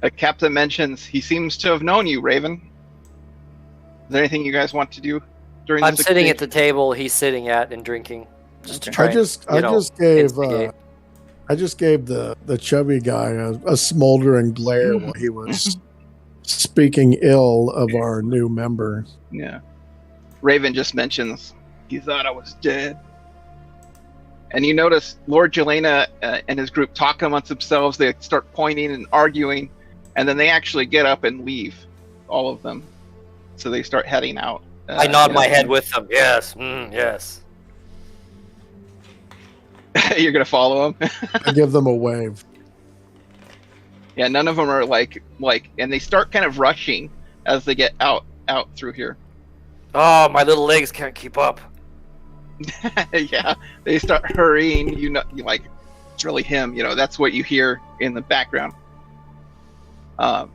Speaker 1: A captain mentions he seems to have known you, Raven. Is there anything you guys want to do during this
Speaker 5: I'm sitting
Speaker 1: exchange?
Speaker 5: at the table he's sitting at and drinking. Just to
Speaker 1: Okay.
Speaker 5: try
Speaker 3: I just gave the chubby guy a smoldering glare while he was speaking ill of our new member.
Speaker 1: Yeah. Raven just mentions, he thought I was dead. And you notice Lord Jelena and his group talk amongst themselves. They start pointing and arguing, and then they actually get up and leave, all of them. So they start heading out.
Speaker 5: I nod my head with them. Yes, yes.
Speaker 1: You're gonna follow them.
Speaker 3: I give them a wave.
Speaker 1: Yeah, none of them are like, and they start kind of rushing as they get out through here.
Speaker 5: Oh, my little legs can't keep up.
Speaker 1: Yeah, they start hurrying. You like, it's really him. That's what you hear in the background.
Speaker 5: I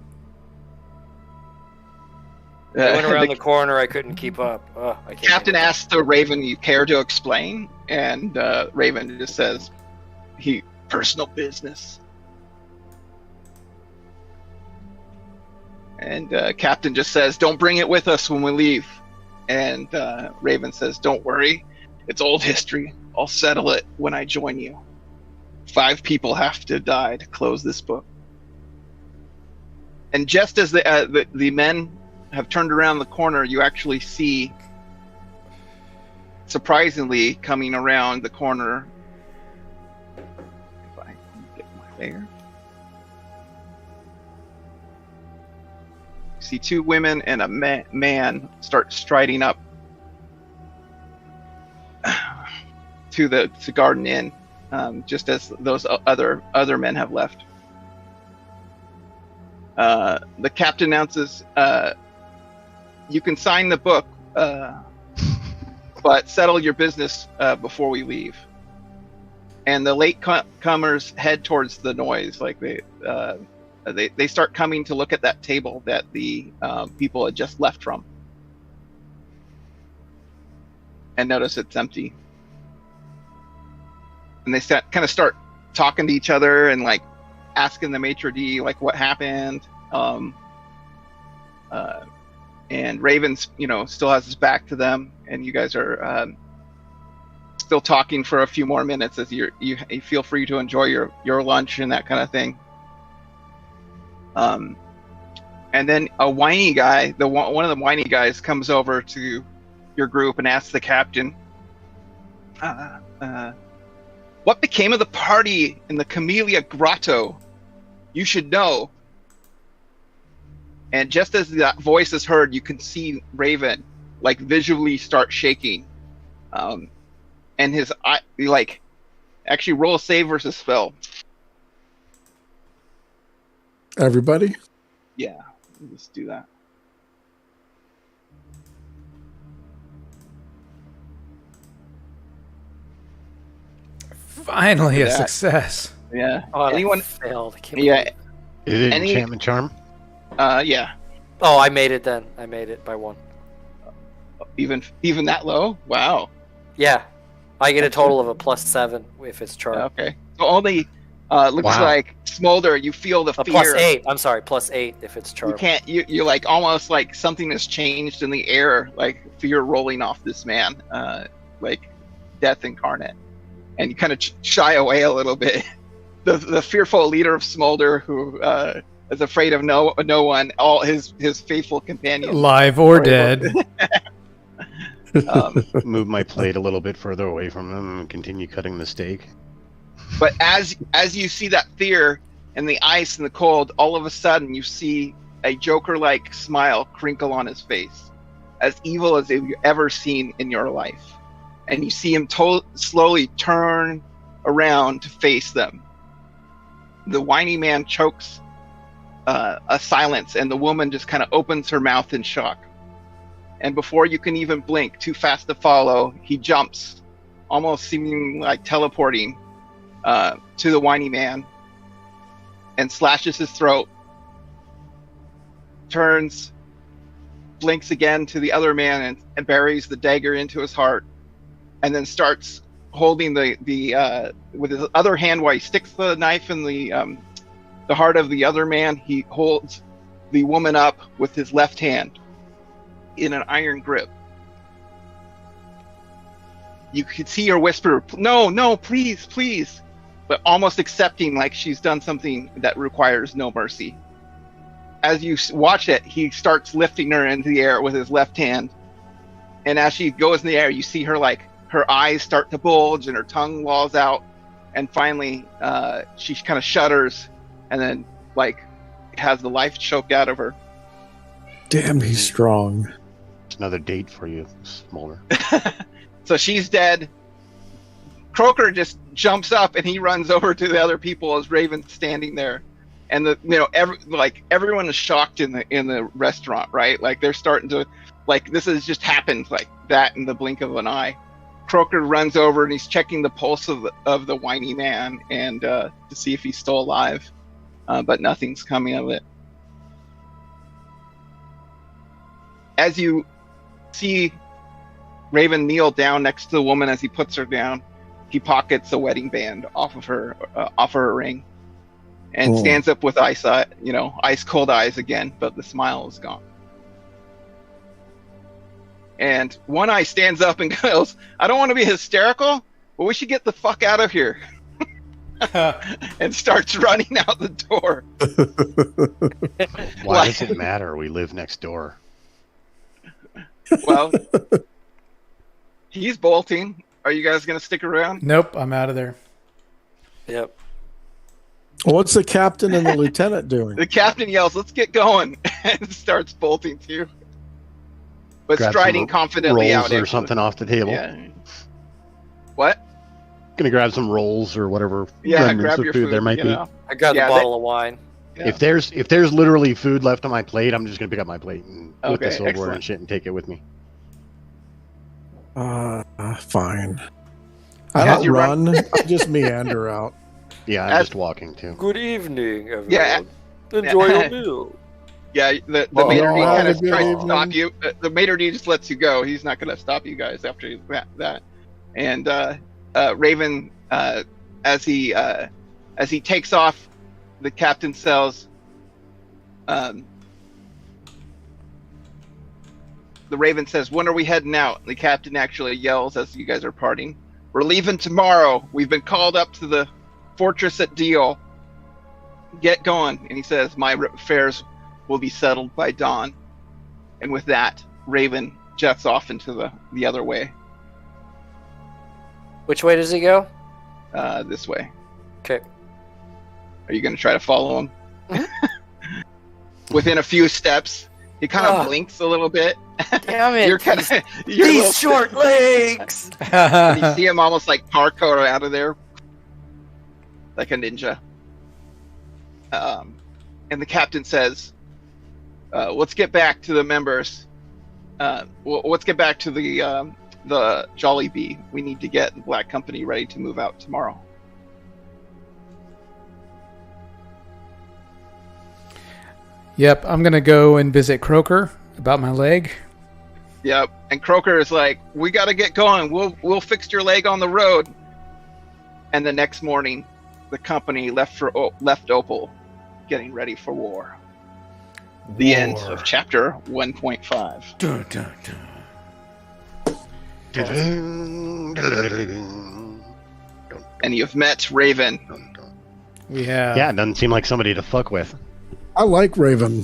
Speaker 5: went around the corner. I couldn't keep up. Oh, I can't.
Speaker 1: Captain asks the Raven, "You care to explain?" And Raven just says, "Personal business." And Captain just says, "Don't bring it with us when we leave." And Raven says, "Don't worry. It's old history. I'll settle it when I join you. 5 people have to die to close this book." And just as the men have turned around the corner, you actually see, surprisingly, coming around the corner. If I can get my there. You see 2 women and a man start striding up to the Garden Inn, just as those other men have left. The captain announces, "You can sign the book, but settle your business before we leave." And the late comers head towards the noise, like they start coming to look at that table that the people had just left from, and notice it's empty. And they kind of start talking to each other and like asking the maitre d' like what happened. And Raven's still has his back to them, and you guys are still talking for a few more minutes as you feel free to enjoy your lunch and that kind of thing. And then a whiny guy, one of the whiny guys, comes over to your group and asks the captain, "What became of the party in the Camellia Grotto? You should know." And just as that voice is heard, you can see Raven like visually start shaking, and his eye, like, actually roll a save versus spell.
Speaker 3: Everybody?
Speaker 1: Yeah, let's do that.
Speaker 2: Finally, a success.
Speaker 1: Yeah.
Speaker 5: Oh,
Speaker 1: Anyone?
Speaker 5: failed. I can't
Speaker 1: Yeah.
Speaker 4: Is it
Speaker 1: Any-
Speaker 4: enchantment charm?
Speaker 1: Yeah.
Speaker 5: Oh, I made it then. I made it by 1.
Speaker 1: Even that low? Wow.
Speaker 5: Yeah. I get a total of a +7 if it's charm.
Speaker 1: Okay. So only looks
Speaker 4: Wow.
Speaker 1: like Smolder. You feel the
Speaker 5: A
Speaker 1: fear.
Speaker 5: +8. I'm sorry, +8 if it's charm.
Speaker 1: You can't. You're like almost like something has changed in the air, like fear rolling off this man, like death incarnate, and you kind of shy away a little bit. The fearful leader of Smolder, who is afraid of no one, all his faithful companions,
Speaker 2: Live or dead.
Speaker 4: Move my plate a little bit further away from them and continue cutting the steak.
Speaker 1: But as you see that fear and the ice and the cold, all of a sudden you see a Joker-like smile crinkle on his face, as evil as you've ever seen in your life. And you see him slowly turn around to face them. The whiny man chokes a silence, and the woman just kind of opens her mouth in shock. And before you can even blink, too fast to follow, he jumps, almost seeming like teleporting to the whiny man, and slashes his throat, turns, blinks again to the other man and buries the dagger into his heart, and then starts holding the with his other hand while he sticks the knife in the heart of the other man. He holds the woman up with his left hand in an iron grip. You could see her whisper, "No, please, please," but almost accepting like she's done something that requires no mercy. As you watch it, he starts lifting her into the air with his left hand, and as she goes in the air, you see her her eyes start to bulge and her tongue lolls out, and finally she kind of shudders and then has the life choked out of her.
Speaker 3: Damn, he's strong.
Speaker 4: Another date for you, Smolder.
Speaker 1: So she's dead. Croker just jumps up and he runs over to the other people as Raven's standing there, and everyone is shocked in the restaurant, right? Like they're starting to this has just happened like that in the blink of an eye. Croker runs over and he's checking the pulse of the whiny man and to see if he's still alive, but nothing's coming of it. As you see Raven kneel down next to the woman as he puts her down, he pockets a wedding band off of her ring, and stands up with ice cold eyes again, but the smile is gone. And One Eye stands up and goes, "I don't want to be hysterical, but we should get the fuck out of here." And starts running out the door.
Speaker 4: Why does it matter? We live next door.
Speaker 1: Well, he's bolting. Are you guys going to stick around?
Speaker 2: Nope, I'm out of there.
Speaker 5: Yep.
Speaker 3: What's the captain and the lieutenant doing?
Speaker 1: The captain yells, "Let's get going," and starts bolting too. But
Speaker 4: Grab
Speaker 1: striding
Speaker 4: some
Speaker 1: confidently
Speaker 4: rolls
Speaker 1: out
Speaker 4: or something off the table.
Speaker 1: Yeah. What?
Speaker 4: Gonna grab some rolls or whatever.
Speaker 1: Yeah,
Speaker 4: remnants
Speaker 1: grab
Speaker 4: of
Speaker 1: your
Speaker 4: food there might be.
Speaker 5: I got a bottle of wine.
Speaker 1: Yeah.
Speaker 4: If there's literally food left on my plate, I'm just gonna pick up my plate and put the silverware
Speaker 1: excellent.
Speaker 4: and shit and take it with me.
Speaker 3: Fine. I
Speaker 1: As
Speaker 3: don't
Speaker 1: you
Speaker 3: run. I just meander out.
Speaker 4: Yeah, I'm just walking too.
Speaker 5: Good evening, everyone.
Speaker 1: Yeah.
Speaker 5: Enjoy your meal.
Speaker 1: Yeah, the
Speaker 3: Well,
Speaker 1: maitre d'
Speaker 3: y'all
Speaker 1: kind
Speaker 3: have
Speaker 1: of
Speaker 3: a good
Speaker 1: tries to
Speaker 3: evening.
Speaker 1: stop you. The maitre d' just lets you go. He's not going to stop you guys after that. And Raven, as he takes off, the captain says, the Raven says, "When are we heading out?" The captain actually yells as you guys are parting, "We're leaving tomorrow. We've been called up to the fortress at Deal. Get going." And he says, "My affairs will be settled by dawn." And with that, Raven jets off into the other way.
Speaker 5: Which way does he go?
Speaker 1: This way.
Speaker 5: Okay.
Speaker 1: Are you going to try to follow him? Within a few steps, he kind of blinks a little bit.
Speaker 5: Damn it!
Speaker 1: You're kind of
Speaker 5: These short legs.
Speaker 1: and you see him almost like parkour out of there, like a ninja. And the captain says, "Let's get back to the members. Let's get back to the Jolly Bee. We need to get the Black Company ready to move out tomorrow."
Speaker 2: Yep, I'm gonna go and visit Croker about my leg.
Speaker 1: Yep. And Croker is like, "We got to get going. We'll fix your leg on the road." And the next morning, the company left Opal, getting ready for war. The end of chapter 1.5.
Speaker 2: Dun, dun, dun.
Speaker 1: And you've met Raven.
Speaker 2: We have.
Speaker 4: Yeah, it doesn't seem like somebody to fuck with.
Speaker 3: I like Raven.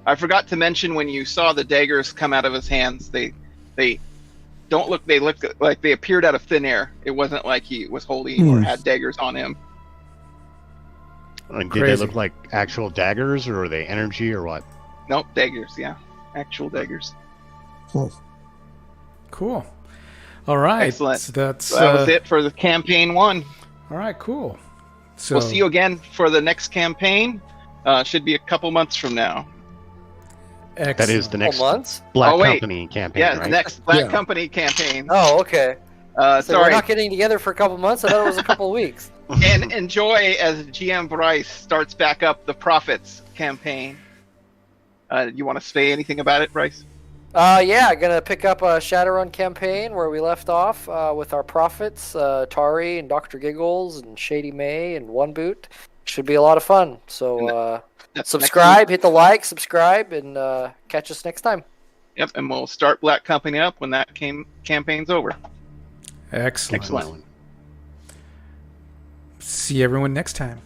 Speaker 1: I forgot to mention when you saw the daggers come out of his hands, they look like they appeared out of thin air. It wasn't like he was holding or had daggers on him.
Speaker 4: I mean, did
Speaker 2: Crazy.
Speaker 4: they look like actual daggers, or are they energy, or what?
Speaker 1: Nope, daggers, yeah. Actual daggers.
Speaker 2: Cool. All right.
Speaker 1: Excellent.
Speaker 2: So that
Speaker 1: was it for the campaign 1.
Speaker 2: All right, cool. So
Speaker 1: We'll see you again for the next campaign. Should be a couple months from now.
Speaker 2: excellent.
Speaker 4: That is the next
Speaker 5: months?
Speaker 4: Black
Speaker 1: Oh, wait.
Speaker 4: Company campaign,
Speaker 1: Yeah,
Speaker 4: right?
Speaker 1: the next Black
Speaker 3: Yeah.
Speaker 1: Company campaign.
Speaker 5: Oh, okay. So we're
Speaker 1: Sorry.
Speaker 5: not getting together for a couple months. I thought it was a couple weeks.
Speaker 1: And enjoy as GM Bryce starts back up the Prophets campaign. You want to say anything about it, Bryce?
Speaker 5: Yeah, gonna pick up a Shadowrun campaign where we left off with our prophets, Tari and Dr. Giggles and Shady May and One Boot. Should be a lot of fun. So subscribe, hit the like, subscribe, and catch us next time.
Speaker 1: Yep, and we'll start Black Company up when that campaign's over.
Speaker 2: Excellent.
Speaker 1: Excellent.
Speaker 2: See everyone next time.